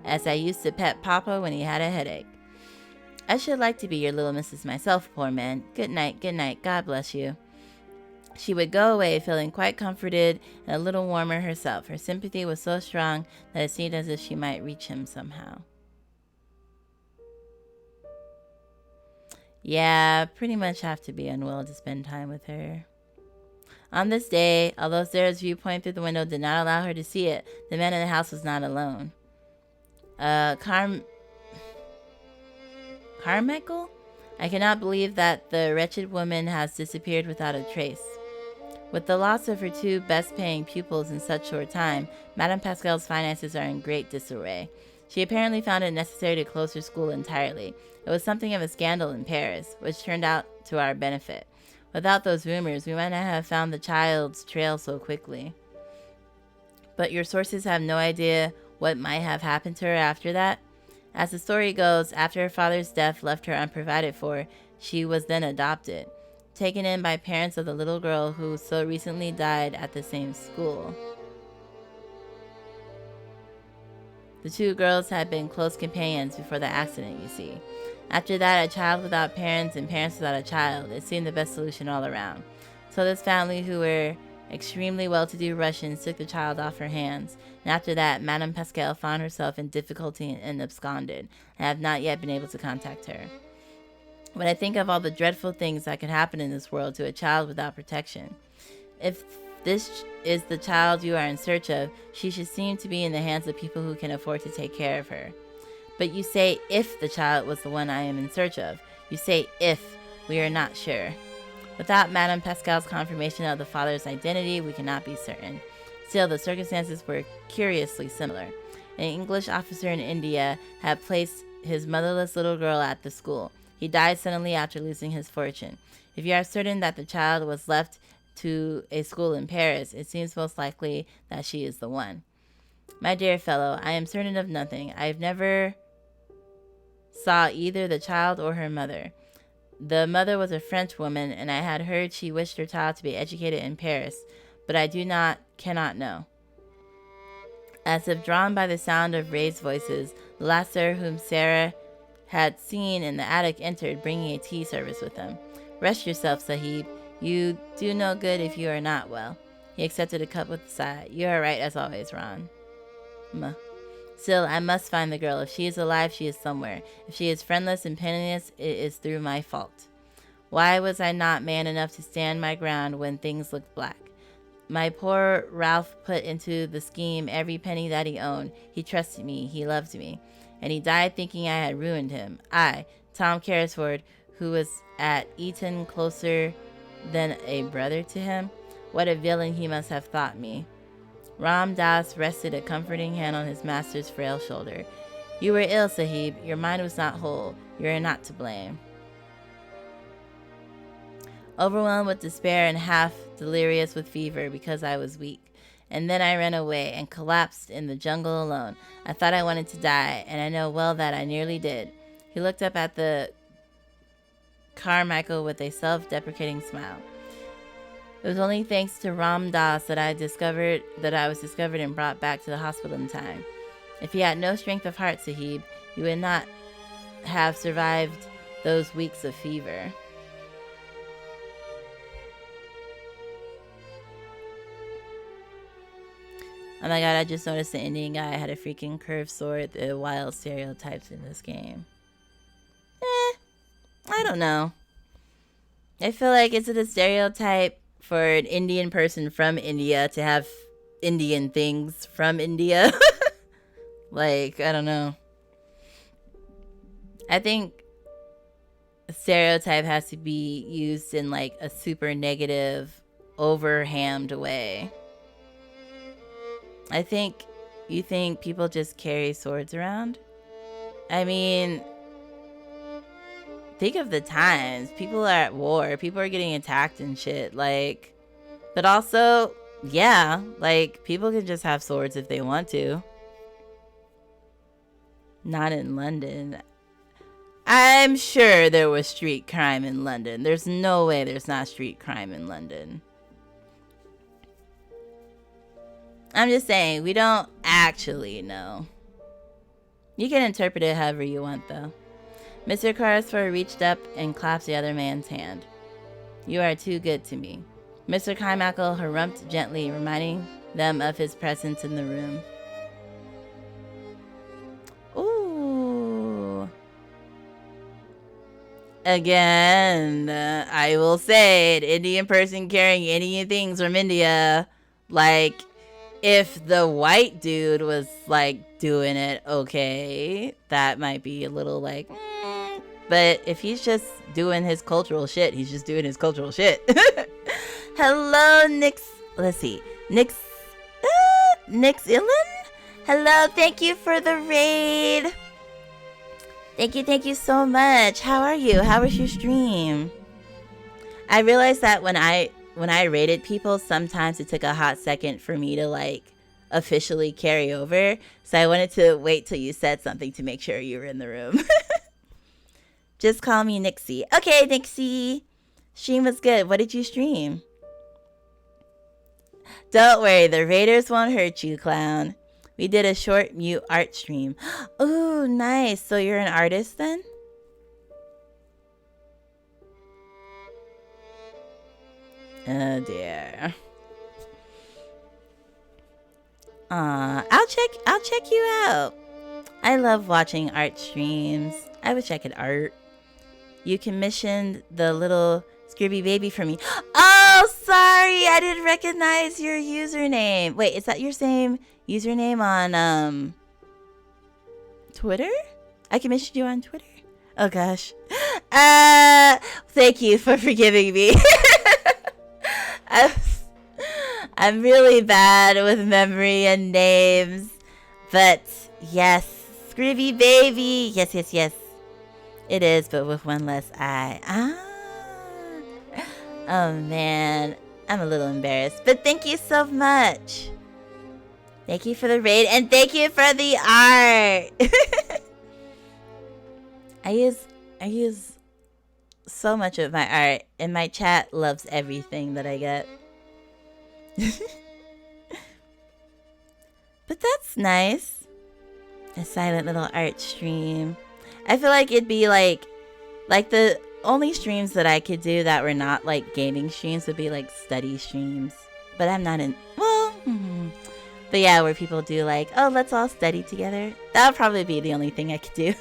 as I used to pet Papa when he had a headache. I should like to be your little missus myself, poor man. Good night, God bless you. She would go away feeling quite comforted and a little warmer herself. Her sympathy was so strong that it seemed as if she might reach him somehow. Yeah, pretty much have to be unwell to spend time with her. On this day, although Sara's viewpoint through the window did not allow her to see it, the man in the house was not alone. Carmichael? I cannot believe that the wretched woman has disappeared without a trace. With the loss of her two best-paying pupils in such short time, Madame Pascal's finances are in great disarray. She apparently found it necessary to close her school entirely. It was something of a scandal in Paris, which turned out to our benefit. Without those rumors, we might not have found the child's trail so quickly. But your sources have no idea what might have happened to her after that? As the story goes, after her father's death left her unprovided for, she was then adopted, taken in by parents of the little girl who so recently died at the same school. The two girls had been close companions before the accident, you see. After that, a child without parents and parents without a child, it seemed the best solution all around. So this family, who were extremely well-to-do Russians, took the child off her hands, and after that, Madame Pascal found herself in difficulty and absconded, and have not yet been able to contact her. When I think of all the dreadful things that could happen in this world to a child without protection, if this is the child you are in search of, she should seem to be in the hands of people who can afford to take care of her. But you say if the child was the one I am in search of. You say if. We are not sure. Without Madame Pascal's confirmation of the father's identity, we cannot be certain. Still, the circumstances were curiously similar. An English officer in India had placed his motherless little girl at the school. He died suddenly after losing his fortune. If you are certain that the child was left to a school in Paris, it seems most likely that she is the one. My dear fellow, I am certain of nothing. I have never saw either the child or her mother. The mother was a French woman, and I had heard she wished her child to be educated in Paris, but I cannot know. As if drawn by the sound of raised voices, the lasser whom Sara had seen in the attic entered, bringing a tea service with him. Rest yourself, Sahib. You do no good if you are not well. He accepted a cup with a sigh. You are right as always, Ron. Still, I must find the girl. If she is alive, she is somewhere. If she is friendless and penniless, it is through my fault. Why was I not man enough to stand my ground when things looked black? My poor Ralph put into the scheme every penny that he owned. He trusted me. He loved me. And he died thinking I had ruined him. I, Tom Carrisford, who was at Eton closer than a brother to him. What a villain he must have thought me. Ram Das rested a comforting hand on his master's frail shoulder. You were ill, Sahib. Your mind was not whole. You are not to blame. Overwhelmed with despair and half delirious with fever because I was weak. And then I ran away and collapsed in the jungle alone. I thought I wanted to die, and I know well that I nearly did. He looked up at the Carmichael with a self-deprecating smile. It was only thanks to Ram Das that I was discovered and brought back to the hospital in time. If he had no strength of heart, Sahib, he would not have survived those weeks of fever. Oh my god, I just noticed the Indian guy had a freaking curved sword. The wild stereotypes in this game. I don't know. I feel like, is it a stereotype for an Indian person from India to have Indian things from India? Like, I don't know. I think a stereotype has to be used in like a super negative, overhammed way. You think people just carry swords around? I mean, think of the times. People are at war. People are getting attacked and shit. Like, but also, yeah, like, people can just have swords if they want to. Not in London. I'm sure there was street crime in London. There's no way there's not street crime in London. I'm just saying, we don't actually know. You can interpret it however you want, though. Mr. Carrisford reached up and clasped the other man's hand. You are too good to me. Mr. Carmichael harumphed gently, reminding them of his presence in the room. Ooh. Again, I will say, an Indian person carrying Indian things from India, like, if the white dude was, like, doing it, okay, that might be a little, like, but if he's just doing his cultural shit, he's just doing his cultural shit. Hello, let's see, Nix Illan? Hello, thank you for the raid. Thank you so much. How are you? How was your stream? I realized that when I rated people, sometimes it took a hot second for me to, like, officially carry over. So I wanted to wait till you said something to make sure you were in the room. Just call me Nixie. Okay, Nixie. Stream was good. What did you stream? Don't worry, the raiders won't hurt you, clown. We did a short mute art stream. Ooh, nice. So you're an artist then? Oh dear. I'll check you out. I love watching art streams. I wish I could art. You commissioned the little Scribby baby for me. Oh, sorry, I didn't recognize your username. Wait, is that your same username on Twitter? I commissioned you on Twitter. Oh gosh. Thank you for forgiving me. I'm really bad with memory and names. But yes, Scribby baby. Yes. It is, but with one less I. Oh man, I'm a little embarrassed. But thank you so much. Thank you for the raid, and thank you for the art. I use so much of my art, and my chat loves everything that I get. But that's nice. A silent little art stream. I feel like it'd be like the only streams that I could do that were not like gaming streams would be like study streams. But I'm not in, well, but yeah, where people do like, oh, let's all study together. That would probably be the only thing I could do.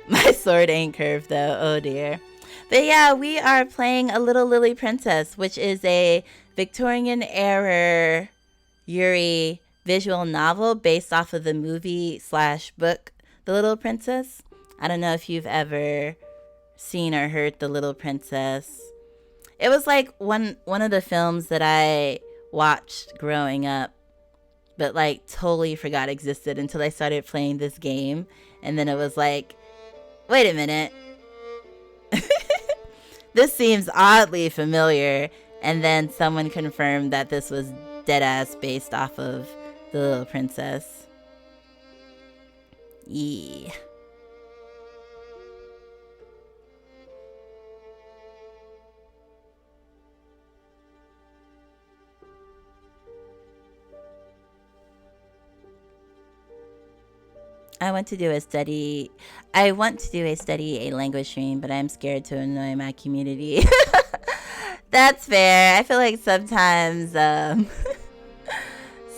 My sword ain't curved though, oh dear. But yeah, we are playing A Little Lily Princess, which is a Victorian era Yuri visual novel based off of the movie / book The Little Princess. I don't know if you've ever seen or heard The Little Princess. It was like one of the films that I watched growing up, but like totally forgot existed until I started playing this game. And then it was like, wait a minute. This seems oddly familiar. And then someone confirmed that this was deadass based off of The Little Princess. Yeah. I want to do a language stream, but I'm scared to annoy my community. That's fair. I feel like sometimes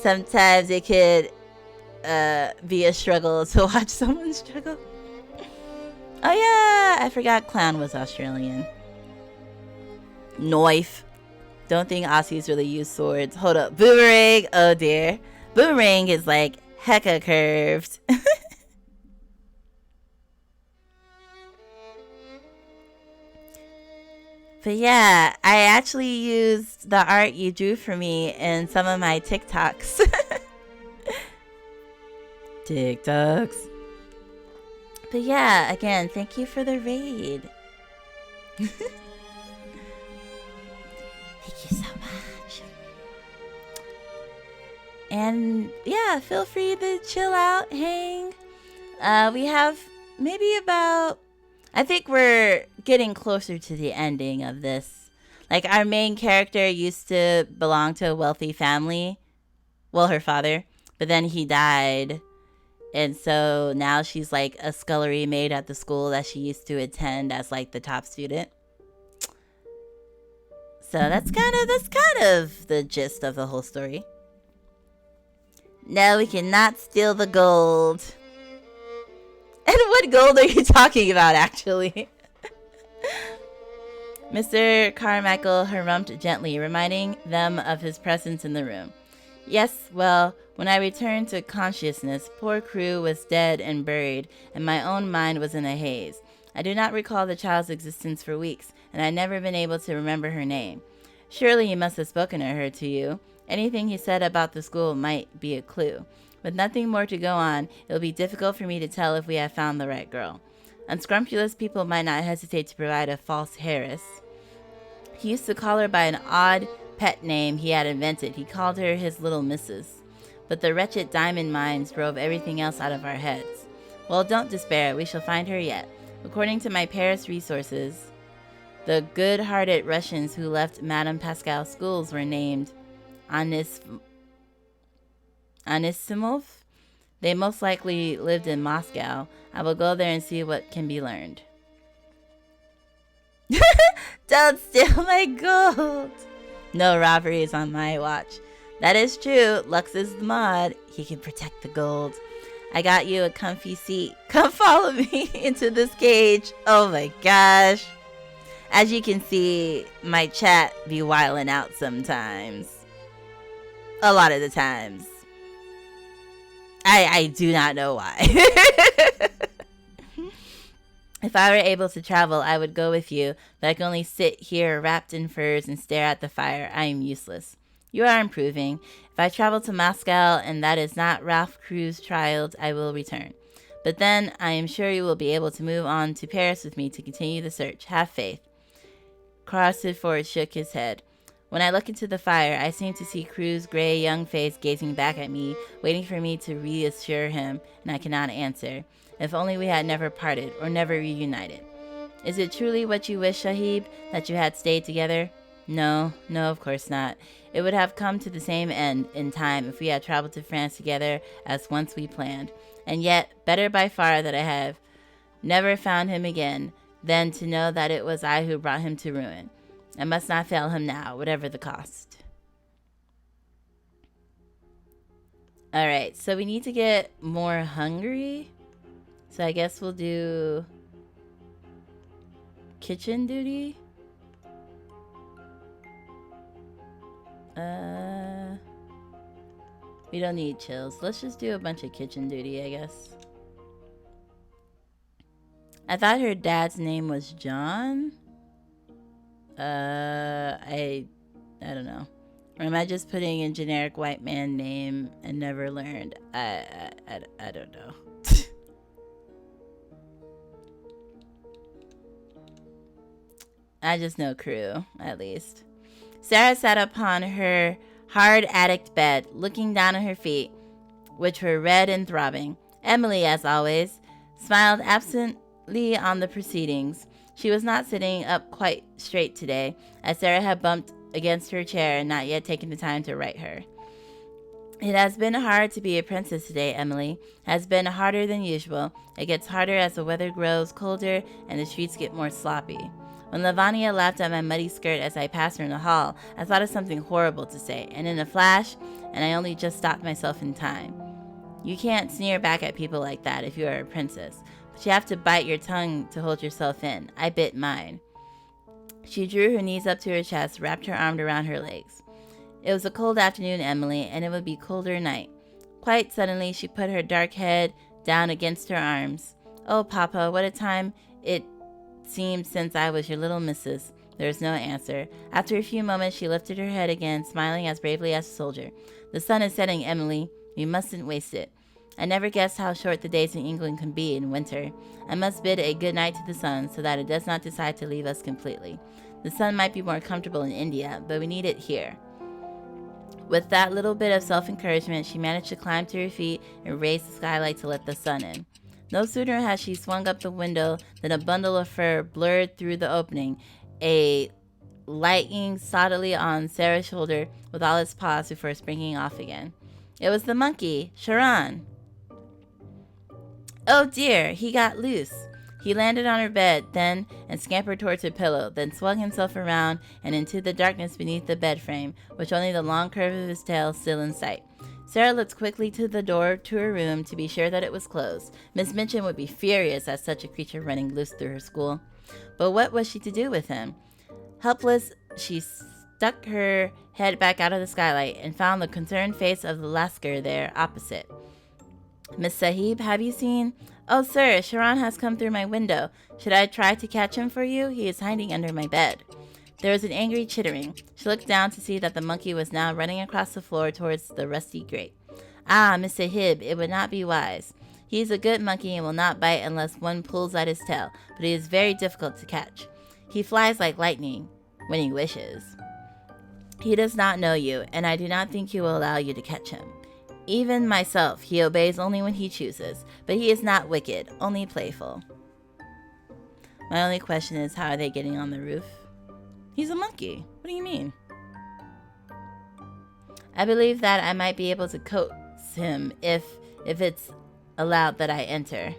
sometimes it could be a struggle to watch someone struggle. Oh yeah, I forgot Clown was Australian. Knife. Don't think Aussies really use swords. Hold up. Boomerang. Oh dear. Boomerang is like hecka curved. But yeah, I actually used the art you drew for me in some of my TikToks. TikToks. But yeah, again, thank you for the raid. Thank you so much. And yeah, feel free to chill out, hang. We have maybe about, I think we're getting closer to the ending of this. Like, our main character used to belong to a wealthy family. Well, her father. But then he died. And so now she's like a scullery maid at the school that she used to attend as like the top student. So that's kind of the gist of the whole story. No, we cannot steal the gold. And what gold are you talking about, actually? Mr. Carmichael harumphed gently, reminding them of his presence in the room. Yes, well, when I returned to consciousness, poor Crewe was dead and buried, and my own mind was in a haze. I do not recall the child's existence for weeks, and I'd never been able to remember her name. Surely he must have spoken of her to you. Anything he said about the school might be a clue. With nothing more to go on, it will be difficult for me to tell if we have found the right girl. Unscrupulous people might not hesitate to provide a false heiress. He used to call her by an odd pet name he had invented. He called her his little missus. But the wretched diamond mines drove everything else out of our heads. Well, don't despair. We shall find her yet. According to my Paris resources, the good-hearted Russians who left Madame Pascal's schools were named Anisimov. They most likely lived in Moscow. I will go there and see what can be learned. Don't steal my gold. No robberies on my watch. That is true. Lux is the mod. He can protect the gold. I got you a comfy seat. Come follow me into this cage. Oh my gosh. As you can see, my chat be wilding out sometimes. A lot of the times. I do not know why. If I were able to travel, I would go with you, but I can only sit here wrapped in furs and stare at the fire. I am useless. You are improving. If I travel to Moscow and that is not Ralph Crewe's child, I will return. But then I am sure you will be able to move on to Paris with me to continue the search. Have faith. Carsford shook his head. When I look into the fire, I seem to see Crewe's gray young face gazing back at me, waiting for me to reassure him, and I cannot answer. If only we had never parted, or never reunited. Is it truly what you wish, Sahib, that you had stayed together? No, of course not. It would have come to the same end in time if we had traveled to France together as once we planned. And yet, better by far that I have never found him again than to know that it was I who brought him to ruin. I must not fail him now, whatever the cost. Alright, so we need to get more hungry. So I guess we'll do kitchen duty. We don't need chills. Let's just do a bunch of kitchen duty, I guess. I thought her dad's name was John. I don't know. Or am I just putting in generic white man name and never learned? I don't know. I just know Crewe, at least. Sara sat upon her hard attic bed, looking down at her feet, which were red and throbbing. Emily, as always, smiled absently on the proceedings. She was not sitting up quite straight today, as Sara had bumped against her chair and not yet taken the time to right her. It has been hard to be a princess today, Emily. It has been harder than usual. It gets harder as the weather grows colder and the streets get more sloppy. When Lavanya laughed at my muddy skirt as I passed her in the hall, I thought of something horrible to say, and in a flash, and I only just stopped myself in time. You can't sneer back at people like that if you are a princess, but you have to bite your tongue to hold yourself in. I bit mine. She drew her knees up to her chest, wrapped her arm around her legs. It was a cold afternoon, Emily, and it would be colder night. Quite suddenly, she put her dark head down against her arms. Oh, Papa, what a time it seemed since I was your little missus. There was no answer. After a few moments, she lifted her head again, smiling as bravely as a soldier. The sun is setting, Emily. We mustn't waste it. I never guessed how short the days in England can be in winter. I must bid a good night to the sun so that it does not decide to leave us completely. The sun might be more comfortable in India, but we need it here. With that little bit of self-encouragement, she managed to climb to her feet and raise the skylight to let the sun in. No sooner had she swung up the window than a bundle of fur blurred through the opening, lighting solidly on Sara's shoulder with all its paws before springing off again. It was the monkey, Sharan. Oh dear, he got loose. He landed on her bed then and scampered towards her pillow, then swung himself around and into the darkness beneath the bed frame, with only the long curve of his tail still in sight. Sara looked quickly to the door to her room to be sure that it was closed. Miss Minchin would be furious at such a creature running loose through her school. But what was she to do with him? Helpless, she stuck her head back out of the skylight and found the concerned face of the Lascar there opposite. Miss Sahib, have you seen? Oh, sir, Sharan has come through my window. Should I try to catch him for you? He is hiding under my bed. There was an angry chittering. She looked down to see that the monkey was now running across the floor towards the rusty grate. Ah, Miss Sahib, it would not be wise. He is a good monkey and will not bite unless one pulls at his tail, but he is very difficult to catch. He flies like lightning, when he wishes. He does not know you, and I do not think he will allow you to catch him. Even myself, he obeys only when he chooses, but he is not wicked, only playful. My only question is, how are they getting on the roof? He's a monkey. What do you mean? I believe that I might be able to coax him if it's allowed that I enter.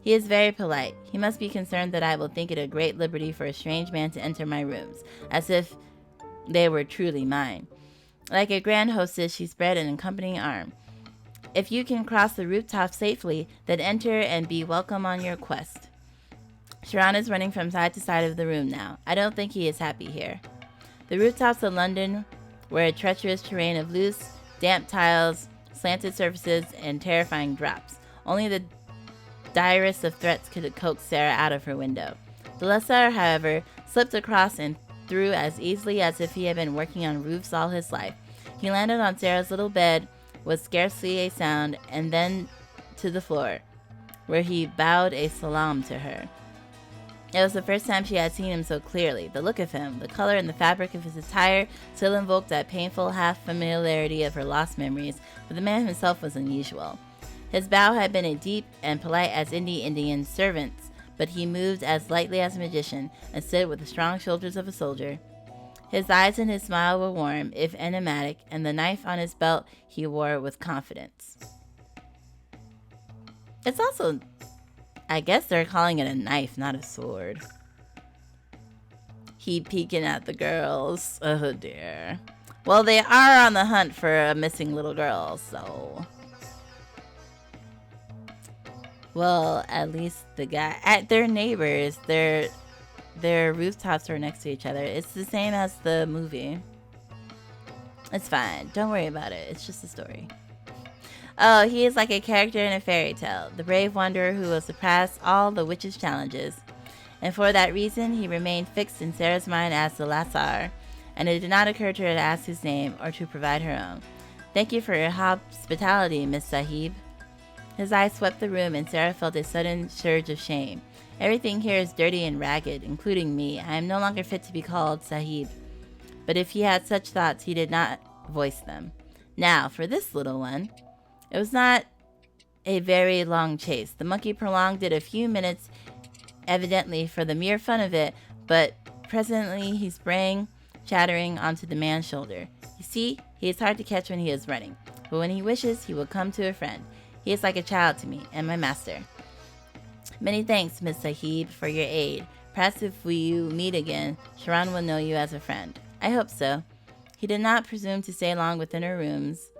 He is very polite. He must be concerned that I will think it a great liberty for a strange man to enter my rooms, as if they were truly mine. Like a grand hostess, she spread an accompanying arm. If you can cross the rooftop safely, then enter and be welcome on your quest. Sharan is running from side to side of the room now. I don't think he is happy here. The rooftops of London were a treacherous terrain of loose, damp tiles, slanted surfaces, and terrifying drops. Only the direst of threats could coax Sara out of her window. The Lascar, however, slipped across and through as easily as if he had been working on roofs all his life. He landed on Sara's little bed with scarcely a sound, and then to the floor, where he bowed a salam to her. It was the first time she had seen him so clearly. The look of him, the color and the fabric of his attire still invoked that painful half-familiarity of her lost memories, but the man himself was unusual. His bow had been as deep and polite as Indian servants, but he moved as lightly as a magician and stood with the strong shoulders of a soldier. His eyes and his smile were warm, if enigmatic, and the knife on his belt he wore with confidence. It's also, I guess they're calling it a knife, not a sword. He peeking at the girls. Oh dear. Well, they are on the hunt for a missing little girl, so... Well, at least the guy... They're neighbors. Their rooftops are next to each other. It's the same as the movie. It's fine. Don't worry about it. It's just a story. Oh, he is like a character in a fairy tale. The brave wanderer who will surpass all the witch's challenges. And for that reason, he remained fixed in Sarah's mind as the Lasar. And it did not occur to her to ask his name or to provide her own. Thank you for your hospitality, Miss Sahib. His eyes swept the room, and Sarah felt a sudden surge of shame. Everything here is dirty and ragged, including me. I am no longer fit to be called Sahib. But if he had such thoughts, he did not voice them. Now, for this little one. It was not a very long chase. The monkey prolonged it a few minutes, evidently for the mere fun of it, but presently he sprang, chattering, onto the man's shoulder. You see, he is hard to catch when he is running, but when he wishes, he will come to a friend. He is like a child to me, and my master. Many thanks, Miss Sahib, for your aid. Perhaps if we meet again, Sharon will know you as a friend. I hope so. He did not presume to stay long within her rooms,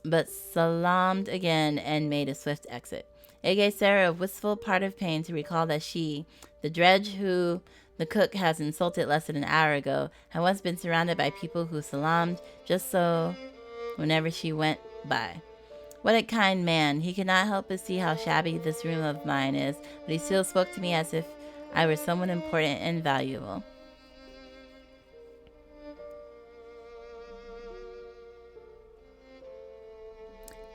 but salaamed again and made a swift exit. It gave Sarah a wistful part of pain to recall that she, the drudge who the cook has insulted less than an hour ago, had once been surrounded by people who salaamed just so whenever she went by. What a kind man. He could not help but see how shabby this room of mine is, but he still spoke to me as if I were someone important and valuable.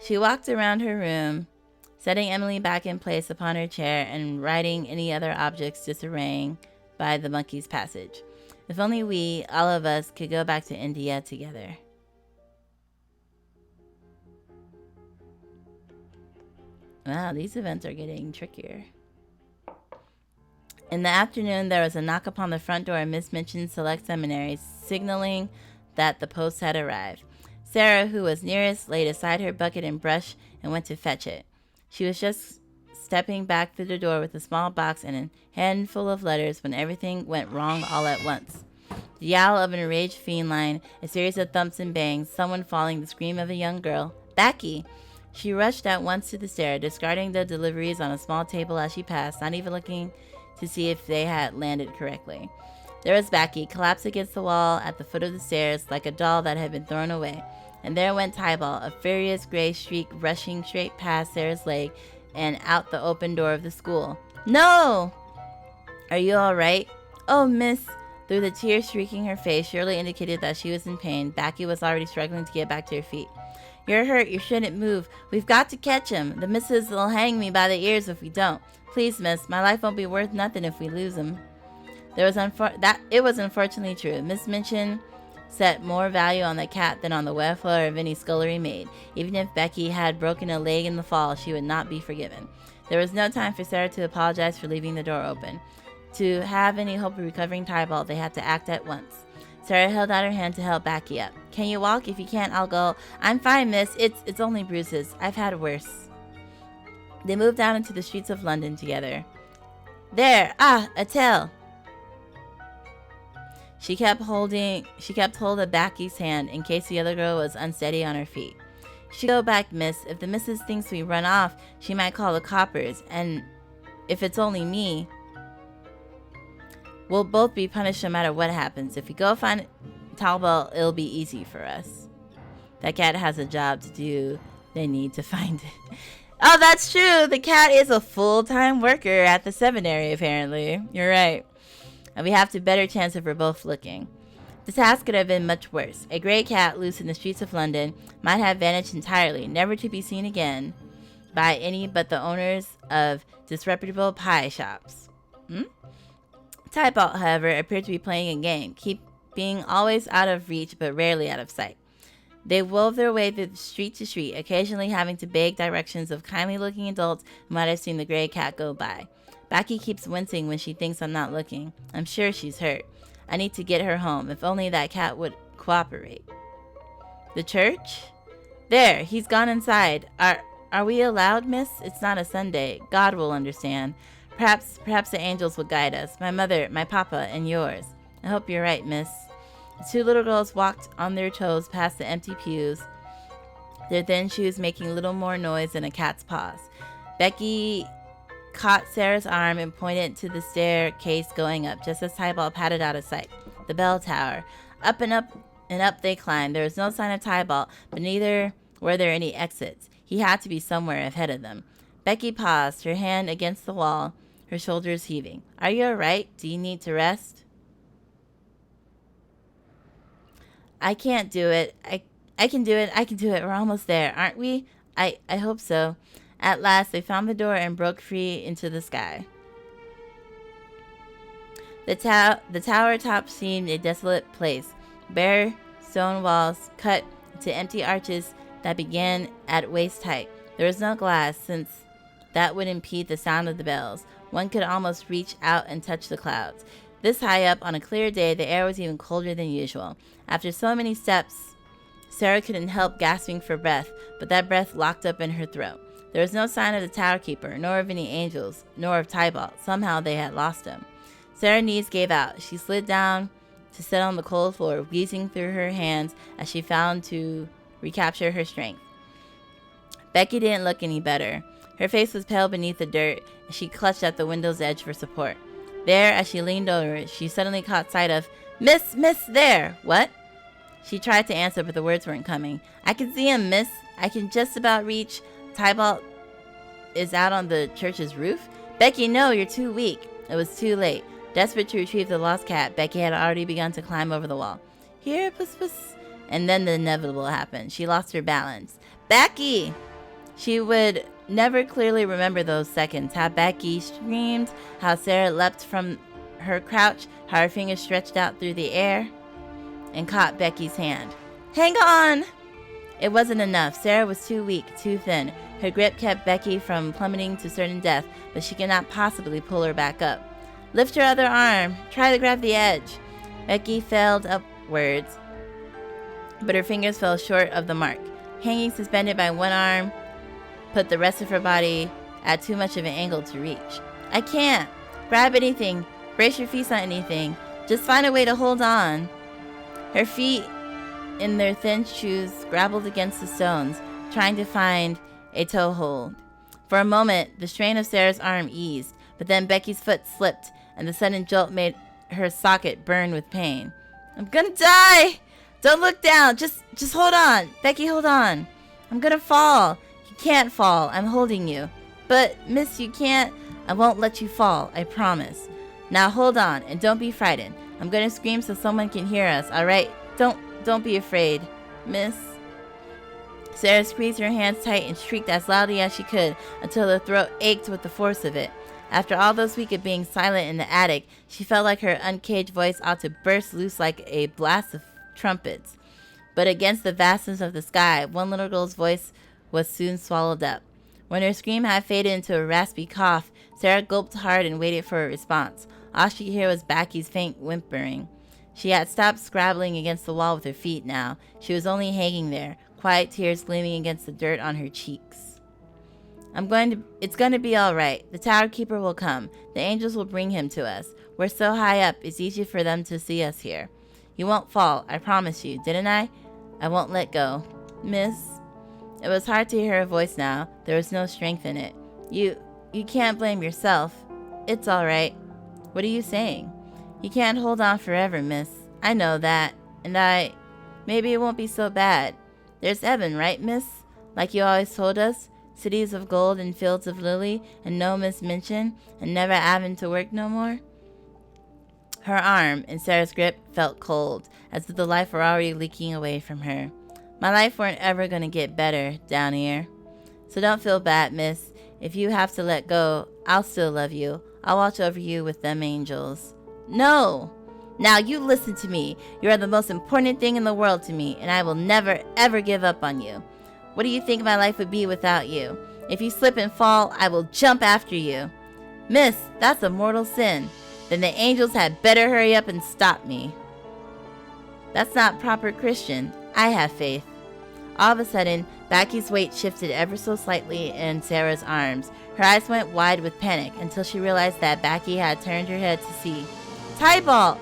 She walked around her room, setting Emily back in place upon her chair and righting any other objects disarraying by the monkey's passage. If only we, all of us, could go back to India together. Wow, these events are getting trickier. In the afternoon, there was a knock upon the front door of Miss Minchin's Select Seminary, signaling that the post had arrived. Sarah, who was nearest, laid aside her bucket and brush and went to fetch it. She was just stepping back through the door with a small box and a handful of letters when everything went wrong all at once. The yowl of an enraged feline, a series of thumps and bangs, someone falling, the scream of a young girl. Becky! She rushed at once to the stair, discarding the deliveries on a small table as she passed, not even looking to see if they had landed correctly. There was Becky, collapsed against the wall at the foot of the stairs like a doll that had been thrown away. And there went Tybalt, a furious gray streak rushing straight past Sarah's leg and out the open door of the school. No! Are you all right? Oh, miss. Through the tears streaking her face, surely indicated that she was in pain. Becky was already struggling to get back to her feet. You're hurt. You shouldn't move. We've got to catch him. The missus will hang me by the ears if we don't. Please, miss. My life won't be worth nothing if we lose him. It was unfortunately true. Miss Minchin set more value on the cat than on the welfare of any scullery maid. Even if Becky had broken a leg in the fall, she would not be forgiven. There was no time for Sarah to apologize for leaving the door open. To have any hope of recovering Tybalt, they had to act at once. Sarah held out her hand to help Becky up. Can you walk? If you can't, I'll go. I'm fine, miss. It's only bruises. I've had worse. They moved out into the streets of London together. There! Ah! A tail! She kept hold of Becky's hand in case the other girl was unsteady on her feet. She go back, miss. If the missus thinks we run off, she might call the coppers. And if it's only me, we'll both be punished no matter what happens. If we go find Talbot, it'll be easy for us. That cat has a job to do. They need to find it. Oh, that's true. The cat is a full-time worker at the seminary, apparently. You're right. And we have a better chance if we're both looking. The task could have been much worse. A gray cat loose in the streets of London might have vanished entirely, never to be seen again by any but the owners of disreputable pie shops. Tybalt, however, appeared to be playing a game, keeping always out of reach but rarely out of sight. They wove their way through street to street, occasionally having to beg directions of kindly-looking adults who might have seen the gray cat go by. Becky keeps wincing when she thinks I'm not looking. I'm sure she's hurt. I need to get her home. If only that cat would cooperate. The church? There, he's gone inside. Are we allowed, miss? It's not a Sunday. God will understand. Perhaps the angels will guide us. My mother, my papa, and yours. I hope you're right, miss. The two little girls walked on their toes past the empty pews, their thin shoes making little more noise than a cat's paws. Becky caught Sarah's arm and pointed to the staircase going up, just as Tybalt padded out of sight. The bell tower. Up and up and up they climbed. There was no sign of Tybalt, but neither were there any exits. He had to be somewhere ahead of them. Becky paused, her hand against the wall, her shoulders heaving. Are you all right? Do you need to rest? I can't do it. I can do it. I can do it. We're almost there, aren't we? I hope so. At last, they found the door and broke free into the sky. The tower top seemed a desolate place. Bare stone walls cut into empty arches that began at waist height. There was no glass, since that would impede the sound of the bells. One could almost reach out and touch the clouds. This high up, on a clear day, the air was even colder than usual. After so many steps, Sara couldn't help gasping for breath, but that breath locked up in her throat. There was no sign of the tower keeper, nor of any angels, nor of Tybalt. Somehow they had lost him. Sara's knees gave out. She slid down to sit on the cold floor, wheezing through her hands as she found to recapture her strength. Becky didn't look any better. Her face was pale beneath the dirt, and she clutched at the window's edge for support. There, as she leaned over it, she suddenly caught sight of, Miss, there! What? She tried to answer, but the words weren't coming. I can see him, miss. I can just about reach. Tybalt is out on the church's roof? Becky, no, you're too weak. It was too late. Desperate to retrieve the lost cat, Becky had already begun to climb over the wall. Here, puss, puss. And then the inevitable happened. She lost her balance. Becky! She would never clearly remember those seconds. How Becky screamed, how Sara leapt from her crouch, how her fingers stretched out through the air and caught Becky's hand. Hang on! It wasn't enough. Sara was too weak, too thin. Her grip kept Becky from plummeting to certain death, but she could not possibly pull her back up. Lift her other arm. Try to grab the edge. Becky failed upwards, but her fingers fell short of the mark. Hanging suspended by one arm put the rest of her body at too much of an angle to reach. I can't. Grab anything. Brace your feet on anything. Just find a way to hold on. Her feet, in their thin shoes, grappled against the stones, trying to find a toehold. For a moment, the strain of Sara's arm eased, but then Becky's foot slipped, and the sudden jolt made her socket burn with pain. I'm gonna die! Don't look down! Just hold on! Becky, hold on! I'm gonna fall! You can't fall. I'm holding you. But, miss, you can't. I won't let you fall. I promise. Now hold on, and don't be frightened. I'm gonna scream so someone can hear us, alright? Don't be afraid, miss. Sara squeezed her hands tight and shrieked as loudly as she could until her throat ached with the force of it. After all those weeks of being silent in the attic, she felt like her uncaged voice ought to burst loose like a blast of trumpets. But against the vastness of the sky, one little girl's voice was soon swallowed up. When her scream had faded into a raspy cough, Sara gulped hard and waited for a response. All she could hear was Becky's faint whimpering. She had stopped scrabbling against the wall with her feet now. She was only hanging there, quiet tears gleaming against the dirt on her cheeks. It's going to be all right. The tower keeper will come. The angels will bring him to us. We're so high up, it's easy for them to see us here. You won't fall, I promise you, didn't I? I won't let go. Miss? It was hard to hear her voice now. There was no strength in it. You can't blame yourself. It's all right. What are you saying? You can't hold on forever, miss. I know that. And maybe it won't be so bad. There's heaven, right, miss? Like you always told us. Cities of gold and fields of lily, and no mismention, and never having to work no more. Her arm, in Sara's grip, felt cold, as if the life were already leaking away from her. My life weren't ever gonna get better down here. So don't feel bad, miss. If you have to let go, I'll still love you. I'll watch over you with them angels. No! Now you listen to me. You are the most important thing in the world to me, and I will never, ever give up on you. What do you think my life would be without you? If you slip and fall, I will jump after you. Miss, that's a mortal sin. Then the angels had better hurry up and stop me. That's not proper Christian. I have faith. All of a sudden, Becky's weight shifted ever so slightly in Sara's arms. Her eyes went wide with panic until she realized that Becky had turned her head to see Tybalt,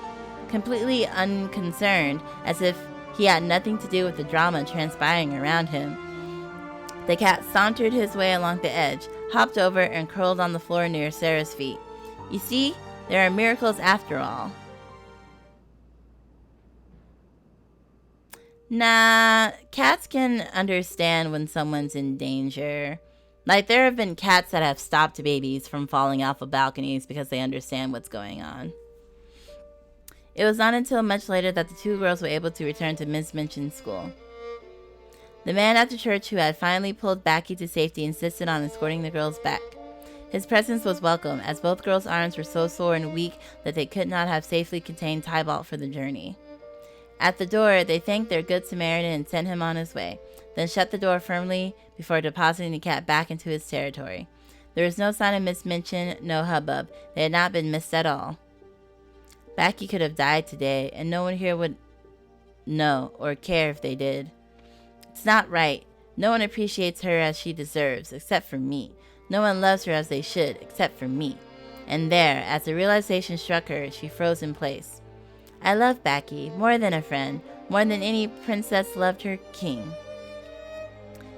completely unconcerned, as if he had nothing to do with the drama transpiring around him. The cat sauntered his way along the edge, hopped over, and curled on the floor near Sara's feet. You see, there are miracles after all. Nah, cats can understand when someone's in danger. Like, there have been cats that have stopped babies from falling off of balconies because they understand what's going on. It was not until much later that the two girls were able to return to Miss Minchin's school. The man at the church who had finally pulled Becky to safety insisted on escorting the girls back. His presence was welcome, as both girls' arms were so sore and weak that they could not have safely contained Tybalt for the journey. At the door, they thanked their good Samaritan and sent him on his way, then shut the door firmly before depositing the cat back into his territory. There was no sign of Miss Minchin, no hubbub. They had not been missed at all. Becky could have died today, and no one here would know or care if they did. It's not right. No one appreciates her as she deserves, except for me. No one loves her as they should, except for me. And there, as the realization struck her, she froze in place. I love Becky, more than a friend, more than any princess loved her king.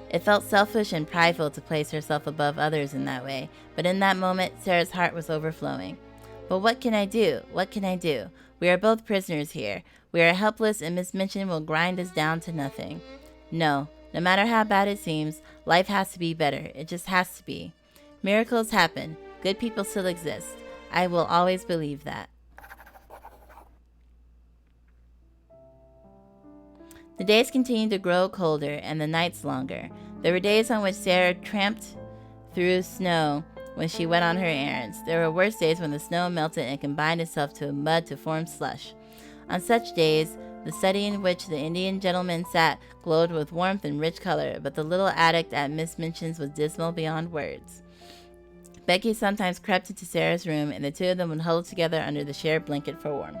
It felt selfish and prideful to place herself above others in that way, but in that moment, Sara's heart was overflowing. But what can I do? What can I do? We are both prisoners here. We are helpless, and Miss Minchin will grind us down to nothing. No matter how bad it seems, life has to be better. It just has to be. Miracles happen. Good people still exist. I will always believe that. The days continued to grow colder and the nights longer. There were days on which Sara tramped through snow when she went on her errands. There were worse days when the snow melted and combined itself to mud to form slush. On such days, the study in which the Indian gentleman sat glowed with warmth and rich color, but the little attic at Miss Minchin's was dismal beyond words. Becky sometimes crept into Sara's room, and the two of them would huddle together under the shared blanket for warmth.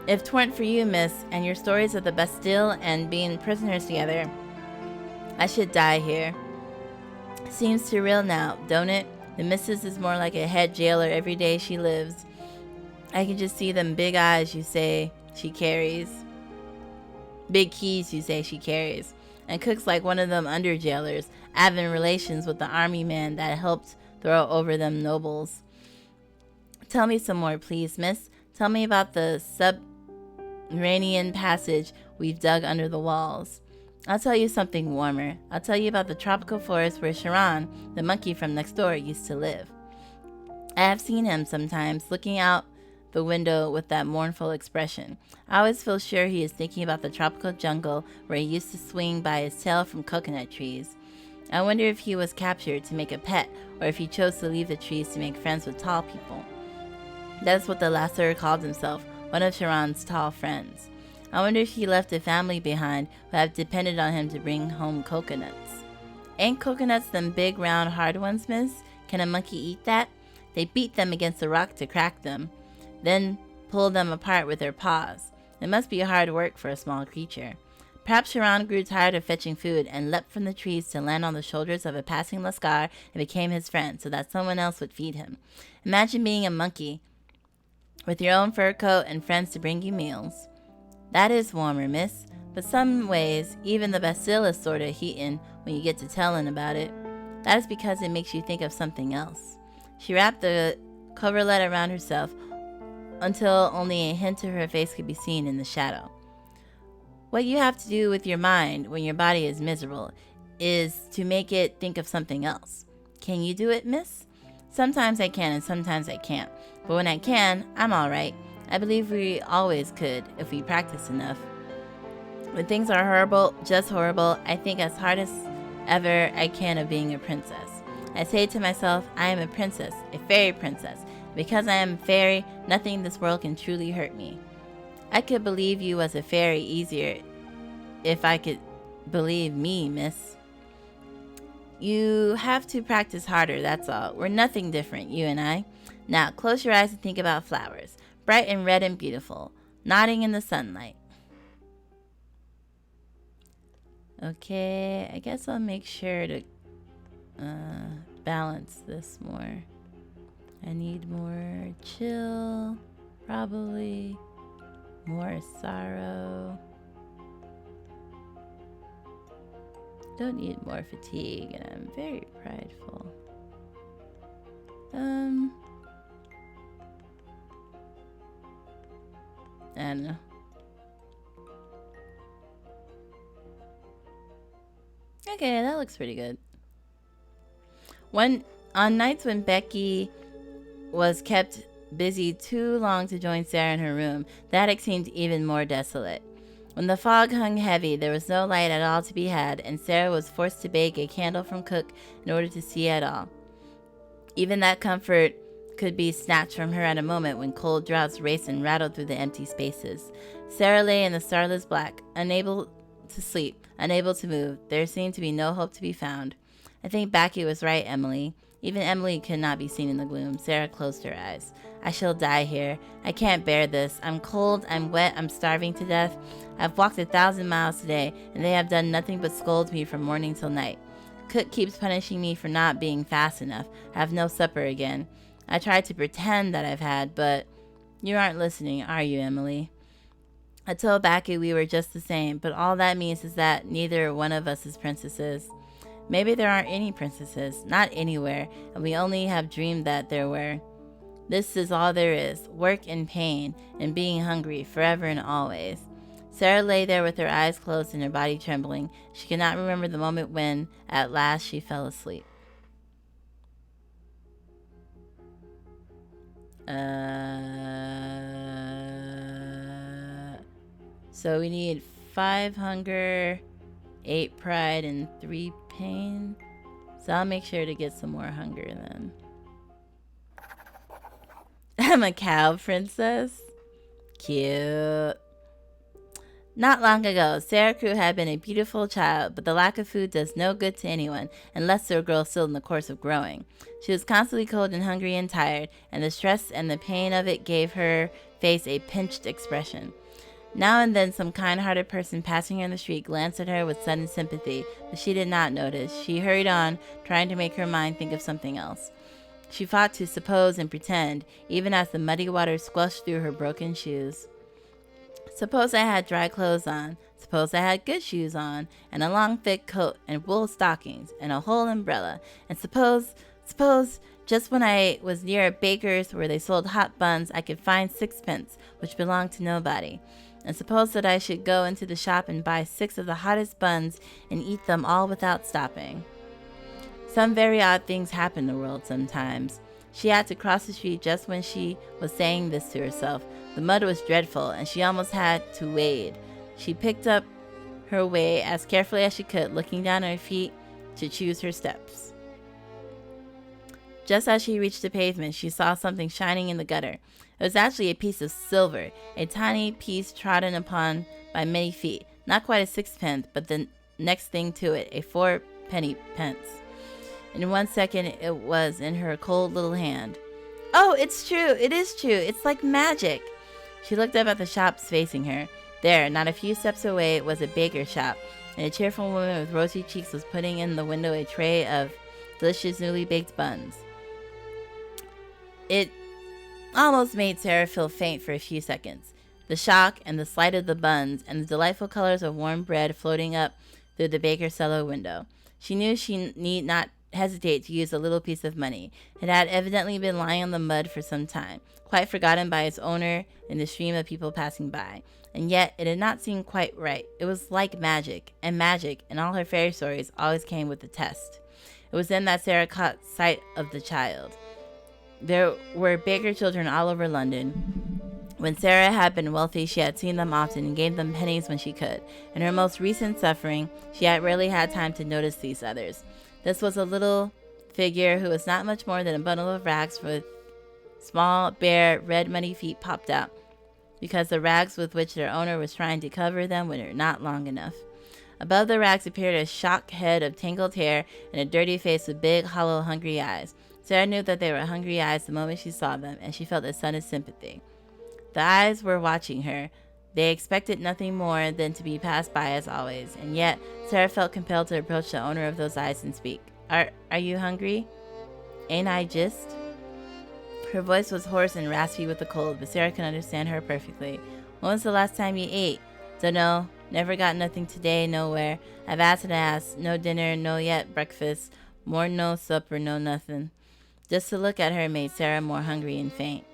If 'tweren't for you, miss, and your stories of the Bastille and being prisoners together, I should die here. Seems too real now, don't it? The missus is more like a head jailer every day she lives. I can just see them big eyes you say she carries. Big keys you say she carries. And cooks like one of them under jailers, having relations with the army man that helped throw over them nobles. Tell me some more, please, miss. Tell me about the subterranean passage we've dug under the walls. I'll tell you something warmer. I'll tell you about the tropical forest where Charon, the monkey from next door, used to live. I have seen him sometimes, looking out the window with that mournful expression. I always feel sure he is thinking about the tropical jungle where he used to swing by his tail from coconut trees. I wonder if he was captured to make a pet, or if he chose to leave the trees to make friends with tall people. That is what the lasser called himself, one of Charon's tall friends. I wonder if he left a family behind who have depended on him to bring home coconuts. Ain't coconuts them big, round, hard ones, miss? Can a monkey eat that? They beat them against a rock to crack them, then pull them apart with their paws. It must be hard work for a small creature. Perhaps Charon grew tired of fetching food and leapt from the trees to land on the shoulders of a passing lascar and became his friend so that someone else would feed him. Imagine being a monkey with your own fur coat and friends to bring you meals. That is warmer, miss, but some ways even the Bastille is sort of heatin' when you get to tellin' about it. That is because it makes you think of something else. She wrapped the coverlet around herself until only a hint of her face could be seen in the shadow. What you have to do with your mind when your body is miserable is to make it think of something else. Can you do it, miss? Sometimes I can and sometimes I can't. But when I can, I'm all right. I believe we always could if we practice enough. When things are horrible, just horrible, I think as hard as ever I can of being a princess. I say to myself, I am a princess, a fairy princess. Because I am a fairy, nothing in this world can truly hurt me. I could believe you as a fairy easier if I could believe me, miss. You have to practice harder, that's all. We're nothing different, you and I. Now, close your eyes and think about flowers. Bright and red and beautiful. Nodding in the sunlight. Okay, I guess I'll make sure to balance this more. I need more chill, probably. More sorrow. Don't need more fatigue, and I'm very prideful. I don't know. Okay, that looks pretty good. On nights when Becky was kept busy too long to join Sara in her room, the attic seemed even more desolate. When the fog hung heavy, there was no light at all to be had, and Sara was forced to beg a candle from cook in order to see at all. Even that comfort could be snatched from her at a moment when cold draughts raced and rattled through the empty spaces. Sara lay in the starless black, unable to sleep, unable to move. There seemed to be no hope to be found. I think Becky was right, Emily. Even Emily could not be seen in the gloom. Sara closed her eyes. I shall die here. I can't bear this. I'm cold, I'm wet, I'm starving to death. I've walked 1,000 miles today, and they have done nothing but scold me from morning till night. Cook keeps punishing me for not being fast enough. I have no supper again. I tried to pretend that I've had, but you aren't listening, are you, Emily? I told Becky we were just the same, but all that means is that neither one of us is princesses. Maybe there aren't any princesses, not anywhere, and we only have dreamed that there were. This is all there is, work and pain, and being hungry, forever and always. Sara lay there with her eyes closed and her body trembling. She could not remember the moment when, at last, she fell asleep. So we need 5 hunger, 8 pride, and 3 pain. So I'll make sure to get some more hunger then. I'm a cow princess. Cute. Not long ago, Sara Crewe had been a beautiful child, but the lack of food does no good to anyone, unless they're a girl still in the course of growing. She was constantly cold and hungry and tired, and the stress and the pain of it gave her face a pinched expression. Now and then some kind-hearted person passing her in the street glanced at her with sudden sympathy, but she did not notice. She hurried on, trying to make her mind think of something else. She fought to suppose and pretend, even as the muddy water squashed through her broken shoes. Suppose I had dry clothes on. Suppose I had good shoes on, and a long thick coat, and wool stockings, and a whole umbrella. And suppose, just when I was near a baker's where they sold hot buns, I could find 6pence, which belonged to nobody. And suppose that I should go into the shop and buy 6 of the hottest buns and eat them all without stopping. Some very odd things happen in the world sometimes. She had to cross the street just when she was saying this to herself. The mud was dreadful, and she almost had to wade. She picked up her way as carefully as she could, looking down at her feet to choose her steps. Just as she reached the pavement, she saw something shining in the gutter. It was actually a piece of silver, a tiny piece trodden upon by many feet. Not quite a 6pence, but the next thing to it, a 4-penny pence. In 1 second, it was in her cold little hand. Oh, it's true. It is true. It's like magic. She looked up at the shops facing her. There, not a few steps away, was a baker's shop, and a cheerful woman with rosy cheeks was putting in the window a tray of delicious newly baked buns. It almost made Sara feel faint for a few seconds. The shock and the sight of the buns and the delightful colors of warm bread floating up through the baker's cellar window. She knew she need not hesitate to use a little piece of money. It had evidently been lying on the mud for some time, quite forgotten by its owner in the stream of people passing by. And yet it did not seem quite right. It was like magic, and all her fairy stories always came with a test. It was then that Sara caught sight of the child. There were baker children all over London. When Sara had been wealthy, she had seen them often and gave them pennies when she could. In her most recent suffering, she had rarely had time to notice these others. This was a little figure who was not much more than a bundle of rags with small, bare, red, muddy feet popped out, because the rags with which their owner was trying to cover them were not long enough. Above the racks appeared a shock head of tangled hair and a dirty face with big, hollow, hungry eyes. Sara knew that they were hungry eyes the moment she saw them, and she felt a son of sympathy. The eyes were watching her. They expected nothing more than to be passed by as always, and yet Sara felt compelled to approach the owner of those eyes and speak. Are you hungry? Ain't I just? Her voice was hoarse and raspy with the cold, but Sara could understand her perfectly. When was the last time you ate? Dunno. Never got nothing today, nowhere. I've asked and asked. No dinner, no yet breakfast. More no supper, no nothing. Just to look at her made Sara more hungry and faint.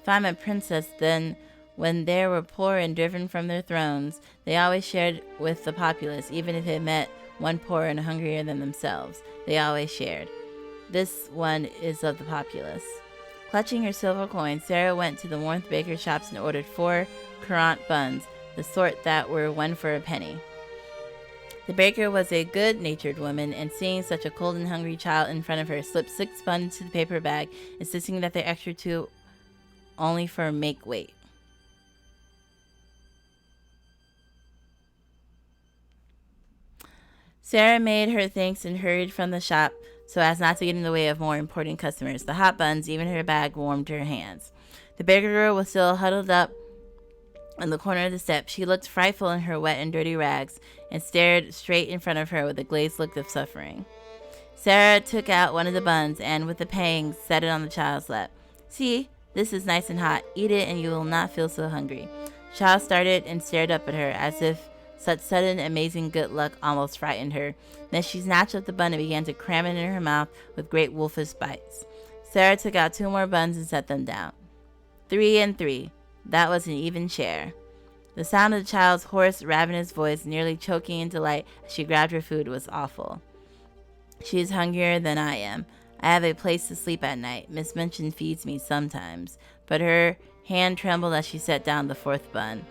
If I'm a princess, then when they were poor and driven from their thrones, they always shared with the populace, even if it meant one poorer and hungrier than themselves. They always shared. This one is of the populace. Clutching her silver coins, Sara went to the Warmth Baker shops and ordered 4 currant buns, the sort that were 1 for a penny. The baker was a good-natured woman, and seeing such a cold and hungry child in front of her, slipped 6 buns into the paper bag, insisting that the extra 2 only for make weight. Sara made her thanks and hurried from the shop so as not to get in the way of more important customers. The hot buns, even her bag, warmed her hands. The baker girl was still huddled up in the corner of the step. She looked frightful in her wet and dirty rags and stared straight in front of her with a glazed look of suffering. Sara took out one of the buns and, with a pang, set it on the child's lap. See, this is nice and hot. Eat it and you will not feel so hungry. The child started and stared up at her as if such sudden, amazing good luck almost frightened her. Then she snatched up the bun and began to cram it in her mouth with great wolfish bites. Sara took out 2 more buns and set them down. 3 and 3. That was an even share. The sound of the child's hoarse, ravenous voice, nearly choking in delight as she grabbed her food, was awful. She is hungrier than I am. I have a place to sleep at night. Miss Minchin feeds me sometimes. But her hand trembled as she set down the 4th bun.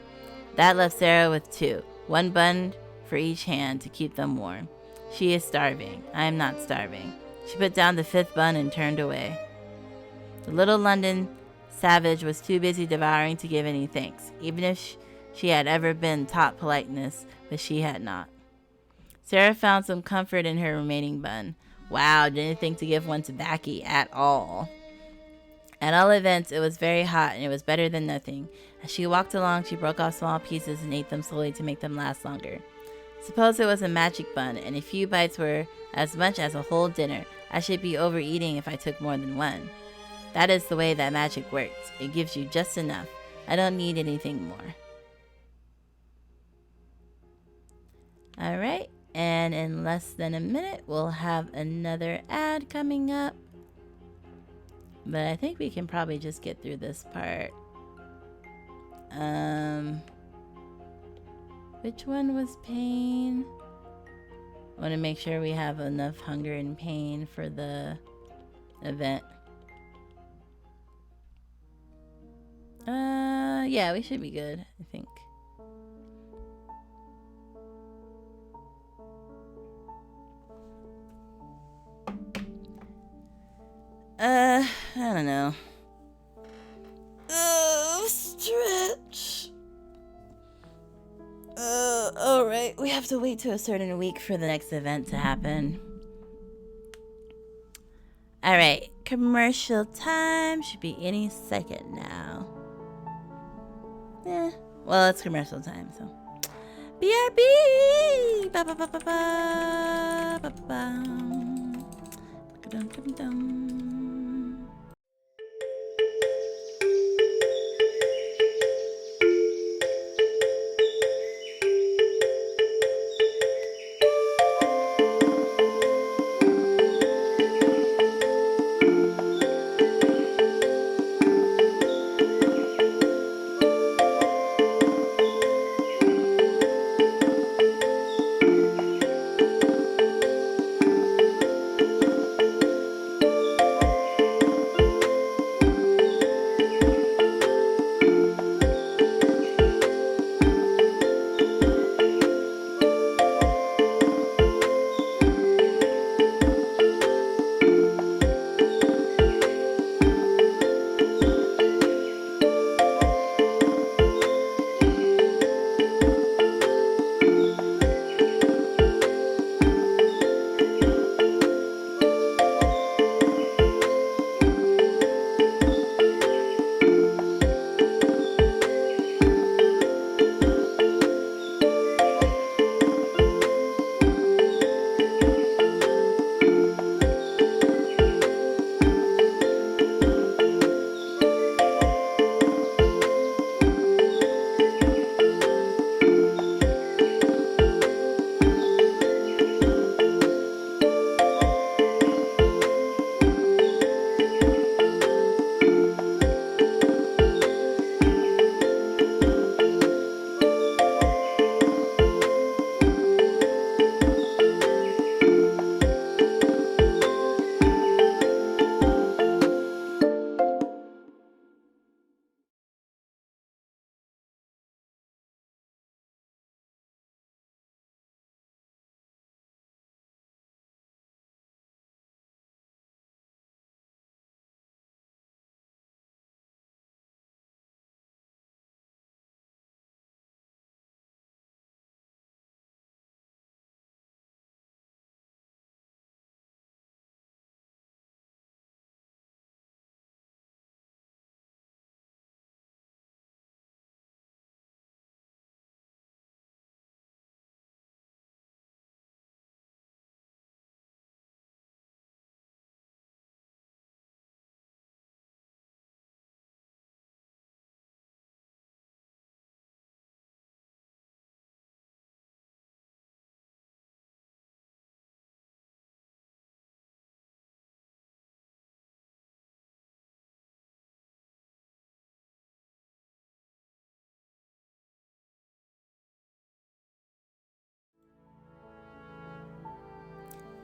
That left Sara with 2. 1 bun for each hand to keep them warm. She is starving. I am not starving. She put down the 5th bun and turned away. The little London savage was too busy devouring to give any thanks, even if she had ever been taught politeness, but she had not. Sara found some comfort in her remaining bun. Wow, didn't think to give one to Becky at all. At all events, it was very hot, and it was better than nothing. As she walked along, she broke off small pieces and ate them slowly to make them last longer. Suppose it was a magic bun, and a few bites were as much as a whole dinner. I should be overeating if I took more than 1. That is the way that magic works. It gives you just enough. I don't need anything more. Alright, and in less than a minute, we'll have another ad coming up. But I think we can probably just get through this part. Which one was pain? I want to make sure we have enough hunger and pain for the event. Yeah, we should be good, I think. I don't know. Stretch. Alright, we have to wait till a certain week for the next event to happen. Alright, commercial time should be any second now. Well, it's commercial time, so. BRB! Ba ba ba ba ba ba ba. Dum dum dum.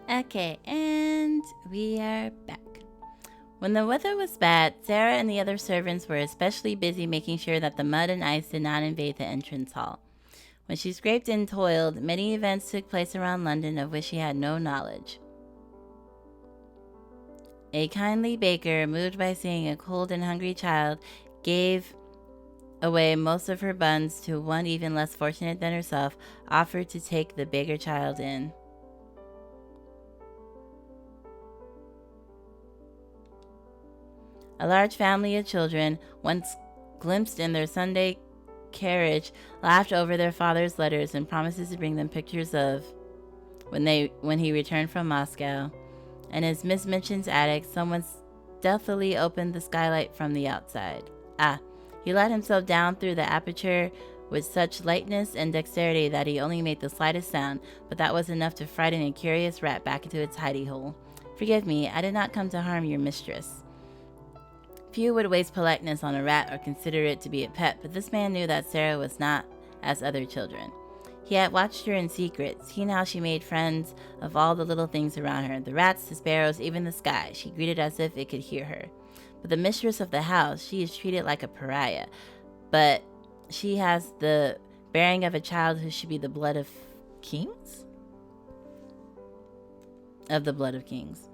Okay, and we are back. When the weather was bad, Sara and the other servants were especially busy making sure that the mud and ice did not invade the entrance hall. When she scraped and toiled, many events took place around London of which she had no knowledge. A kindly baker, moved by seeing a cold and hungry child, gave away most of her buns to one even less fortunate than herself, offered to take the beggar child in. A large family of children, once glimpsed in their Sunday carriage, laughed over their father's letters and promises to bring them pictures of when he returned from Moscow. And as Miss Minchin's attic, someone stealthily opened the skylight from the outside. He let himself down through the aperture with such lightness and dexterity that he only made the slightest sound, but that was enough to frighten a curious rat back into its hidey hole. Forgive me, I did not come to harm your mistress. Few would waste politeness on a rat or consider it to be a pet, but this man knew that Sara was not as other children. He had watched her in secret, seen how she made friends of all the little things around her, the rats, the sparrows, even the sky. She greeted as if it could hear her. But the mistress of the house, she is treated like a pariah, but she has the bearing of a child who should be the blood of kings? Of the blood of kings.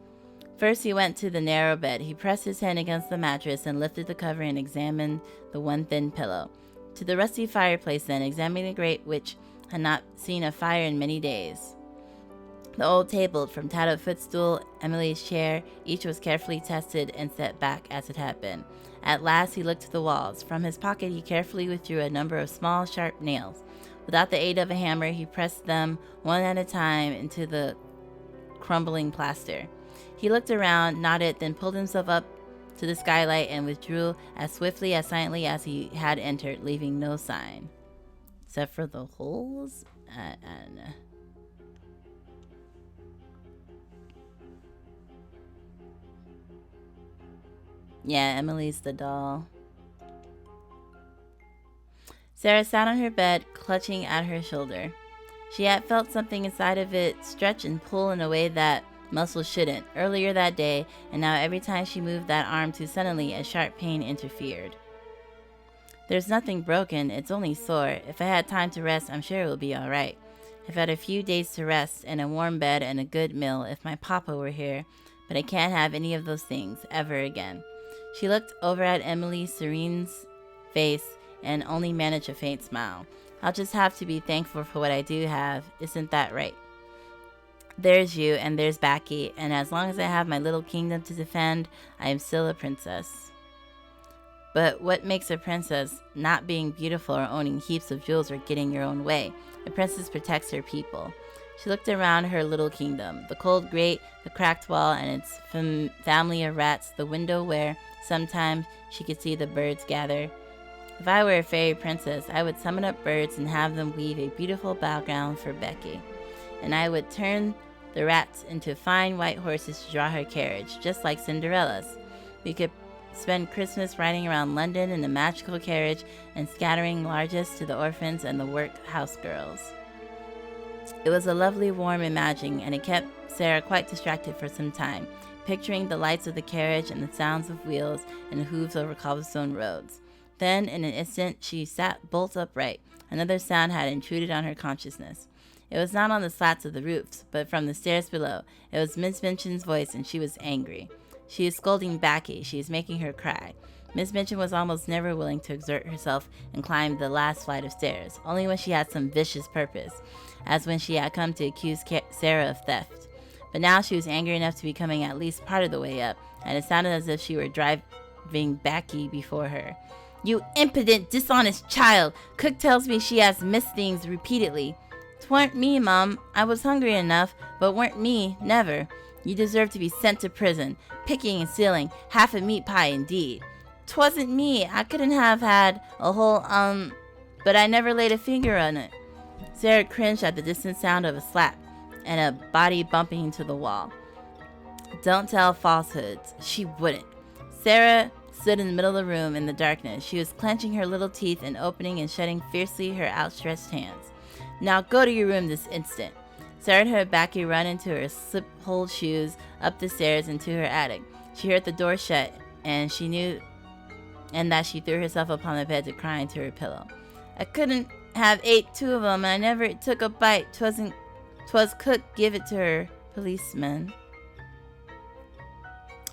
First, he went to the narrow bed. He pressed his hand against the mattress and lifted the cover and examined the one thin pillow. To the rusty fireplace then, examining the grate which had not seen a fire in many days. The old table, from tattered footstool, Emily's chair, each was carefully tested and set back as it had been. At last he looked to the walls. From his pocket he carefully withdrew a number of small, sharp nails. Without the aid of a hammer, he pressed them one at a time into the crumbling plaster. He looked around, nodded, then pulled himself up to the skylight and withdrew as swiftly, as silently as he had entered, leaving no sign. Except for the holes? Yeah, Emily's the doll. Sara sat on her bed, clutching at her shoulder. She had felt something inside of it stretch and pull in a way that muscles shouldn't, earlier that day, and now every time she moved that arm too suddenly, a sharp pain interfered. There's nothing broken, it's only sore. If I had time to rest, I'm sure it will be all right. I've had a few days to rest, and a warm bed, and a good meal, if my papa were here, but I can't have any of those things, ever again. She looked over at Emily Serene's face, and only managed a faint smile. I'll just have to be thankful for what I do have, isn't that right? There's you, and there's Becky, and as long as I have my little kingdom to defend, I am still a princess. But what makes a princess? Not being beautiful or owning heaps of jewels or getting your own way. A princess protects her people. She looked around her little kingdom, the cold grate, the cracked wall, and its family of rats, the window where sometimes she could see the birds gather. If I were a fairy princess, I would summon up birds and have them weave a beautiful background for Becky. And I would turn the rats into fine white horses to draw her carriage, just like Cinderella's. We could spend Christmas riding around London in a magical carriage and scattering largesse to the orphans and the workhouse girls. It was a lovely, warm imagining, and it kept Sara quite distracted for some time, picturing the lights of the carriage and the sounds of wheels and hooves over cobblestone roads. Then, in an instant, she sat bolt upright. Another sound had intruded on her consciousness. It was not on the slats of the roofs, but from the stairs below. It was Miss Minchin's voice, and she was angry. She is scolding Becky. She is making her cry. Miss Minchin was almost never willing to exert herself and climb the last flight of stairs, only when she had some vicious purpose, as when she had come to accuse Sara of theft. But now she was angry enough to be coming at least part of the way up, and it sounded as if she were driving Becky before her. You impudent, dishonest child! Cook tells me she has missed things repeatedly. 'Tweren't me, Mum. I was hungry enough, but weren't me, never. You deserve to be sent to prison. Picking and stealing, half a meat pie indeed. 'Twasn't me. I couldn't have had a whole, but I never laid a finger on it. Sara cringed at the distant sound of a slap and a body bumping into the wall. Don't tell falsehoods. She wouldn't. Sara stood in the middle of the room in the darkness. She was clenching her little teeth and opening and shutting fiercely her outstretched hands. Now go to your room this instant. Sara heard Becky run into her slip-holed shoes up the stairs into her attic. She heard the door shut, and she knew that she threw herself upon the bed to cry into her pillow. I couldn't have ate 2 of them, and I never took a bite. 'Twas cook give it to her, policeman.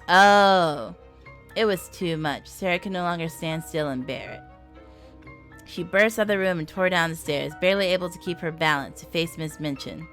Oh, it was too much. Sara could no longer stand still and bear it. She burst out of the room and tore down the stairs, barely able to keep her balance to face Miss Minchin.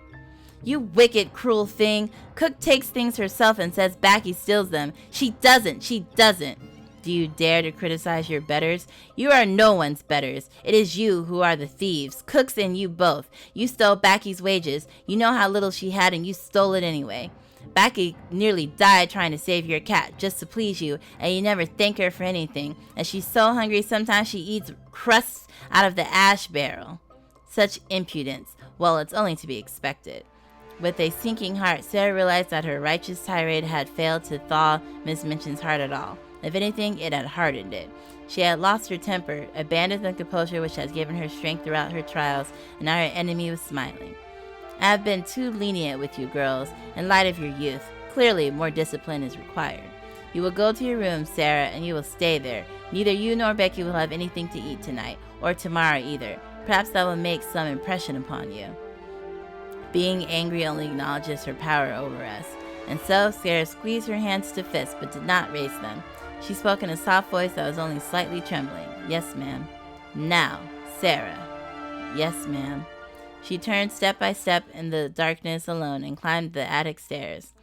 You wicked, cruel thing. Cook takes things herself and says Becky steals them. She doesn't. She doesn't. Do you dare to criticize your betters? You are no one's betters. It is you who are the thieves. Cooks and you both. You stole Becky's wages. You know how little she had and you stole it anyway. Becky nearly died trying to save your cat just to please you, and you never thank her for anything. And she's so hungry sometimes she eats crusts out of the ash barrel. Such impudence. Well, it's only to be expected. With a sinking heart, Sara realized that her righteous tirade had failed to thaw Miss Minchin's heart at all. If anything, it had hardened it. She had lost her temper, abandoned the composure which had given her strength throughout her trials, and now her enemy was smiling. I have been too lenient with you girls, in light of your youth. Clearly, more discipline is required. You will go to your room, Sara, and you will stay there. Neither you nor Becky will have anything to eat tonight, or tomorrow either. Perhaps that will make some impression upon you. Being angry only acknowledges her power over us. And so, Sara squeezed her hands to fists, but did not raise them. She spoke in a soft voice that was only slightly trembling. Yes, ma'am. Now, Sara. Yes, ma'am. She turned step by step in the darkness alone and climbed the attic stairs.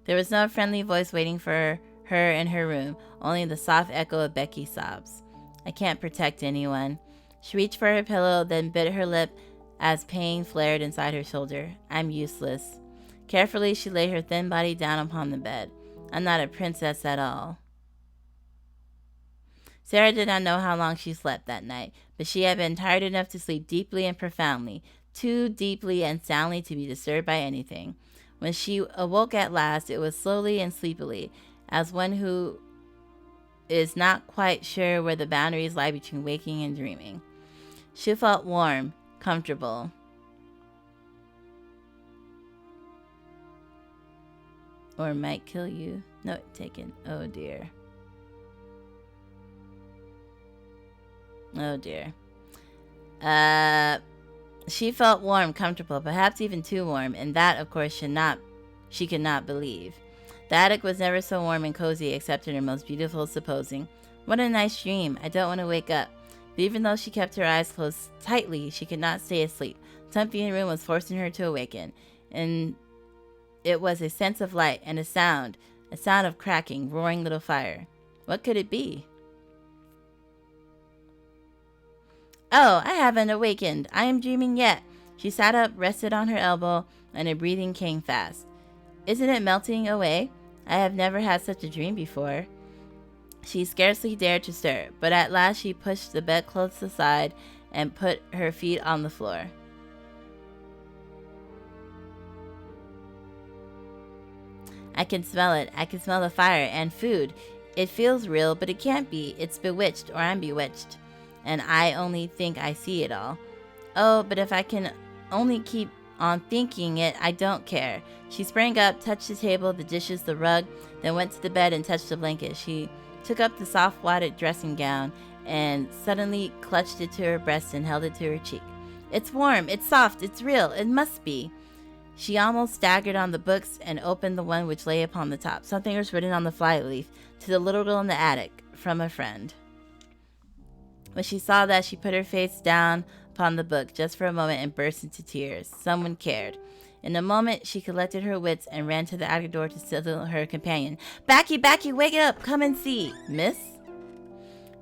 There was no friendly voice waiting for her in her room, only the soft echo of Becky's sobs. I can't protect anyone. She reached for her pillow, then bit her lip as pain flared inside her shoulder. I'm useless. Carefully, she laid her thin body down upon the bed. I'm not a princess at all. Sara did not know how long she slept that night, but she had been tired enough to sleep deeply and profoundly, too deeply and soundly to be disturbed by anything. When she awoke at last, it was slowly and sleepily, as one who is not quite sure where the boundaries lie between waking and dreaming. She felt warm, comfortable. Or might kill you. Note taken. Oh dear. Oh dear. She felt warm, comfortable, perhaps even too warm, and that, of course, she could not believe. The attic was never so warm and cozy except in her most beautiful supposing. What a nice dream. I don't want to wake up. But even though she kept her eyes closed tightly, she could not stay asleep. Something in the room was forcing her to awaken, and it was a sense of light and a sound of cracking, roaring little fire. What could it be? Oh, I haven't awakened. I am dreaming yet. She sat up, rested on her elbow, and her breathing came fast. Isn't it melting away? I have never had such a dream before. She scarcely dared to stir, but at last she pushed the bedclothes aside and put her feet on the floor. I can smell it. I can smell the fire and food. It feels real, but it can't be. It's bewitched, or I'm bewitched. And I only think I see it all. Oh, but if I can only keep on thinking it, I don't care. She sprang up, touched the table, the dishes, the rug, then went to the bed and touched the blanket. She took up the soft wadded dressing gown and suddenly clutched it to her breast and held it to her cheek. It's warm, it's soft, it's real, it must be. She almost staggered on the books and opened the one which lay upon the top. Something was written on the flyleaf, to the little girl in the attic, from a friend. When she saw that, she put her face down upon the book just for a moment and burst into tears. Someone cared. In a moment, she collected her wits and ran to the attic door to signal her companion. Becky, Becky, wake up! Come and see! Miss?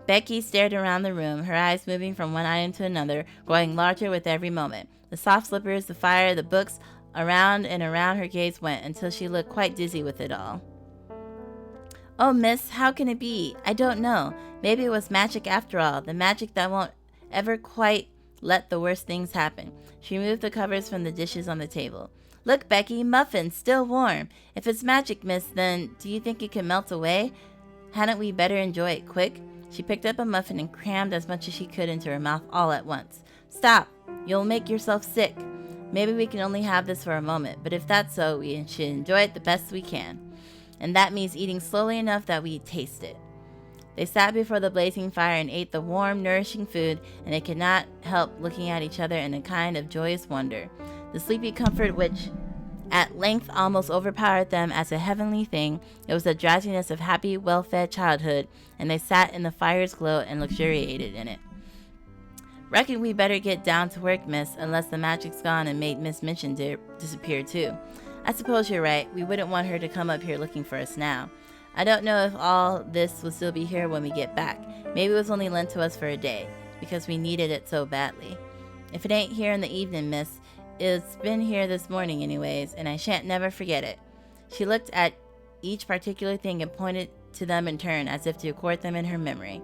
Becky stared around the room, her eyes moving from one item to another, growing larger with every moment. The soft slippers, the fire, the books, around and around her gaze went until she looked quite dizzy with it all. Oh, miss, how can it be? I don't know. Maybe it was magic after all, the magic that won't ever quite let the worst things happen. She removed the covers from the dishes on the table. Look, Becky, muffins, still warm. If it's magic, miss, then do you think it can melt away? Hadn't we better enjoy it quick? She picked up a muffin and crammed as much as she could into her mouth all at once. Stop! You'll make yourself sick. Maybe we can only have this for a moment, but if that's so, we should enjoy it the best we can. And that means eating slowly enough that we taste it. They sat before the blazing fire and ate the warm, nourishing food, and they could not help looking at each other in a kind of joyous wonder. The sleepy comfort which at length almost overpowered them as a heavenly thing, it was the drowsiness of happy, well-fed childhood, and they sat in the fire's glow and luxuriated in it. Reckon we better get down to work, miss, unless the magic's gone and made Miss Minchin disappear too. I suppose you're right. We wouldn't want her to come up here looking for us now. I don't know if all this will still be here when we get back. Maybe it was only lent to us for a day, because we needed it so badly. If it ain't here in the evening, miss, it's been here this morning anyways, and I shan't never forget it. She looked at each particular thing and pointed to them in turn as if to record them in her memory.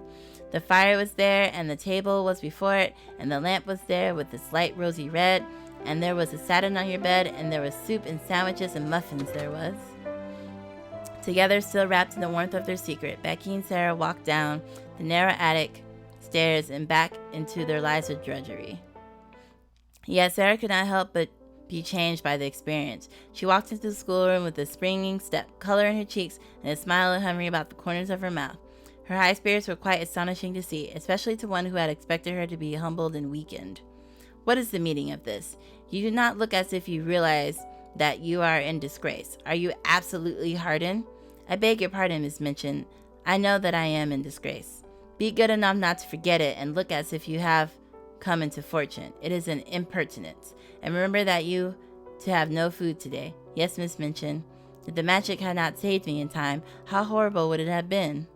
The fire was there, and the table was before it, and the lamp was there with its light rosy red, and there was a satin on your bed, and there was soup and sandwiches and muffins there was. Together, still wrapped in the warmth of their secret, Becky and Sara walked down the narrow attic stairs and back into their lives of drudgery. Yet Sara could not help but be changed by the experience. She walked into the schoolroom with a springing step, color in her cheeks, and a smile hovering about the corners of her mouth. Her high spirits were quite astonishing to see, especially to one who had expected her to be humbled and weakened. What is the meaning of this? You do not look as if you realize that you are in disgrace. Are you absolutely hardened? I beg your pardon, Miss Minchin. I know that I am in disgrace. Be good enough not to forget it and look as if you have come into fortune. It is an impertinence. And remember that you to have no food today. Yes, Miss Minchin. If the magic had not saved me in time, how horrible would it have been?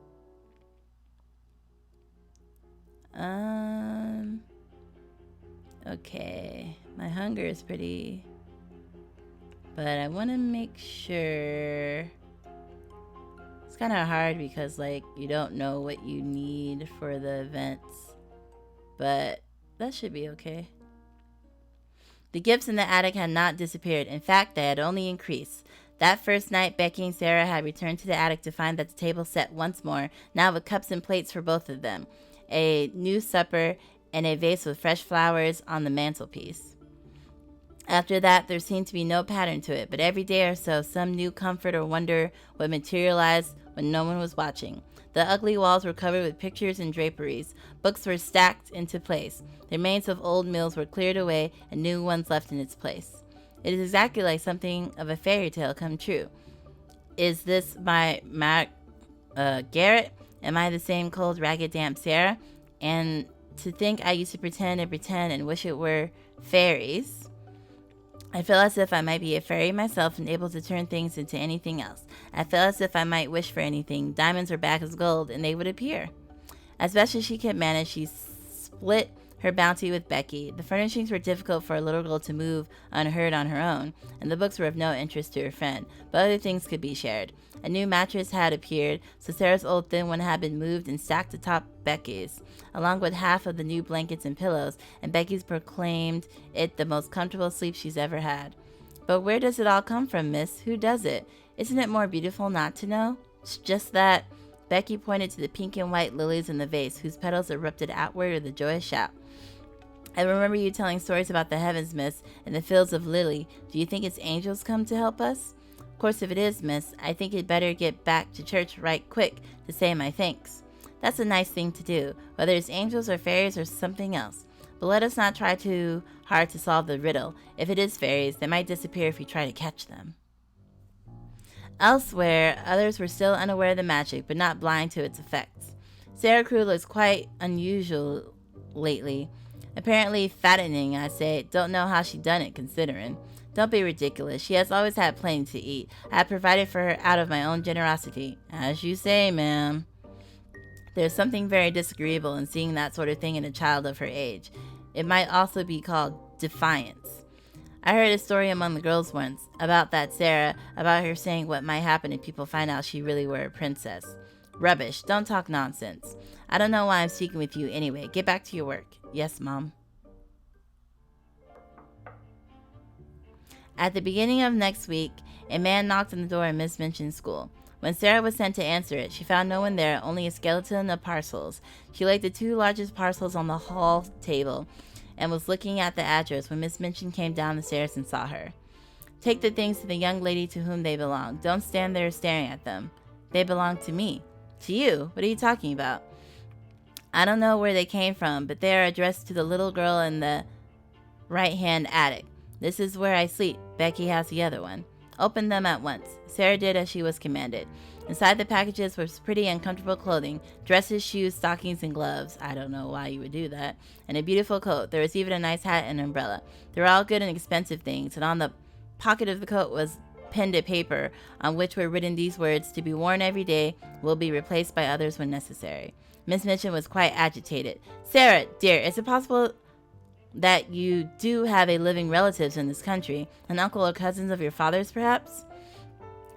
Okay. My hunger is pretty... But I want to make sure... It's kind of hard because, like, you don't know what you need for the events. But that should be okay. The gifts in the attic had not disappeared. In fact, they had only increased. That first night, Becky and Sara had returned to the attic to find that the table set once more, now with cups and plates for both of them, a new supper, and a vase with fresh flowers on the mantelpiece. After that, there seemed to be no pattern to it, but every day or so, some new comfort or wonder would materialize when no one was watching. The ugly walls were covered with pictures and draperies. Books were stacked into place. The remains of old meals were cleared away and new ones left in its place. It is exactly like something of a fairy tale come true. Is this my Garrett? Am I the same cold, ragged, damp Sara? And to think I used to pretend and wish it were fairies. I feel as if I might be a fairy myself and able to turn things into anything else. I feel as if I might wish for anything, diamonds or bags of gold, and they would appear. As best as she could manage, she split her bounty with Becky. The furnishings were difficult for a little girl to move unheard on her own, and the books were of no interest to her friend, but other things could be shared. A new mattress had appeared, so Sarah's old thin one had been moved and stacked atop Becky's, along with half of the new blankets and pillows, and Becky's proclaimed it the most comfortable sleep she's ever had. But where does it all come from, miss? Who does it? Isn't it more beautiful not to know? It's just that... Becky pointed to the pink and white lilies in the vase, whose petals erupted outward with a joyous shout. I remember you telling stories about the heavens, miss, and the fields of lily. Do you think it's angels come to help us? Of course, if it is, miss, I think you'd better get back to church right quick to say my thanks. That's a nice thing to do, whether it's angels or fairies or something else. But let us not try too hard to solve the riddle. If it is fairies, they might disappear if you try to catch them. Elsewhere, others were still unaware of the magic, but not blind to its effects. Sara Crewe looks quite unusual lately. Apparently fattening, I say. Don't know how she done it, considering. Don't be ridiculous. She has always had plenty to eat. I have provided for her out of my own generosity. As you say, ma'am. There's something very disagreeable in seeing that sort of thing in a child of her age. It might also be called defiance. I heard a story among the girls once about that Sara, about her saying what might happen if people find out she really were a princess. Rubbish. Don't talk nonsense. I don't know why I'm speaking with you anyway. Get back to your work. Yes, Mom. At the beginning of next week, a man knocked on the door in Miss Minchin's school. When Sara was sent to answer it, she found no one there, only a skeleton of parcels. She laid the two largest parcels on the hall table and was looking at the address when Miss Minchin came down the stairs and saw her. Take the things to the young lady to whom they belong. Don't stand there staring at them. They belong to me. To you? What are you talking about? I don't know where they came from, but they are addressed to the little girl in the right-hand attic. This is where I sleep. Becky has the other one. Open them at once. Sara did as she was commanded. Inside the packages was pretty and comfortable clothing, dresses, shoes, stockings, and gloves. I don't know why you would do that. And a beautiful coat. There was even a nice hat and umbrella. They were all good and expensive things, and on the pocket of the coat was pinned a paper on which were written these words: to be worn every day, will be replaced by others when necessary. Miss Minchin was quite agitated. Sara, dear, is it possible that you do have a living relatives in this country? An uncle or cousins of your father's, perhaps?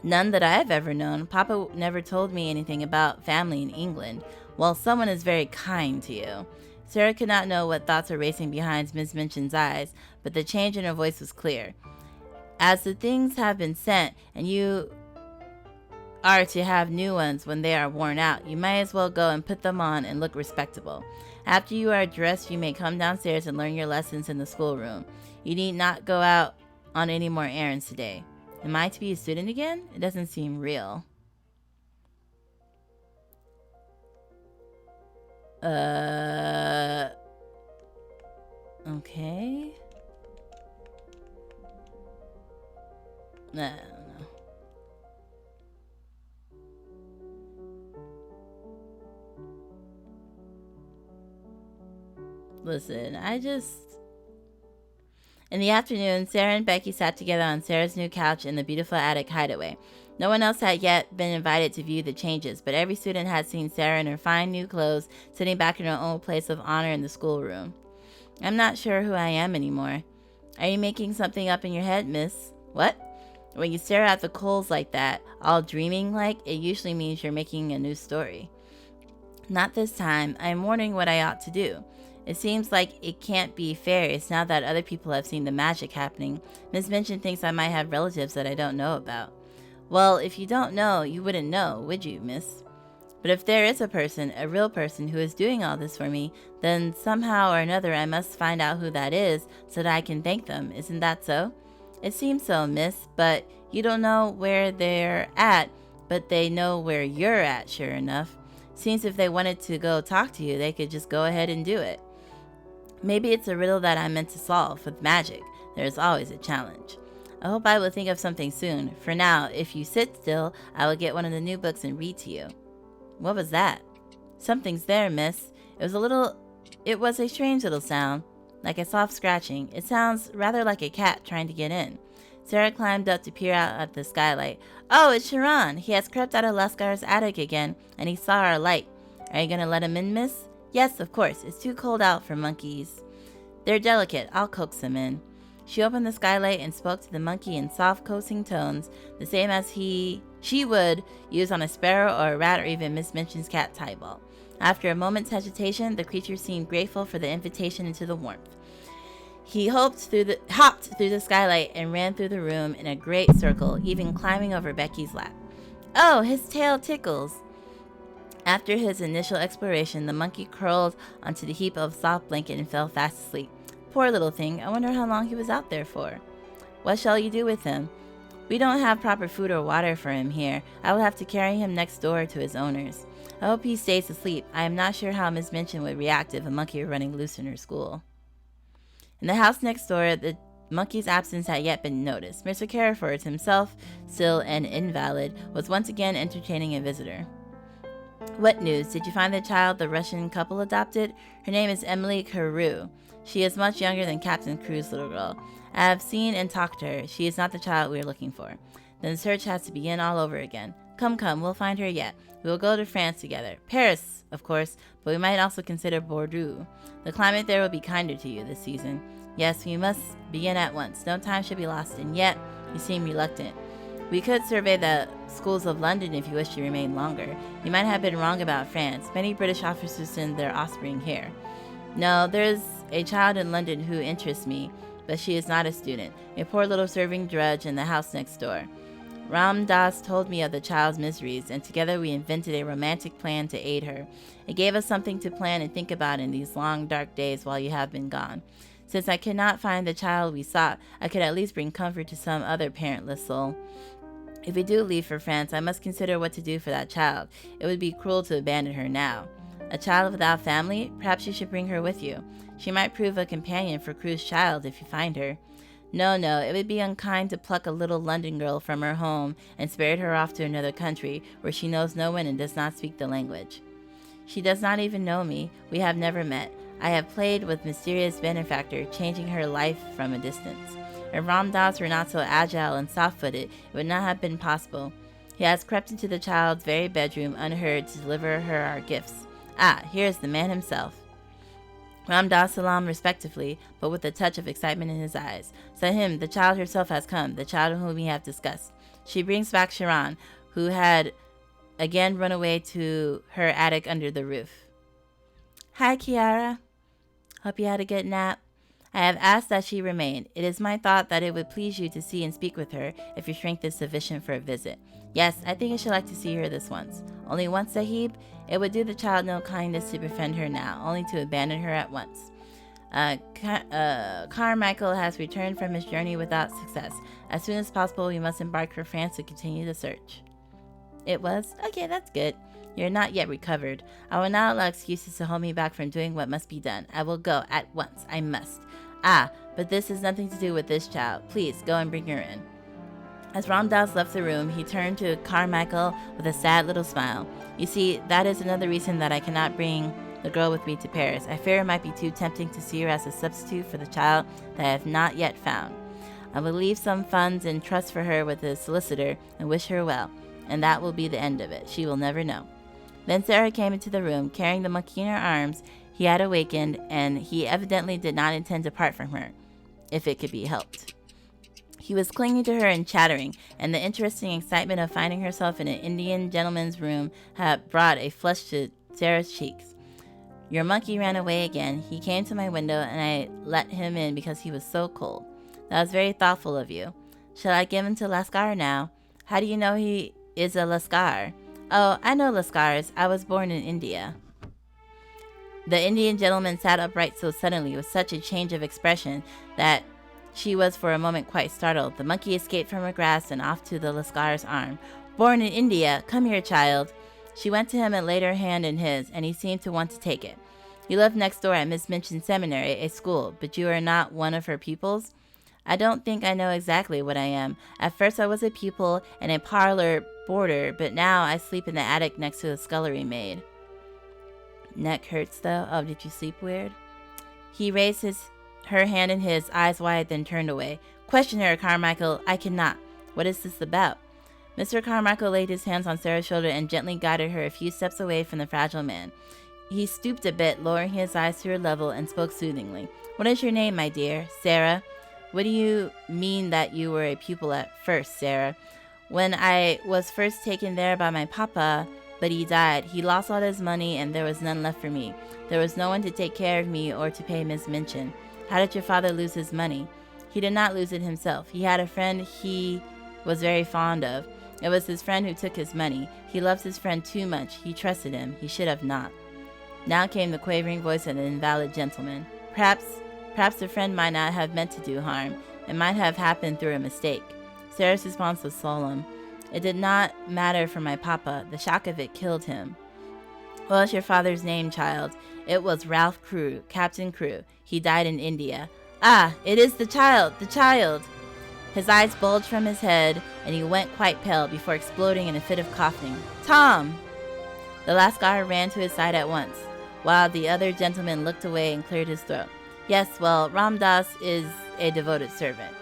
None that I have ever known. Papa never told me anything about family in England. Well, someone is very kind to you. Sara could not know what thoughts were racing behind Miss Minchin's eyes, but the change in her voice was clear. As the things have been sent, and you are to have new ones when they are worn out, you might as well go and put them on and look respectable. After you are dressed, you may come downstairs and learn your lessons in the schoolroom. You need not go out on any more errands today. Am I to be a student again? It doesn't seem real. Okay. I don't know. Listen, In the afternoon, Sara and Becky sat together on Sara's new couch in the beautiful attic hideaway. No one else had yet been invited to view the changes, but every student had seen Sara in her fine new clothes, sitting back in her own place of honor in the schoolroom. I'm not sure who I am anymore. Are you making something up in your head, miss? What? When you stare at the coals like that, all dreaming like, it usually means you're making a new story. Not this time. I am wondering what I ought to do. It seems like it can't be fairies now that other people have seen the magic happening. Miss Minchin thinks I might have relatives that I don't know about. Well, if you don't know, you wouldn't know, would you, miss? But if there is a person, a real person, who is doing all this for me, then somehow or another I must find out who that is so that I can thank them. Isn't that so? It seems so, miss, but you don't know where they're at, but they know where you're at, sure enough. Seems if they wanted to go talk to you, they could just go ahead and do it. Maybe it's a riddle that I'm meant to solve. With magic, there's always a challenge. I hope I will think of something soon. For now, if you sit still, I will get one of the new books and read to you. What was that? Something's there, miss. It was a strange little sound, like a soft scratching. It sounds rather like a cat trying to get in. Sara climbed up to peer out at the skylight. Oh, it's Sharon. He has crept out of Lascar's attic again, and he saw our light. Are you going to let him in, miss? Yes, of course. It's too cold out for monkeys. They're delicate. I'll coax them in. She opened the skylight and spoke to the monkey in soft, coaxing tones, the same as she would use on a sparrow or a rat or even Miss Minchin's cat Tybalt. After a moment's hesitation, the creature seemed grateful for the invitation into the warmth. He hopped through the skylight and ran through the room in a great circle, even climbing over Becky's lap. Oh, his tail tickles! After his initial exploration, the monkey curled onto the heap of soft blanket and fell fast asleep. Poor little thing, I wonder how long he was out there for. What shall you do with him? We don't have proper food or water for him here. I will have to carry him next door to his owners. I hope he stays asleep. I am not sure how Miss Minchin would react if a monkey were running loose in her school. In the house next door, the monkey's absence had yet been noticed. Mr. Carriford, himself still an invalid, was once again entertaining a visitor. What news? Did you find the child the Russian couple adopted? Her name is Emily Carew. She is much younger than Captain Crewe's little girl. I have seen and talked to her. She is not the child we are looking for. Then the search has to begin all over again. Come, we'll find her yet. We will go to France together. Paris, of course, but we might also consider Bordeaux. The climate there will be kinder to you this season. Yes, we must begin at once. No time should be lost, and yet you seem reluctant. We could survey the schools of London if you wish to remain longer. You might have been wrong about France. Many British officers send their offspring here. No, there's a child in London who interests me, but she is not a student. A poor little serving drudge in the house next door. Ram Das told me of the child's miseries, and together we invented a romantic plan to aid her. It gave us something to plan and think about in these long, dark days while you have been gone. Since I could not find the child we sought, I could at least bring comfort to some other parentless soul. If we do leave for France, I must consider what to do for that child. It would be cruel to abandon her now. A child without family? Perhaps you should bring her with you. She might prove a companion for Crewe's child if you find her. No, it would be unkind to pluck a little London girl from her home and spirit her off to another country where she knows no one and does not speak the language. She does not even know me. We have never met. I have played with mysterious benefactor, changing her life from a distance. If Ram Das were not so agile and soft-footed, it would not have been possible. He has crept into the child's very bedroom unheard to deliver her our gifts. Ah, here is the man himself. Ram Das salaamed respectfully, but with a touch of excitement in his eyes. Sahim, the child herself has come, the child whom we have discussed. She brings back Sharon, who had again run away to her attic under the roof. Hi, Kiara. Hope you had a good nap. I have asked that she remain. It is my thought that it would please you to see and speak with her if your strength is sufficient for a visit. Yes, I think I should like to see her this once. Only once, Sahib? It would do the child no kindness to befriend her now, only to abandon her at once. Carmichael has returned from his journey without success. As soon as possible, we must embark for France to continue the search. It was? Okay, that's good. You're not yet recovered. I will not allow excuses to hold me back from doing what must be done. I will go at once. I must. Ah, but this has nothing to do with this child. Please, go and bring her in. As Ram Das left the room, he turned to Carmichael with a sad little smile. You see, that is another reason that I cannot bring the girl with me to Paris. I fear it might be too tempting to see her as a substitute for the child that I have not yet found. I will leave some funds in trust for her with a solicitor and wish her well, and that will be the end of it. She will never know. Then Sara came into the room, carrying the monkey in her arms. He had awakened, and he evidently did not intend to part from her, if it could be helped. He was clinging to her and chattering, and the interesting excitement of finding herself in an Indian gentleman's room had brought a flush to Sara's cheeks. Your monkey ran away again. He came to my window, and I let him in because he was so cold. That was very thoughtful of you. Shall I give him to Lascar now? How do you know he is a Lascar? Oh, I know Lascars. I was born in India. The Indian gentleman sat upright so suddenly with such a change of expression that she was for a moment quite startled. The monkey escaped from her grasp and off to the Lascar's arm. Born in India. Come here, child. She went to him and laid her hand in his, and he seemed to want to take it. You live next door at Miss Minchin's seminary, a school, but you are not one of her pupils? I don't think I know exactly what I am. At first I was a pupil and a parlor boarder, but now I sleep in the attic next to the scullery maid. Neck hurts though? Oh, did you sleep weird? He raised her hand in his, eyes wide, then turned away. Question her, Carmichael. I cannot. What is this about? Mr. Carmichael laid his hands on Sara's shoulder and gently guided her a few steps away from the fragile man. He stooped a bit, lowering his eyes to her level, and spoke soothingly. What is your name, my dear? Sara. What do you mean that you were a pupil at first, Sara? When I was first taken there by my papa, but he died. He lost all his money, and there was none left for me. There was no one to take care of me or to pay Miss Minchin. How did your father lose his money? He did not lose it himself. He had a friend he was very fond of. It was his friend who took his money. He loved his friend too much. He trusted him. He should have not. Now came the quavering voice of the invalid gentleman. Perhaps the friend might not have meant to do harm. It might have happened through a mistake. Sara's response was solemn. It did not matter for my papa. The shock of it killed him. What was your father's name, child? It was Ralph Crewe, Captain Crewe. He died in India. Ah, it is the child, the child! His eyes bulged from his head, and he went quite pale before exploding in a fit of coughing. Tom! The Lascar ran to his side at once, while the other gentleman looked away and cleared his throat. Yes, well, Ram Das is a devoted servant.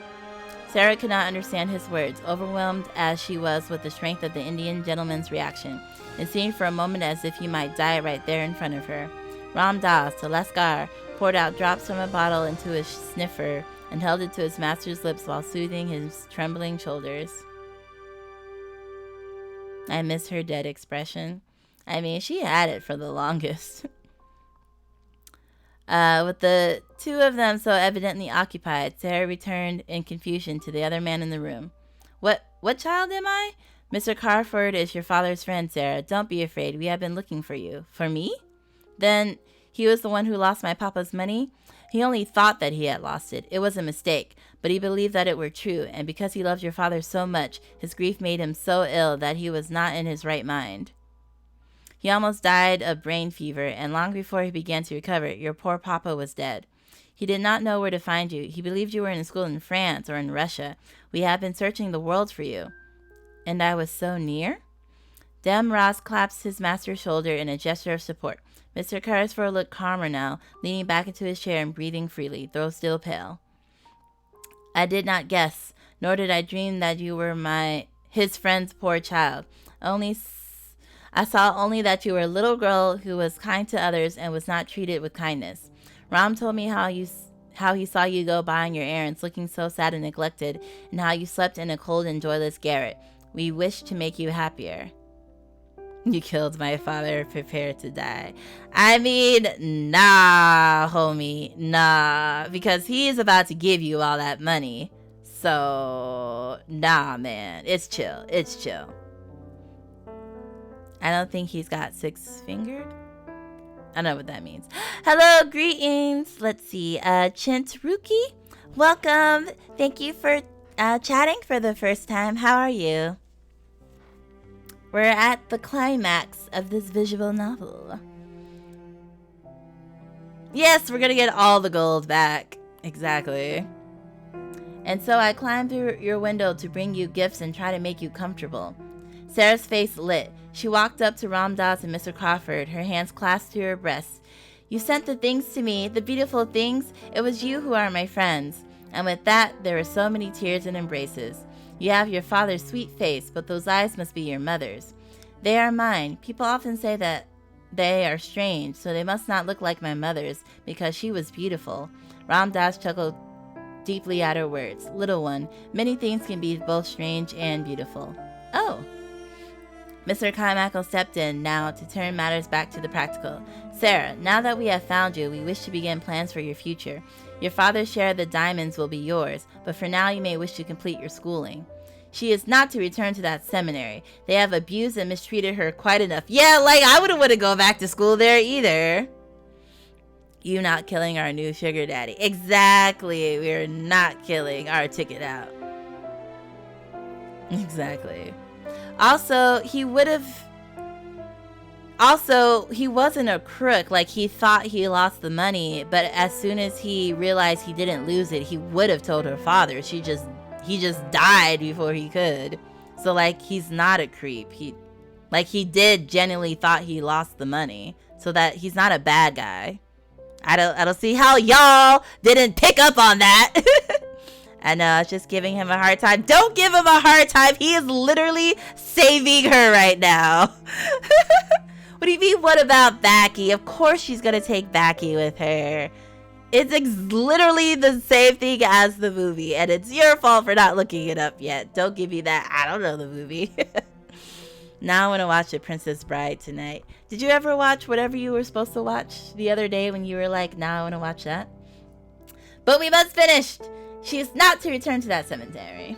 Sara could not understand his words, overwhelmed as she was with the strength of the Indian gentleman's reaction. It seemed for a moment as if he might die right there in front of her. Ram Das, the Lascar, poured out drops from a bottle into his sniffer and held it to his master's lips while soothing his trembling shoulders. I miss her dead expression. I mean, she had it for the longest. With the two of them so evidently occupied, Sara returned in confusion to the other man in the room. What child am I? Mr. Carford is your father's friend, Sarah. Don't be afraid. We have been looking for you. For me? Then he was the one who lost my papa's money? He only thought that he had lost it. It was a mistake, but he believed that it were true, and because he loved your father so much, his grief made him so ill that he was not in his right mind. He almost died of brain fever, and long before he began to recover, your poor papa was dead. He did not know where to find you. He believed you were in school in France or in Russia. We have been searching the world for you. And I was so near? Dem Ross claps his master's shoulder in a gesture of support. Mr. Carrisford looked calmer now, leaning back into his chair and breathing freely, though still pale. I did not guess, nor did I dream that you were his friend's poor child. I saw only that you were a little girl who was kind to others and was not treated with kindness. Ram told me how he saw you go by on your errands, looking so sad and neglected, and how you slept in a cold and joyless garret. We wish to make you happier. You killed my father, prepare to die. I mean, nah, homie, nah, because he is about to give you all that money. So, nah, man, it's chill. I don't think he's got 6-fingered. I know what that means. Hello, greetings. Let's see. Chint Ruki, welcome. Thank you for chatting for the first time. How are you? We're at the climax of this visual novel. Yes, we're gonna get all the gold back. Exactly. And so I climbed through your window to bring you gifts and try to make you comfortable. Sarah's face lit. She walked up to Ram Dass and Mr. Crawford, her hands clasped to her breasts. You sent the things to me, the beautiful things. It was you who are my friends. And with that, there were so many tears and embraces. You have your father's sweet face, but those eyes must be your mother's. They are mine. People often say that they are strange, so they must not look like my mother's, because she was beautiful. Ram Dass chuckled deeply at her words. Little one, many things can be both strange and beautiful. Oh. Mr. Carmichael stepped in now to turn matters back to the practical. Sarah, now that we have found you, we wish to begin plans for your future. Your father's share of the diamonds will be yours, but for now you may wish to complete your schooling. She is not to return to that seminary. They have abused and mistreated her quite enough. Yeah, like, I wouldn't want to go back to school there either. You not killing our new sugar daddy. Exactly. We're not killing our ticket out. Exactly. Also, he wasn't a crook. Like, he thought he lost the money, but as soon as he realized he didn't lose it, he would have told her father. He just died before he could. So, like, he's not a creep. He did genuinely thought he lost the money. So that he's not a bad guy. I don't see how y'all didn't pick up on that. I know, I was just giving him a hard time. Don't give him a hard time. He is literally saving her right now. What do you mean, what about Becky? Of course she's going to take Becky with her. It's literally the same thing as the movie. And it's your fault for not looking it up yet. Don't give me that. I don't know the movie. Now I want to watch The Princess Bride tonight. Did you ever watch whatever you were supposed to watch the other day when you were like, now I want to watch that? But we must finish. She is not to return to that cemetery.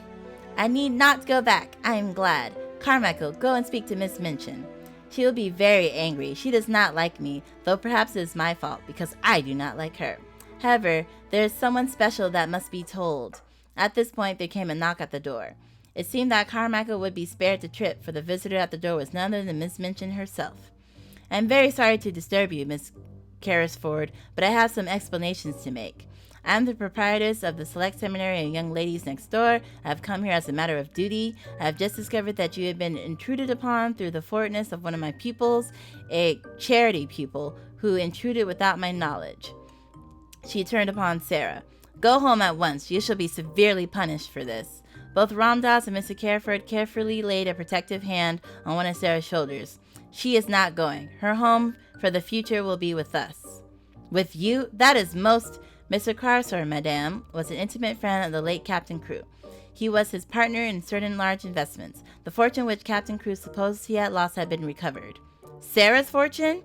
I need not go back. I am glad. Carmichael, go and speak to Miss Minchin. She will be very angry. She does not like me, though perhaps it is my fault, because I do not like her. However, there is someone special that must be told. At this point, there came a knock at the door. It seemed that Carmichael would be spared the trip, for the visitor at the door was none other than Miss Minchin herself. I am very sorry to disturb you, Miss Carrisford, but I have some explanations to make. I am the proprietress of the Select Seminary and Young Ladies Next Door. I have come here as a matter of duty. I have just discovered that you have been intruded upon through the forwardness of one of my pupils, a charity pupil, who intruded without my knowledge. She turned upon Sarah. Go home at once. You shall be severely punished for this. Both Ram Dass and Mr. Carford carefully laid a protective hand on one of Sarah's shoulders. She is not going. Her home for the future will be with us. With you? That is most... Mr. Carson, madame, was an intimate friend of the late Captain Crewe. He was his partner in certain large investments. The fortune which Captain Crewe supposed he had lost had been recovered. Sarah's fortune?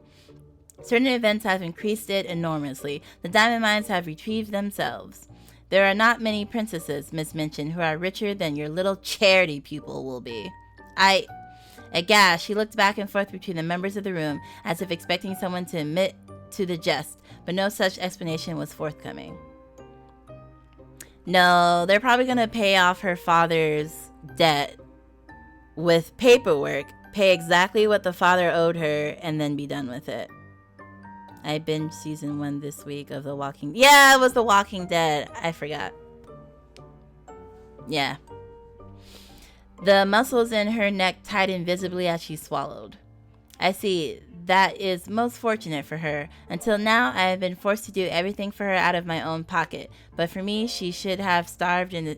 Certain events have increased it enormously. The diamond mines have retrieved themselves. There are not many princesses, Miss Minchin, who are richer than your little charity pupil will be. Aghast, she looked back and forth between the members of the room, as if expecting someone to admit to the jest, but no such explanation was forthcoming. No, they're probably going to pay off her father's debt with paperwork, pay exactly what the father owed her, and then be done with it. I binged season 1 this week of The Walking... Yeah, it was The Walking Dead. I forgot. Yeah. The muscles in her neck tightened visibly as she swallowed. I see. That is most fortunate for her. Until now, I have been forced to do everything for her out of my own pocket. But for me, she would have starved in the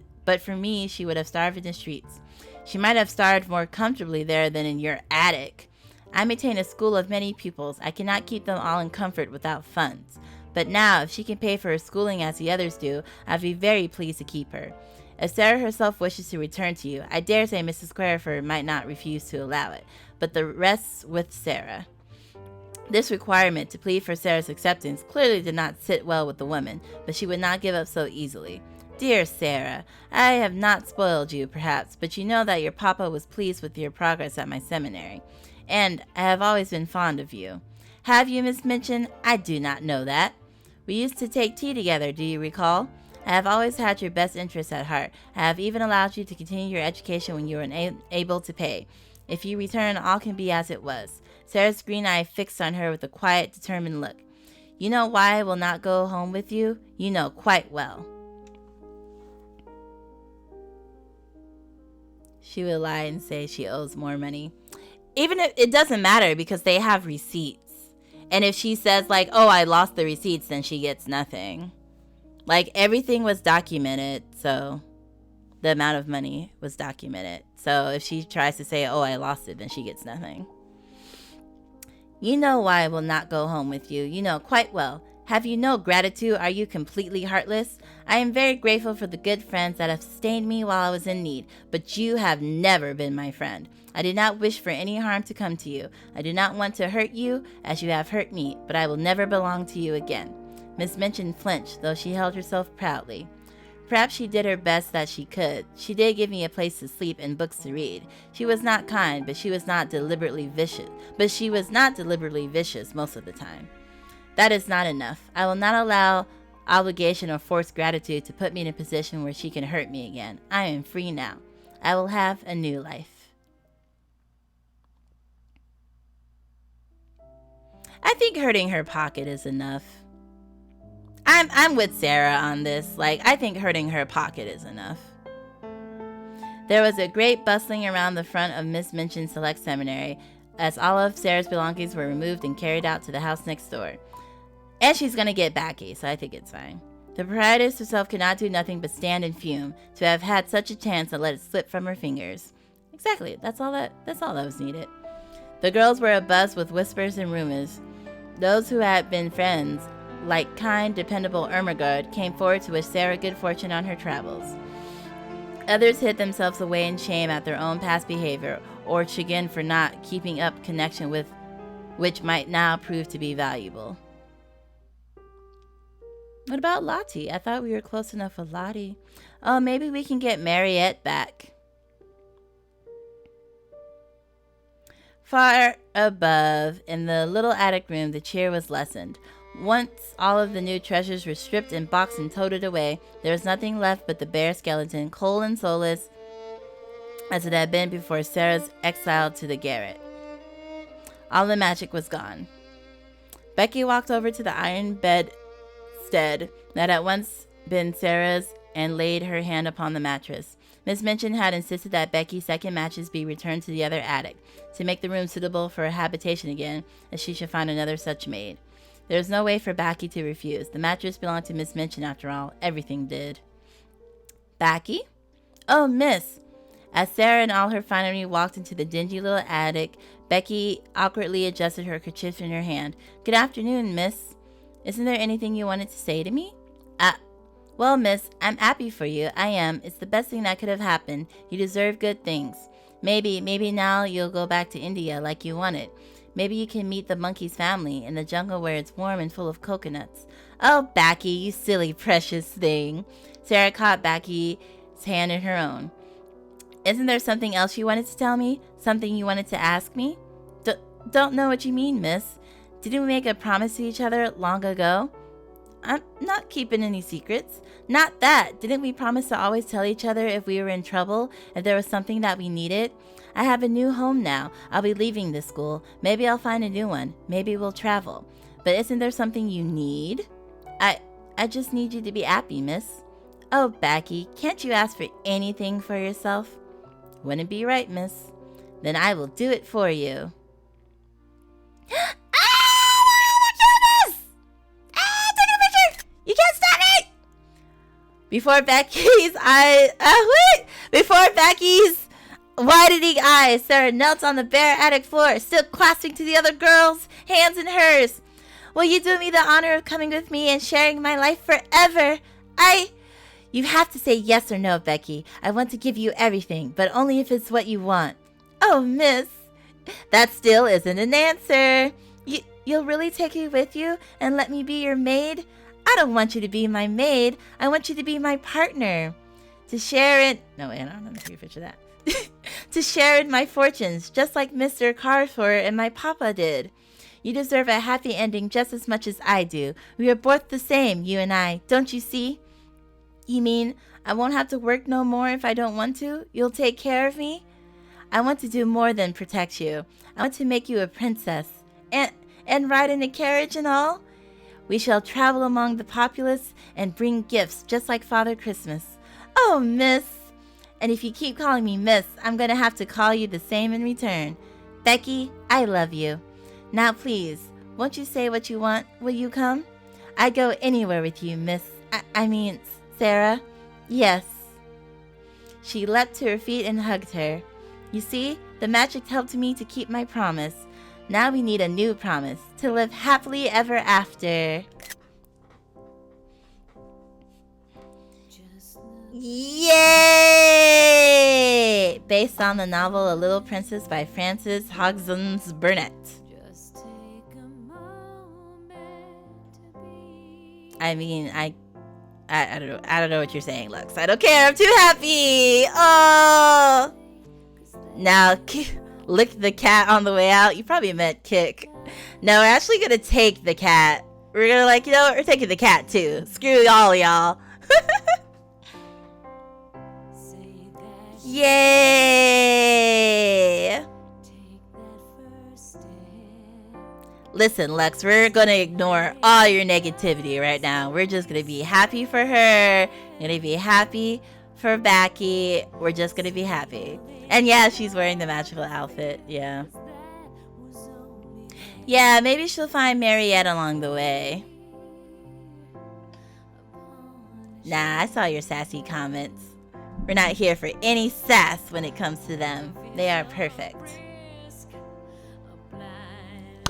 streets. She might have starved more comfortably there than in your attic. I maintain a school of many pupils. I cannot keep them all in comfort without funds. But now, if she can pay for her schooling as the others do, I'd be very pleased to keep her. If Sara herself wishes to return to you, I dare say Mrs. Queriford might not refuse to allow it, but the rest's with Sara. This requirement to plead for Sara's acceptance clearly did not sit well with the woman, but she would not give up so easily. Dear Sara, I have not spoiled you, perhaps, but you know that your papa was pleased with your progress at my seminary, and I have always been fond of you. Have you, Miss Minchin? I do not know that. We used to take tea together, do you recall? I have always had your best interests at heart. I have even allowed you to continue your education when you were unable to pay. If you return, all can be as it was. Sara's green eye fixed on her with a quiet, determined look. You know why I will not go home with you? You know quite well. She will lie and say she owes more money. Even if it doesn't matter because they have receipts. And if she says like, oh, I lost the receipts, then she gets nothing. Like everything was documented, so the amount of money was documented. So if she tries to say, oh, I lost it, then she gets nothing. You know why I will not go home with you. You know quite well. Have you no gratitude? Are you completely heartless? I am very grateful for the good friends that have sustained me while I was in need, but you have never been my friend. I do not wish for any harm to come to you. I do not want to hurt you as you have hurt me, but I will never belong to you again. Miss Minchin flinched, though she held herself proudly. Perhaps she did her best that she could. She did give me a place to sleep and books to read. She was not kind, but she was not deliberately vicious. Most of the time. That is not enough. I will not allow obligation or forced gratitude to put me in a position where she can hurt me again. I am free now. I will have a new life. I think hurting her pocket is enough. I'm with Sara on this. Like, I think hurting her pocket is enough. There was a great bustling around the front of Miss Minchin's Select Seminary as all of Sara's belongings were removed and carried out to the house next door. And she's going to get Becky, so I think it's fine. The proprietress herself could not do nothing but stand and fume to have had such a chance and let it slip from her fingers. Exactly, that's all that was needed. The girls were abuzz with whispers and rumors. Those who had been friends, like kind, dependable Ermengarde, came forward to wish Sara good fortune on her travels. Others hid themselves away in shame at their own past behavior, or chagrin for not keeping up connection with which might now prove to be valuable. What about Lottie? I thought we were close enough with Lottie. Oh, maybe we can get Mariette back. Far above, in the little attic room, the cheer was lessened. Once all of the new treasures were stripped and boxed and toted away, there was nothing left but the bare skeleton, cold and soulless as it had been before Sara's exile to the garret. All the magic was gone. Becky walked over to the iron bedstead that had once been Sara's and laid her hand upon the mattress. Miss Minchin had insisted that Becky's second matches be returned to the other attic, to make the room suitable for her habitation again, as she should find another such maid. There was no way for Becky to refuse. The mattress belonged to Miss Minchin after all. Everything did. Becky? Oh, miss. As Sara and all her finery walked into the dingy little attic, Becky awkwardly adjusted her kerchief in her hand. Good afternoon, miss. Isn't there anything you wanted to say to me? Well, miss, I'm happy for you. I am. It's the best thing that could have happened. You deserve good things. Maybe now you'll go back to India like you wanted. Maybe you can meet the monkey's family in the jungle where it's warm and full of coconuts. Oh, Becky, you silly precious thing. Sara caught Becky's hand in her own. Isn't there something else you wanted to tell me? Something you wanted to ask me? Don't know what you mean, miss. Didn't we make a promise to each other long ago? I'm not keeping any secrets. Not that. Didn't we promise to always tell each other if we were in trouble, if there was something that we needed? I have a new home now. I'll be leaving this school. Maybe I'll find a new one. Maybe we'll travel. But isn't there something you need? I just need you to be happy, miss. Oh, Becky, can't you ask for anything for yourself? Wouldn't be right, miss. Then I will do it for you. You can't stop me! Before Becky's widening eyes, Sara knelt on the bare attic floor, still clasping to the other girl's hands in hers. Will you do me the honor of coming with me and sharing my life forever? You have to say yes or no, Becky. I want to give you everything, but only if it's what you want. Oh, miss, that still isn't an answer. You'll really take me with you and let me be your maid? I don't want you to be my maid. I want you to be my partner. To share in... No, wait, I don't know if you picture that. To share in my fortunes, just like Mr. Carfor and my papa did. You deserve a happy ending just as much as I do. We are both the same, you and I. Don't you see? You mean I won't have to work no more if I don't want to? You'll take care of me? I want to do more than protect you. I want to make you a princess. And ride in a carriage and all? We shall travel among the populace and bring gifts just like Father Christmas. Oh, miss. And if you keep calling me miss, I'm going to have to call you the same in return. Becky, I love you. Now please, won't you say what you want? Will you come? I'd go anywhere with you, miss. I mean, Sara. Yes. She leapt to her feet and hugged her. You see, the magic helped me to keep my promise. Now we need a new promise, to live happily ever after. Yay! Based on the novel A Little Princess by Frances Hodgson Burnett. I mean, I don't know what you're saying, Lux. I don't care. I'm too happy. Oh! Now, lick the cat on the way out. You probably meant kick. No, we're actually gonna take the cat. We're gonna we're taking the cat too. Screw all y'all. Yay! Listen, Lex, we're gonna ignore all your negativity right now. We're just gonna be happy for her. Gonna be happy for Becky. We're just gonna be happy. And yeah, she's wearing the magical outfit. Yeah. Yeah, maybe she'll find Mariette along the way. Nah, I saw your sassy comments. We're not here for any sass when it comes to them. They are perfect.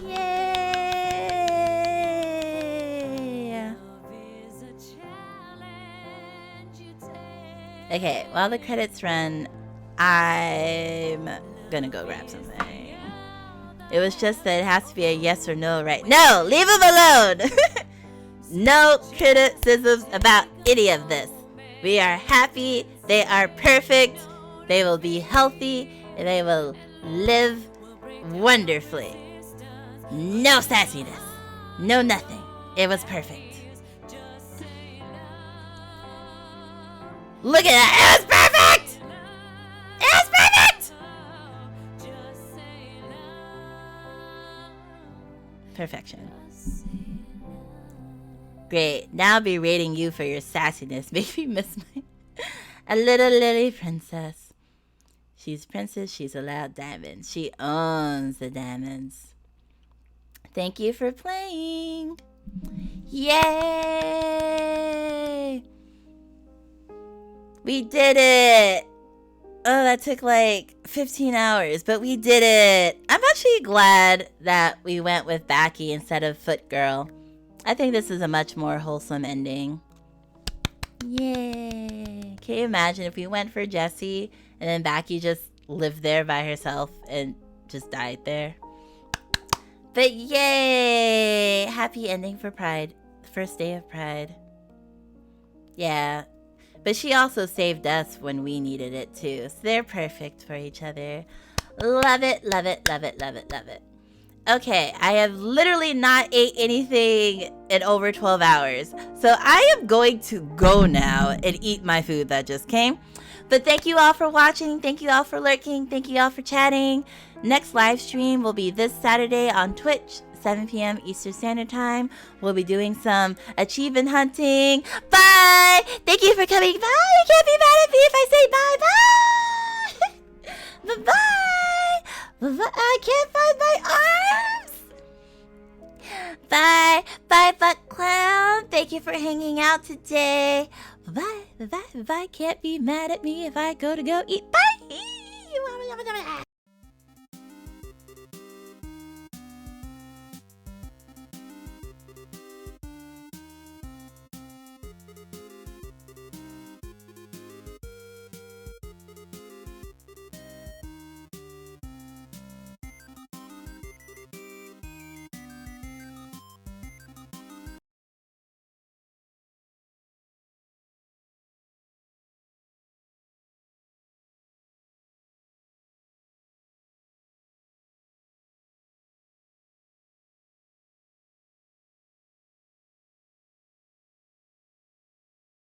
Yay! Okay, while the credits run, I'm gonna go grab something. It was just that it has to be a yes or no, right? No! Leave them alone! No criticisms about any of this. We are happy. They are perfect. They will be healthy. And they will live wonderfully. No sassiness. No nothing. It was perfect. Look at that. It was perfect! It was perfect! Perfection. Great. Now I'll be rating you for your sassiness. Make me miss my... A little lily princess. She's princess. She's allowed diamonds. She owns the diamonds. Thank you for playing. Yay! We did it! Oh, that took like 15 hours, but we did it. I'm actually glad that we went with Becky instead of Foot Girl. I think this is a much more wholesome ending. Yay! Can you imagine if we went for Jessie and then Becky just lived there by herself and just died there? But yay! Happy ending for Pride. first day of Pride. Yeah, but she also saved us when we needed it too. So they're perfect for each other. Love it, love it, love it, love it, love it. Okay, I have literally not ate anything in over 12 hours. So I am going to go now and eat my food that just came. But thank you all for watching. Thank you all for lurking. Thank you all for chatting. Next live stream will be this Saturday on Twitch, 7 p.m. Eastern Standard Time. We'll be doing some achievement hunting. Bye! Thank you for coming by. You can't be mad at me if I say bye-bye. Bye-bye. Bye-bye. I can't find my arms. Bye. Bye, Butt Clown. Thank you for hanging out today. Bye-bye. Bye-bye. Bye-bye. Can't be mad at me if I go eat. Bye!